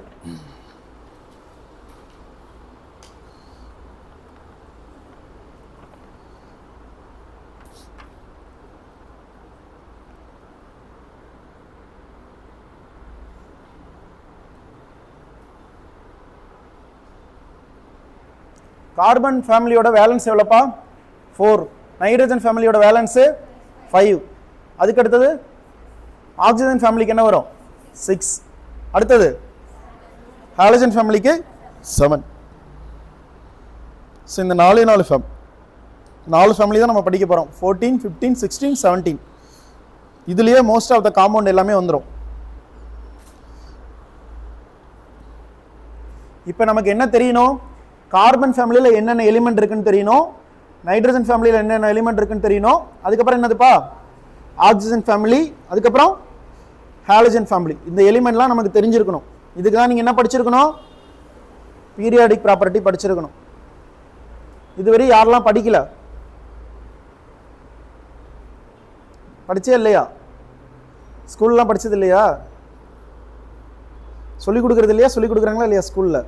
கார்பன் ஃபேமிலியோட வேலன்ஸ் எவ்வளோப்பா? 4. நைட்ரஜன் ஃபேமிலியோட வேலன்ஸு 5. அதுக்கு அடுத்தது ஆக்சிஜன் ஃபேமிலிக்கு என்ன வரும்? 6. அடுத்தது ஹாலஜன் ஃபேமிலிக்கு 7. ஸோ இந்த 4 ஃபேமிலி தான் நம்ம படிக்க போகிறோம். 14, 15, 16, 17. இதுலேயே மோஸ்ட் ஆஃப் த காம்பவுண்ட் எல்லாமே வந்துடும். இப்போ நமக்கு என்ன தெரியணும்? கார்பன் ஃபேமிலியில் என்னென்ன எலிமெண்ட் இருக்குன்னு தெரியணும், நைட்ரஜன் ஃபேமிலியில் என்னென்ன எலிமெண்ட் இருக்குன்னு தெரியணும். அதுக்கப்புறம் என்னதுப்பா? ஆக்சிஜன் ஃபேமிலி, அதுக்கப்புறம் ஹாலஜன் ஃபேமிலி. இந்த எலிமெண்ட்லாம் நமக்கு தெரிஞ்சிருக்கணும். இதுக்கு தான் நீங்கள் என்ன படிச்சிருக்கணும்? பீரியாடிக் ப்ராப்பர்ட்டி படிச்சிருக்கணும். இதுவரை யாரெல்லாம் படிக்கல? படிச்சே இல்லையா? ஸ்கூல்லாம் படிச்சது இல்லையா? சொல்லிக் கொடுக்குறது இல்லையா? சொல்லிக் கொடுக்குறாங்களா இல்லையா ஸ்கூலில்?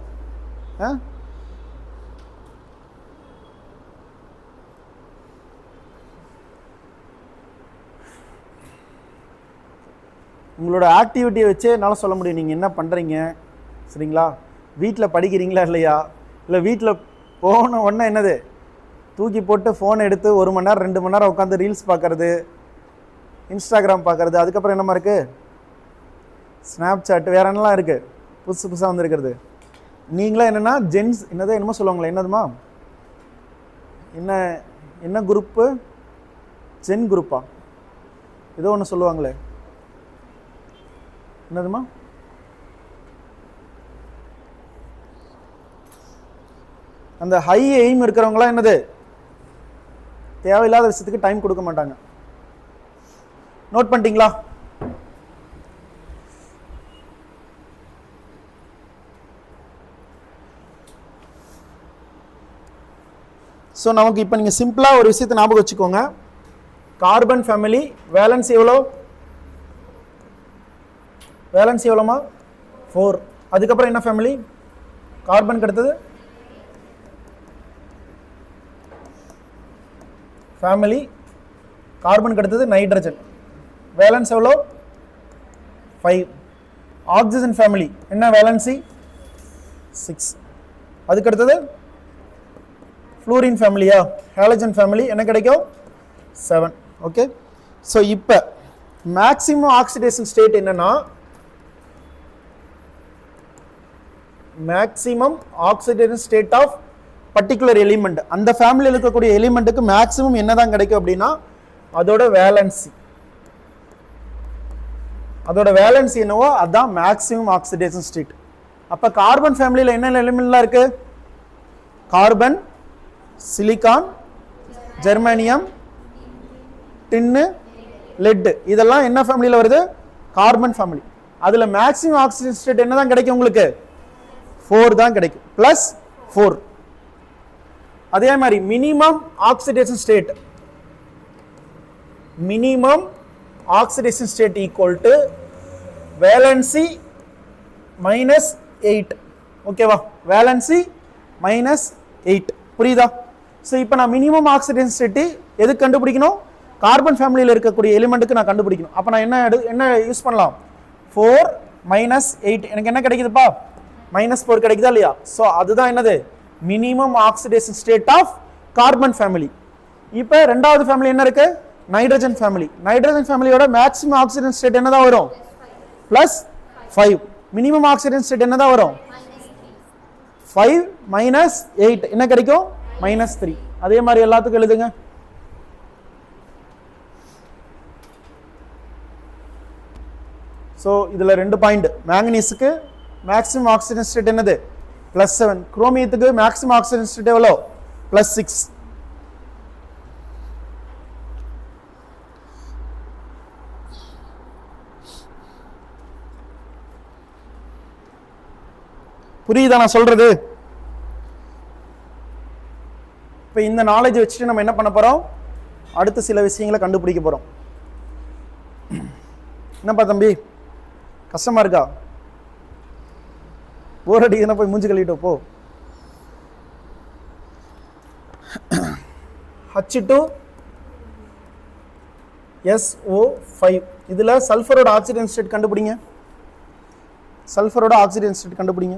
உங்களோட ஆக்டிவிட்டியை வச்சே என்னால் சொல்ல முடியும் நீங்கள் என்ன பண்ணுறீங்க சரிங்களா. வீட்டில் படிக்கிறீங்களா இல்லையா? இல்லை வீட்டில் போன உடனே என்னது? தூக்கி போட்டு ஃபோனை எடுத்து 1 மணி நேரம் 2 மணி நேரம் உட்காந்து ரீல்ஸ் பார்க்குறது, இன்ஸ்டாகிராம் பார்க்குறது, அதுக்கப்புறம் என்னமா இருக்குது? ஸ்னாப் சாட், வேறு என்னலாம் இருக்குது புதுசாக வந்துருக்கிறது. நீங்களாம் என்னென்னா ஜென்ஸ் என்னது என்னமோ சொல்லுவாங்களே, என்னதுமா? என்ன குரூப்பு? ஜென் குரூப்பா? ஏதோ ஒன்று சொல்லுவாங்களே, என்னதுமா? அந்த ஹை எய்ம் இருக்கிறவங்களாம் என்னது தேவையில்லாத விஷயத்துக்கு டைம் கொடுக்க மாட்டாங்க. நோட் பண்ணிட்டீங்களா? ஸோ நமக்கு இப்போ நீங்கள் சிம்பிளாக ஒரு விஷயத்தை ஞாபகம் வச்சுக்கோங்க. கார்பன் ஃபேமிலி வேலன்ஸ் எவ்வளோ? வேலன்ஸ் எவ்வளோமா? 4. அதுக்கப்புறம் என்ன ஃபேமிலி? கார்பனுக்கு அடுத்தது ஃபேமிலி, கார்பனுக்கு அடுத்தது நைட்ரஜன். வேலன்ஸ் எவ்வளோ? 5. ஆக்சிஜன் ஃபேமிலி என்ன வேலன்சி? 6. அதுக்கு அடுத்தது ஃப்ளூரின் ஃபேமிலியா? ஹாலஜன் ஃபேமிலி என்ன கிடைக்கும்? 7. ஓகே. ஸோ இப்போ மேக்ஸிமம் ஆக்சிடேஷன் ஸ்டேட் என்னன்னா, maximum oxidation state of particular element, அந்த ஃபேமிலியில் இருக்கக்கூடிய எலிமெண்ட்டுக்கு மேக்ஸிமம் என்னதான் கிடைக்கும் அப்படின்னா அதோட வேலன்சி. அதோட வேலன்சி என்னவோ அதுதான் மேக்ஸிமம் ஆக்சிடேஷன் ஸ்டேட். அப்போ கார்பன் ஃபேமிலியில் என்னென்ன எலிமெண்ட்லாம் இருக்கு? கார்பன், சிலிக்கான், ஜெர்மானியம், டின்னு, லெட், இதெல்லாம் என்ன ஃபேமிலியில் வருது? Carbon family. அதில் மேக்ஸிமம் ஆக்சிஜன் ஸ்டேட் என்ன தான் கிடைக்கும் உங்களுக்கு? 4 தான் கிடைக்கும், +4. அதே மாதிரி minimum oxidation state, minimum oxidation state equal to valency -8. ஓகேவா? வேலன்சி -8. புரியுதா? ஸோ இப்போ நான் மினிமம் ஆக்சிடேஷன் ஸ்டேட் எதுக்கு கண்டுபிடிக்கணும்? கார்பன் ஃபேமிலியில் இருக்கக்கூடிய எலிமெண்ட்டுக்கு நான் கண்டுபிடிக்கணும். அப்போ நான் என்ன யூஸ் பண்ணலாம்? 4 - 8 எனக்கு என்ன கிடைக்குதுப்பா? -4 கிடைக்குதா இல்லையா? ஸோ அதுதான் என்னது? Minimum oxidation state of carbon family. இப்போ ரெண்டாவது ஃபேமிலி என்ன இருக்கு? Nitrogen family. நைட்ரஜன் ஃபேமிலியோட மேக்ஸிமம் ஆக்சிடேஷன் ஸ்டேட் என்னதான் வரும்? +5. மினிமம் ஆக்சிடேஷன் ஸ்டேட் என்னதான் வரும்? 5 - 8 என்ன கிடைக்கும்? -3. அதே மாதிரி எல்லாத்துக்கும் எழுதுங்க. ஸோ இதில் 2 பாயிண்ட். மேங்கனீஸுக்கு மேக்ஸிமம் ஆக்சிடேஷன் ஸ்டேட் என்னது? +7. குரோமியத்துக்கு மேக்ஸிமம் ஆக்சிடேஷன் ஸ்டேட் எவ்வளோ? +6. புரியுதா நான் சொல்றது? இப்போ இந்த நாலேஜ் வச்சுட்டு நம்ம என்ன பண்ண போறோம்? அடுத்த சில விஷயங்களை கண்டுபிடிக்க போறோம். என்னப்பா தம்பி கஷ்டமா இருக்கா? போர் அடிக்குதுன்னா போய் மூஞ்சி கழுவிட்டு போ. H2SO5 இதுல சல்ஃபரோட ஆக்சிடேஷன் ஸ்டேட் கண்டுபிடிங்க. சல்ஃபரோட ஆக்சிடேஷன் ஸ்டேட் கண்டுபிடிங்க.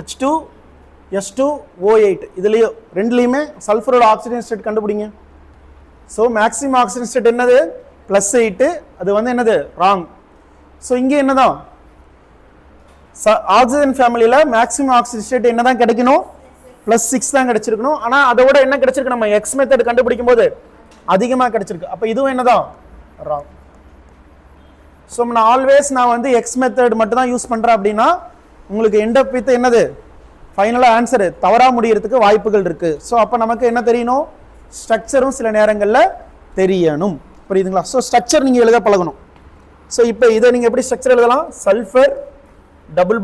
H2S2O8 இதுலயும் ரெண்டுலயுமே சல்ஃபரோட ஆக்சிடேஷன் ஸ்டேட் கண்டுபிடிங்க. ஸோ மேக்ஸிமம் ஆக்சிடேஷன் ஸ்டேட் என்னது? +8. அது வந்து என்னது? ராங். ஸோ இங்கே என்னதான்? ஆக்சிஜன் ஃபேமிலியில் மேக்ஸிமம் ஆக்சிஜன் ஸ்டேட் என்னதான் கிடைக்கணும்? +6 தான் கிடைச்சிருக்கணும். ஆனால் அதோட என்ன கிடைச்சிருக்கு? நம்ம எக்ஸ் மெத்தட் கண்டுபிடிக்கும் போது அதிகமாக கிடைச்சிருக்கு. அப்போ இதுவும் என்னதான்? ராங். ஸோ நான் வந்து எக்ஸ் மெத்தட் மட்டும் தான் யூஸ் பண்ணுறேன் அப்படின்னா உங்களுக்கு எண்ட் அப் வித் என்னது? ஃபைனலாக ஆன்சரு தவறாக முடியறதுக்கு வாய்ப்புகள் இருக்கு. ஸோ அப்போ நமக்கு என்ன தெரியணும்? ஸ்ட்ரக்சரும் சில நேரங்களில் தெரியணும். புரியுதுங்களா? ஸோ ஸ்ட்ரக்சர் நீங்கள் எழுத பழகணும். ஸோ இப்போ இதை நீங்கள் எப்படி ஸ்ட்ரக்சர் எழுதலாம்? Sulphur double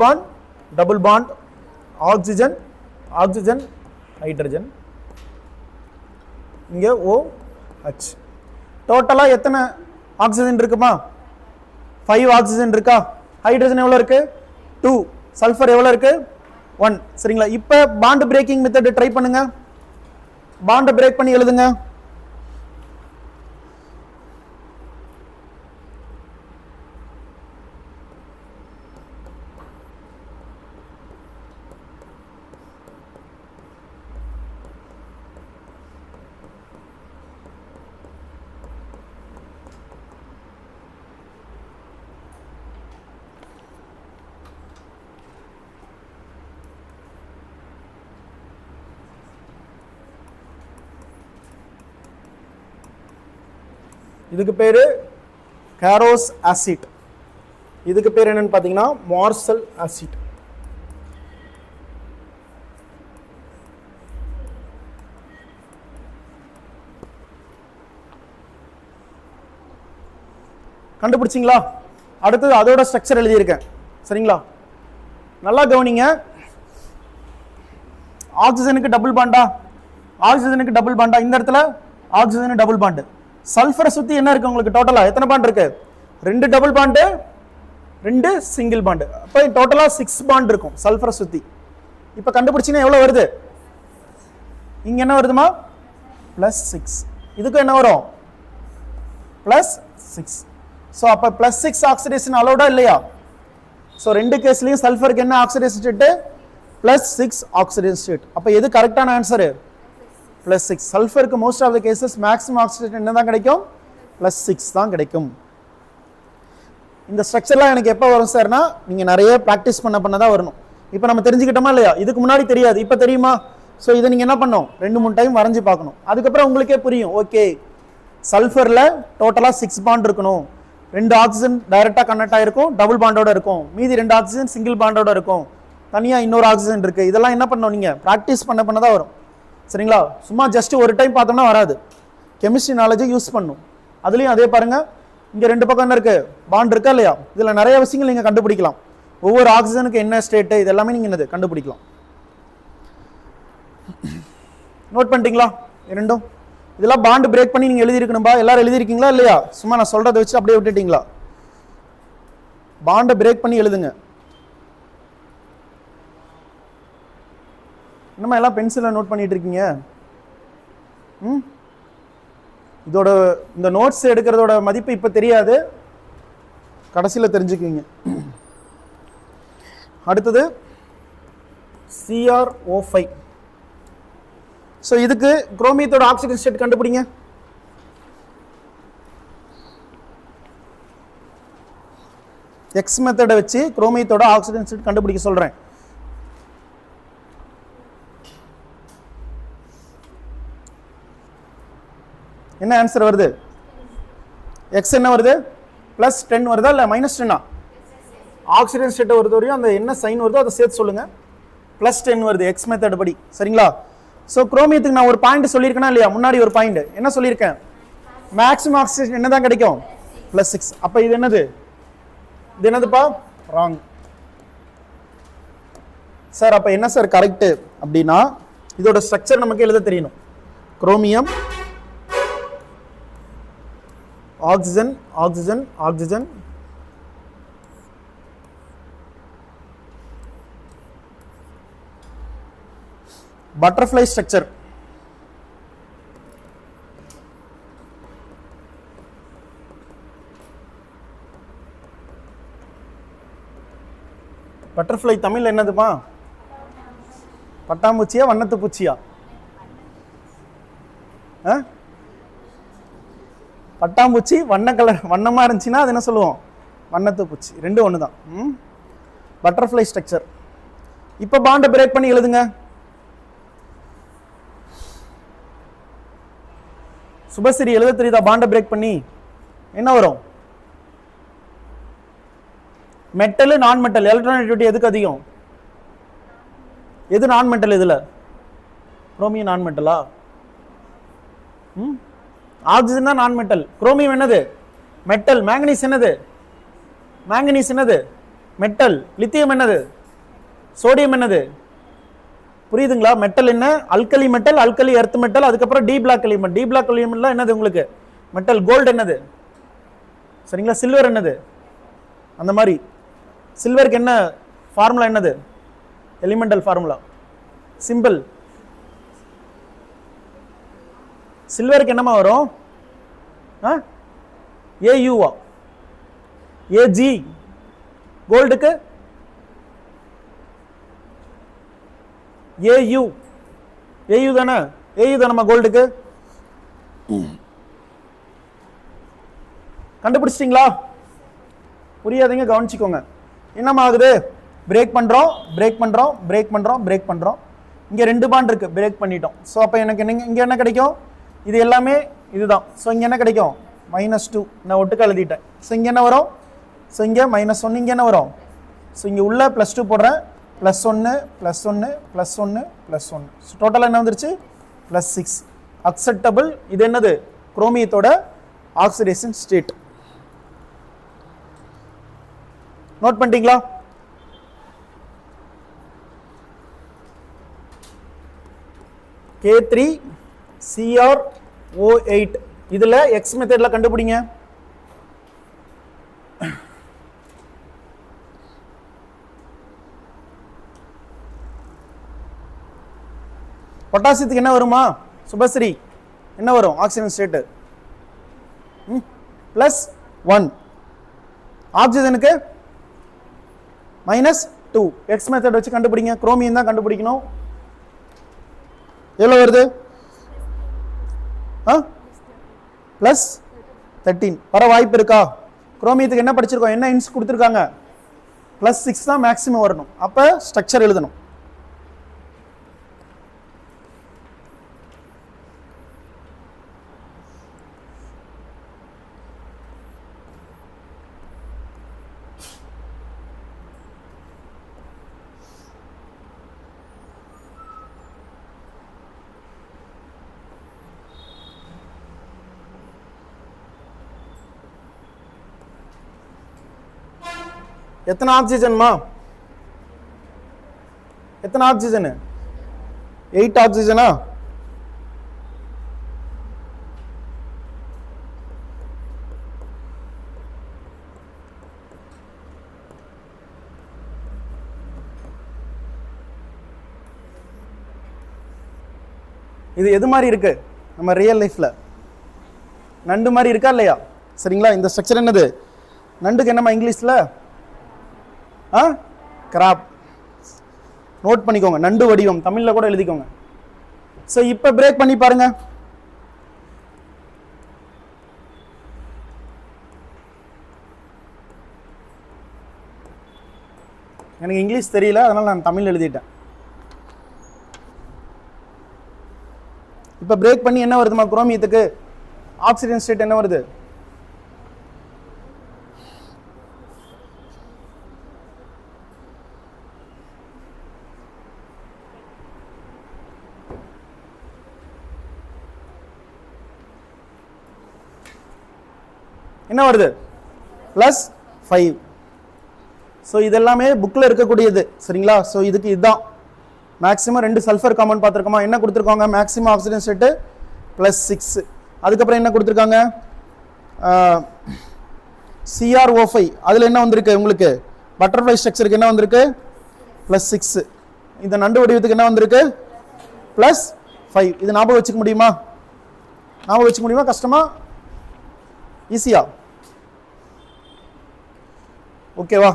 bond oxygen hydrogen, இங்கே OH. டோட்டலாக எத்தனை ஆக்சிஜன் இருக்குமா? 5 ஆக்சிஜன் இருக்கா? ஹைட்ரஜன் எவ்வளோ இருக்கு? 2. சல்ஃபர் எவ்வளோ இருக்கு? 1. சரிங்களா? இப்போ பாண்ட் பிரேக்கிங் மெத்தட் ட்ரை பண்ணுங்க. பாண்ட் பிரேக் பண்ணி எழுதுங்க. இதுக்கு பேர் கேரோஸ் ஆசிட். இதுக்கு பேர் என்னன்னு பார்த்தீங்கன்னா மார்சல் ஆசிட். கண்டுபிடிச்சிங்களா? அடுத்தது அதோட ஸ்ட்ரக்சர் எழுதியிருக்கேன். சரிங்களா? நல்லா கவனிங்க. ஆக்சிஜனுக்கு டபுள் பாண்டா, ஆக்சிஜனுக்கு டபுள் பாண்டா, இந்த இடத்துல ஆக்சிஜன் டபுள் பாண்டு. சல்ஃபரை சுற்றி என்ன இருக்கு உங்களுக்கு? டோட்டலாக எத்தனை பாண்ட் இருக்கு? 2 டபுள் பாண்டு, 2 சிங்கிள் பாண்டு. அப்போ டோட்டலாக 6 பாண்ட் இருக்கும் சல்ஃபரை சுற்றி. இப்போ கண்டுபிடிச்சிங்கன்னா எவ்வளோ வருது? இங்கே என்ன வருதுமா? +6. இதுக்கும் என்ன வரும்? +6. ஸோ அப்போ +6 ஆக்சிடேஷன் அலோடா இல்லையா? ஸோ 2 கேஸ்லையும் சல்ஃபருக்கு என்ன ஆக்சிடேஷன் ஸ்டேட்டு? +6 oxidation state. அப்போ எது கரெக்டான ஆன்சரு? +6. சல்ஃபருக்கு most of the cases maximum oxidation என்ன தான் கிடைக்கும்? +6 தான் கிடைக்கும். இந்த ஸ்ட்ரக்சர்லாம் எனக்கு எப்போ வரும் சார்னா, நீங்கள் நிறைய ப்ராக்டிஸ் பண்ண தான் வரணும். இப்போ நம்ம தெரிஞ்சுக்கிட்டோமா இல்லையா? இதுக்கு முன்னாடி தெரியாது, இப்போ தெரியுமா? ஸோ இதை நீங்கள் என்ன பண்ணணும்? 2-3 டைம் வரைஞ்சி பார்க்கணும். அதுக்கப்புறம் உங்களுக்கே புரியும். ஓகே, சல்ஃபரில் டோட்டலாக 6 பாண்ட் இருக்கணும். 2 ஆக்சிஜன் டைரெக்டாக கனெக்ட் ஆகிருக்கும், டபுள் பாண்டோட இருக்கும். மீதி 2 ஆக்சிஜன் சிங்கிள் பாண்டோட இருக்கும். தனியாக இன்னொரு ஆக்சிஜன் இருக்குது. இதெல்லாம் என்ன பண்ணணும்? நீங்கள் ப்ராக்டிஸ் பண்ண தான் வரும். சரிங்களா? சும்மா ஜஸ்ட் ஒரு டைம் பார்த்தோம்னா வராது. கெமிஸ்ட்ரி நாலேஜை யூஸ் பண்ணும். அதுலேயும் அதே பாருங்கள், இங்கே 2 பக்கம் என்ன இருக்குது? பாண்ட் இருக்கா இல்லையா? இதில் நிறைய விஷயங்கள் நீங்கள் கண்டுபிடிக்கலாம். ஒவ்வொரு ஆக்சிஜனுக்கு என்ன ஸ்டேட்டு, இது எல்லாமே நீங்கள் என்னது கண்டுபிடிக்கலாம். நோட் பண்ணிட்டீங்களா? இரண்டும் இதெல்லாம் பாண்ட் பிரேக் பண்ணி நீங்கள் எழுதியிருக்கணும்பா. எல்லாரும் எழுதியிருக்கீங்களா இல்லையா? சும்மா நான் சொல்கிறத வச்சு அப்படியே விட்டுட்டீங்களா? பாண்டை பிரேக் பண்ணி எழுதுங்க. என்னம்மா எல்லாம் பென்சிலில் நோட் பண்ணிட்டு இருக்கீங்க? இதோட இந்த நோட்ஸ் எடுக்கிறதோட மதிப்பு இப்போ தெரியாது, கடைசியில் தெரிஞ்சுக்குவீங்க. அடுத்தது CrO5. ஸோ இதுக்கு குரோமியத்தோட ஆக்சிஜன் ஸ்டேட் கண்டுபிடிங்க. எக்ஸ் மெத்தடை வச்சு குரோமியத்தோட ஆக்சிஜன் ஸ்டேட் கண்டுபிடிக்க சொல்கிறேன். என்ன ஆன்சர் வருது? எக்ஸ் என்ன வருது? +10 வருதா இல்லை -10? ஆக்சிஜன் ஸ்டேட்டை பொறுத்த வரையும் அந்த என்ன சைன் வருதோ அதை சேர்த்து சொல்லுங்க. +10 வருது எக்ஸ் மெத்தட் படி. சரிங்களா? ஸோ குரோமியத்துக்கு நான் ஒரு பாயிண்ட் சொல்லியிருக்கேனா இல்லையா? முன்னாடி ஒரு பாயிண்ட் என்ன சொல்லியிருக்கேன்? மேக்ஸிமம் ஆக்சிஜன் என்ன தான் கிடைக்கும்? +6. அப்போ இது என்னது? இது என்னதுப்பா? ராங். சார் அப்போ என்ன சார் கரெக்டு அப்படின்னா, இதோட ஸ்ட்ரக்சர் நமக்கு எழுத தெரியணும். Chromium, oxygen, oxygen, oxygen, butterfly structure. Butterfly Tamil என்னதுமா? பட்டாம்பூச்சியா வண்ணத்து பூச்சியா? பட்டாம்பூச்சி வண்ண கலர் வண்ணமாக இருந்துச்சுன்னா அது என்ன சொல்லுவோம்? வண்ணத்து பூச்சி. ரெண்டும் ஒன்று தான். Butterfly structure. இப்போ பாண்டை பிரேக் பண்ணி எழுதுங்க. சுபஸ்ரீ எழுத தெரியுதா? பாண்டை பிரேக் பண்ணி என்ன வரும்? மெட்டல், நான் மெட்டல், எலக்ட்ரானிட்டி எதுக்கு அதிகம்? எது நான் மெட்டல்? இதில் குரோமியம் நான் மெட்டலா? ஆக்சிஜன் தான் நான் மெட்டல். குரோமியம் என்னது? மெட்டல். மேங்கனீஸ் என்னது? மேங்கனீஸ் என்னது? மெட்டல். லித்தியம் என்னது? சோடியம் என்னது? புரியுதுங்களா? மெட்டல் என்ன? Alkali metal, alkali earth metal, அதுக்கப்புறம் D block element. D block எலிமெண்ட்லாம் என்னது உங்களுக்கு? மெட்டல். கோல்டு என்னது? சரிங்களா? சில்வர் என்னது? அந்த மாதிரி சில்வருக்கு என்ன ஃபார்முலா? என்னது எலிமெண்டல் ஃபார்முலா? சிம்பிள். சில்வருக்கு என்னமா வரும்? AUவா? AG. கோல்டுக்கு AU. AU தானே? AU தானம்மா கோல்டுக்கு. கண்டுபிடிச்சிட்டிங்களா? புரியாதீங்க, கவனிச்சுக்கோங்க. என்னம்மா ஆகுது? பிரேக் பண்ணுறோம், பிரேக் பண்ணுறோம், பிரேக் பண்ணுறோம், பிரேக் பண்ணுறோம். இங்கே 2 பாண்ட் இருக்குது, பிரேக் பண்ணிட்டோம். ஸோ அப்போ எனக்கு இங்கே என்ன கிடைக்கும்? இது எல்லாமே இதுதான். ஸோ இங்கே என்ன கிடைக்கும்? -2 நான் ஒட்டுக்க எழுதிட்டேன். ஸோ இங்கே என்ன வரும்? ஸோ இங்கே -1 இங்கே என்ன வரும்? ஸோ இங்கே உள்ள +2 போடுறேன், +1 +1 +1 +1. ஸோ டோட்டலாக என்ன வந்துருச்சு? +6. அக்செப்டபிள். இது என்னது? குரோமியத்தோட ஆக்சிடேஷன் ஸ்டேட். நோட் பண்ணிட்டீங்களா? K3CrO8 இதுல X மெத்தட்ல கண்டுபிடிங்க. பொட்டாசியத்துக்கு என்ன வருமா சுபஸ்ரீ? என்ன வரும்? Oxygen state +1. ஆக்சிஜனுக்கு -2. எக்ஸ் மெத்தட் வச்சு கண்டுபிடிங்க. குரோமியம் தான் கண்டுபிடிக்கணும். எவ்வளோ வருது? +13 வர வாய்ப்பு இருக்கா? குரோமியத்துக்கு என்ன படிச்சிருக்கோம்? என்ன இன்ஸ் கொடுத்துருக்காங்க? +6 தான் மேக்ஸிமம் வரணும். அப்போ ஸ்ட்ரக்சர் எழுதணும். எத்தனை ஆக்சிஜன்மா? எத்தனை ஆக்சிஜன்? 8 ஆக்சிஜனா? இது எது மாதிரி இருக்கு? நம்ம ரியல் லைஃப்ல நண்டு மாதிரி இருக்கா இல்லையா? சரிங்களா? இந்த ஸ்ட்ரக்சர் என்னது? நண்டுக்கு என்னமா இங்கிலீஷ்ல? கிராப். நோட் பண்ணிக்கோங்க. நண்டு வடிவம் தமிழ்ல கூட எழுதிக்கோங்க. சோ இப்ப பிரேக் பண்ணி பாருங்க. எனக்கு இங்கிலீஷ் தெரியல, அதனால நான் தமிழ் எழுதிட்டேன். இப்ப பிரேக் பண்ணி என்ன வருதுமா? குரோமியத்துக்கு ஆக்சிஜன் ஸ்டேட் என்ன வருது? என்ன வருது? +5. ஸோ இதெல்லாமே புக்கில் இருக்கக்கூடியது. சரிங்களா? ஸோ இதுக்கு இதுதான் மேக்ஸிமம் 2 சல்ஃபர் காம்பவுண்ட் பார்த்துருக்கோமா? என்ன கொடுத்துருக்காங்க? Maximum oxygen state +6. அதுக்கப்புறம் என்ன கொடுத்துருக்காங்க? CrO5. அதில் என்ன வந்திருக்கு உங்களுக்கு? பட்டர்ஃப்ளை ஸ்ட்ரக்சருக்கு என்ன வந்திருக்கு? +6. இந்த நண்டு வடிவத்துக்கு என்ன வந்திருக்கு? +5. இது ஞாபகம் வச்சுக்க முடியுமா? ஞாபகம் வச்சுக்க முடியுமா? கஷ்டமா? ஈஸியா? ஓகேவா?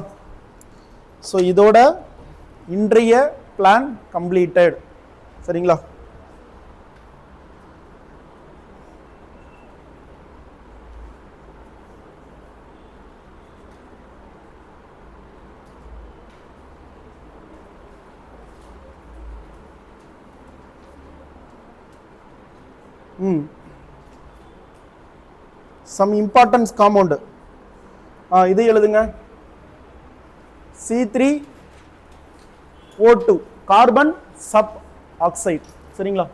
ஸோ இதோட இன்றைய பிளான் கம்ப்ளீட்டட். சரிங்களா? சம் இம்பார்ட்டன்ஸ் காம்பவுண்ட் இது எழுதுங்க. C3O2 carbon sub oxide. சரிங்களா?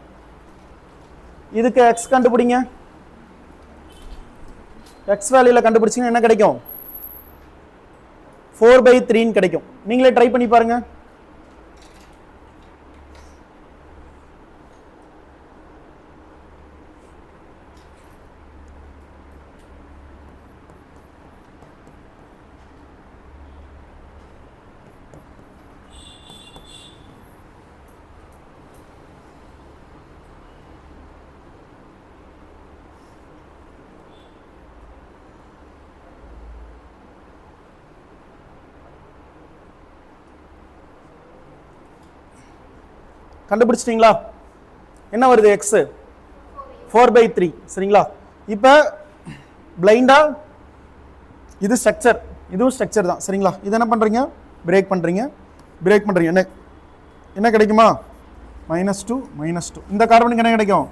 இதுக்கு எக்ஸ் கண்டுபிடிங்க. எக்ஸ் வேல்யூல கண்டுபிடிச்சிங்கன்னா என்ன கிடைக்கும்? 4/3 கிடைக்கும். நீங்களே ட்ரை பண்ணி பாருங்க. கண்டுபிடிச்சிட்டீங்களா? என்ன வருது? எக்ஸ் 4/3. சரிங்களா? இப்போ பிளைண்டா இது ஸ்ட்ரக்சர், இதுவும் ஸ்ட்ரக்சர் தான். சரிங்களா? இது என்ன பண்றீங்க? பிரேக் பண்றீங்க. பிரேக் பண்றீங்க. என்ன கிடைக்குமா? -2 -2. இந்த கார்பனுக்கு என்ன கிடைக்கும்?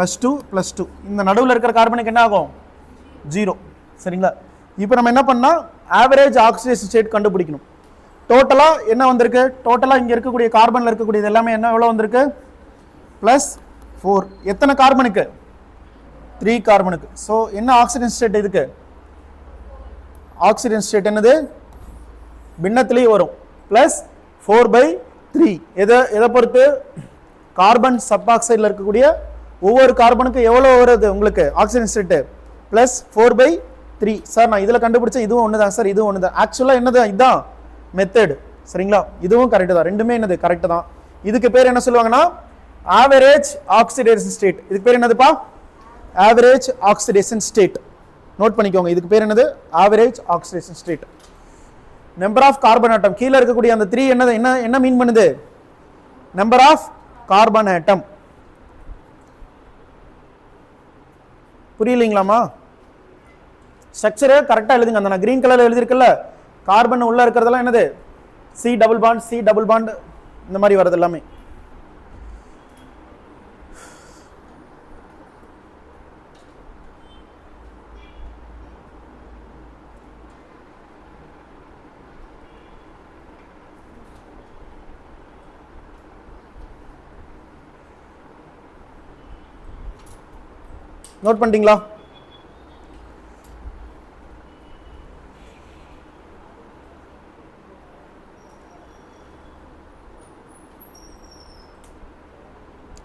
+2 +2. இந்த நடுவில் இருக்கிற கார்பனுக்கு என்ன ஆகும்? 0. சரிங்களா? இப்போ நம்ம என்ன பண்ணா ஆவரேஜ் ஆக்சிடேஷன் ஸ்டேட் கண்டுபிடிக்கணும். டோட்டலா என்ன வந்திருக்கு? டோட்டலா இங்க இருக்கக்கூடிய கார்பன்ல இருக்கக்கூடியது எல்லாமே என்ன எவ்வளவு வந்திருக்கு? +4. எத்தனை கார்பனுக்கு? 3 கார்பனுக்கு. ஸோ என்ன ஆக்சிடேஷன் ஸ்டேட் இதுக்கு? ஆக்சிடேஷன் ஸ்டேட் என்னது? பின்னத்திலேயே வரும் +4/3. எதை பொறுத்து? கார்பன் சப்பாக்சைடில் இருக்கக்கூடிய ஒவ்வொரு கார்பனுக்கு எவ்வளோ வருது உங்களுக்கு ஆக்சிஜன் ஸ்டேட்? +4/3. சார் நான் இதில் கண்டுபிடிச்சேன், இதுவும் ஒன்று தான் சார், இதுவும் ஒன்று தான். ஆக்சுவலாக என்னது? இதுதான் மெத்தட். சரிங்களா? இதுவும் கரெக்டு தான், ரெண்டுமே என்னது கரெக்டு தான். இதுக்கு பேர் என்ன சொல்லுவாங்கன்னா ஆவரேஜ் ஆக்சிடேஷன் ஸ்டேட். இதுக்கு பேர் என்னதுப்பா? Average oxidation state. நோட் பண்ணிக்கோங்க, இதுக்கு பேர் என்னது? Average oxidation state. Number of carbon atom கீழே இருக்கக்கூடிய அந்த 3 என்னது? என்ன மீன் பண்ணுது? Number of carbon atom. புரியலீங்களாமா? ஸ்ட்ரக்சரை கரெக்டாக எழுதுங்க. அந்த நான் கிரீன் கலர்ல எழுதியிருக்கல, கார்பன் உள்ள இருக்கிறதெல்லாம் என்னது? C double bond, C double bond, இந்த மாதிரி வருது எல்லாமே. நோட் பண்ணிட்டீங்களா?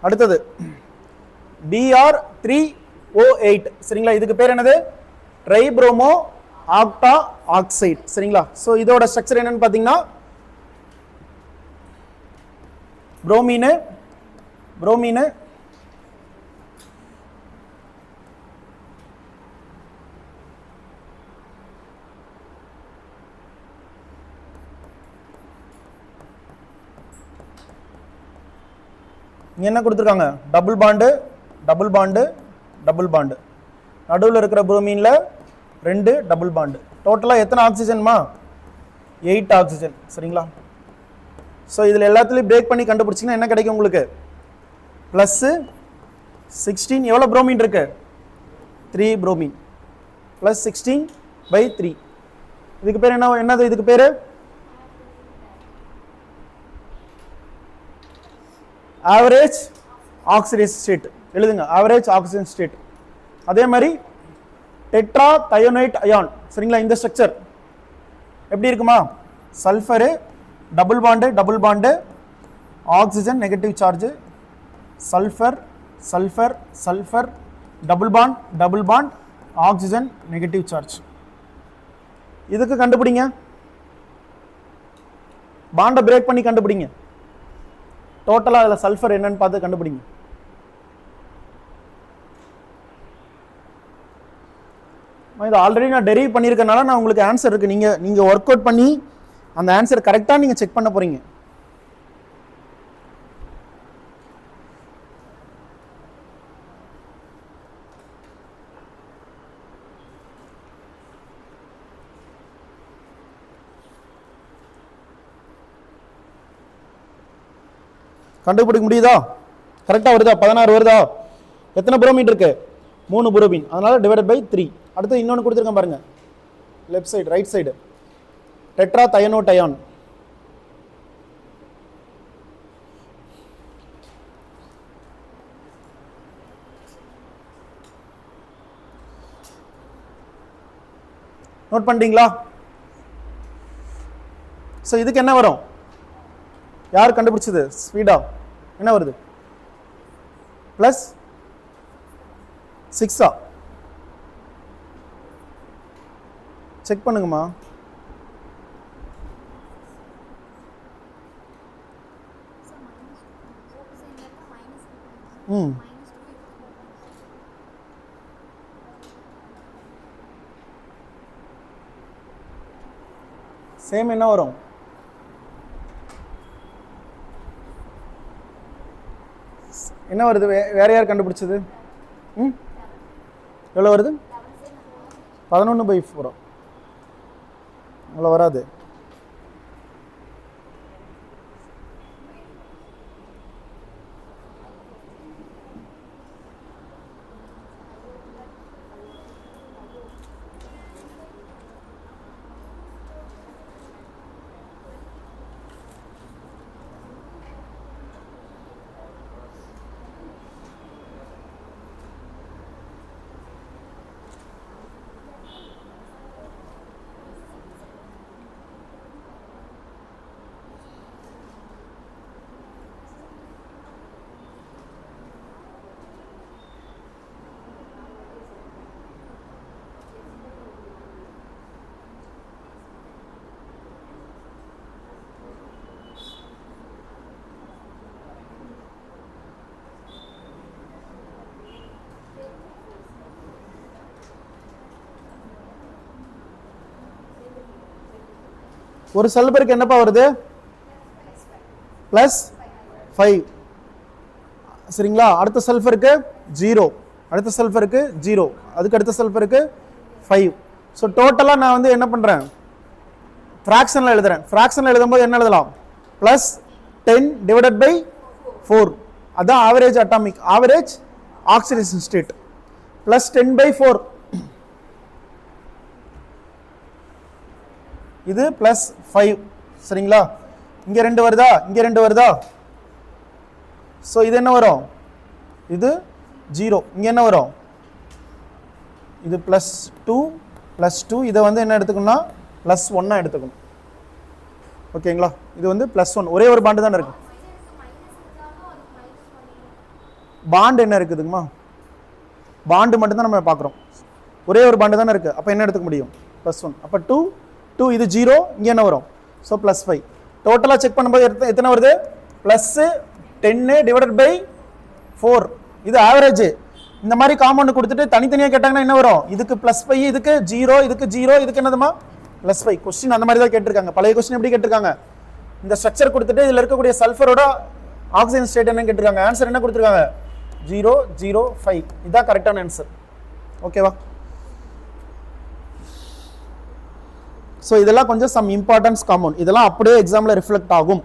அடுத்தது Br3O8. சரிங்களா? இதுக்கு பேர் என்னது? Tribromo octa oxide. சரிங்களா? ஸோ இதோட ஸ்ட்ரக்சர் என்னன்னு பார்த்தீங்கன்னா புரோமீனு என்ன கொடுத்துருக்காங்க? டபுள் பாண்டு, நடுவில் இருக்கிற புரோமீன்ல 2 டபுள் பாண்டு. டோட்டலாக எத்தனை ஆக்சிஜன்மா? 8 ஆக்சிஜன். சரிங்களா? ஸோ இதில் எல்லாத்துலேயும் பிரேக் பண்ணி கண்டுபிடிச்சிங்கன்னா என்ன கிடைக்கும் உங்களுக்கு? +16. எவ்வளோ புரோமீன் இருக்கு? 3 புரோமீன். +16/3. இதுக்கு பேர் என்னது? இதுக்கு பேர் ஆவரேஜ் ஆக்சிடேஷன் ஸ்டேட். எழுதுங்க, ஆவரேஜ் ஆக்சிஜன் ஸ்டேட். அதே மாதிரி டெட்ரா தயோனைட் அயான். சரிங்களா? இந்த ஸ்ட்ரக்சர் எப்படி இருக்குமா? Sulphur double bond, oxygen negative charge, sulphur double bond, oxygen negative charge. இதுக்கு கண்டுபிடிங்க, பாண்டை பிரேக் பண்ணி கண்டுபிடிங்க. டோட்டலாக அதில் சல்ஃபர் என்னன்னு பார்த்து கண்டுபிடிங்க. இது ஆல்ரெடி நான் டெரைவ் பண்ணியிருக்கனால நான் உங்களுக்கு ஆன்சர் இருக்கு. நீங்க ஒர்க் அவுட் பண்ணி அந்த ஆன்சர் கரெக்டாக நீங்க செக் பண்ண போறீங்க. கண்டுபிடிக்க முடியுதா? கரெக்டாக வருதா? 16 வருதா? எத்தனை புரோமீன் இருக்கு? 3 புரோமீன். அதனால டிவைடட் பை 3. அடுத்து இன்னொன்று கொடுத்துருக்கேன் பாருங்க, left side, right side. Tetra thionate ion. Note பண்ணிட்டீங்களா? ஸோ இதுக்கு என்ன வரும்? யார் கண்டுபிடிச்சது? ஸ்பீடா என்ன வருது? +6. செக் பண்ணுங்கம்மா. சேம் என்ன வரும்? என்ன வருது? வேற யார் கண்டுபிடிச்சது? எவ்வளோ வருது? 11/4. அவ்வளோ வராது. ஒரு சல்பருக்கு என்னப்பா வருது +5 சரிங்களா. அடுத்த சல்ஃபருக்கு 0, அடுத்த சல்ஃபருக்கு 0, அதுக்கு அடுத்த சல்ஃபருக்கு 5. ஸோ டோட்டலாக நான் வந்து என்ன பண்ணுறேன், ஃப்ராக்ஷனில் எழுதுறேன். ஃப்ராக்ஷனில் எழுதும்போது என்ன எழுதலாம், +10/4. அதான் average atomic average oxidation state. +10/4 இது +5 சரிங்களா. இங்கே 2 வருதா, இங்கே 2 வருதா. ஸோ இது என்ன வரும், இது 0. இங்கே என்ன வரும், இது +2 இதை வந்து என்ன எடுத்துக்கணும்னா +1 எடுத்துக்கணும். ஓகேங்களா. இது வந்து +1, ஒரே ஒரு பாண்டு தானே இருக்கு. பாண்டு என்ன இருக்குதுங்கம்மா, பாண்டு மட்டும் தான் நம்ம பார்க்குறோம். ஒரே ஒரு பாண்டு தானே இருக்கு. அப்போ என்ன எடுத்துக்க முடியும், +1. அப்போ 2 இது 0, இங்கே என்ன வரும், ஸோ +5. டோட்டலாக செக் பண்ணும்போது எத்தனை வருது, +10/4. இது ஆவரேஜ். இந்த மாதிரி காம்பவுண்ட் கொடுத்துட்டு தனித்தனியாக கேட்டாங்கன்னா என்ன வரும், இதுக்கு +5, இதுக்கு 0, இதுக்கு 0, இதுக்கு என்னதுமா +5. கொஸ்டின் அந்த மாதிரி தான் கேட்டிருக்காங்க. பழைய கொஸ்டின் எப்படி கேட்டிருக்காங்க, இந்த ஸ்ட்ரக்சர் கொடுத்துட்டு இதில் இருக்கக்கூடிய சல்ஃபரோட ஆக்சிஜன் ஸ்டேட் என்ன கேட்டிருக்காங்க, ஆன்சர் என்ன கொடுத்துருக்காங்க, 0, 0, 5. இதுதான் கரெக்டான ஆன்சர். ஓகேவா. ஸோ இதெல்லாம் கொஞ்சம் சம் இம்பார்ட்டன்ஸ் காம்பவுண்ட், இதெல்லாம் அப்படியே எக்ஸாமில் ரிஃப்ளெக்ட் ஆகும்.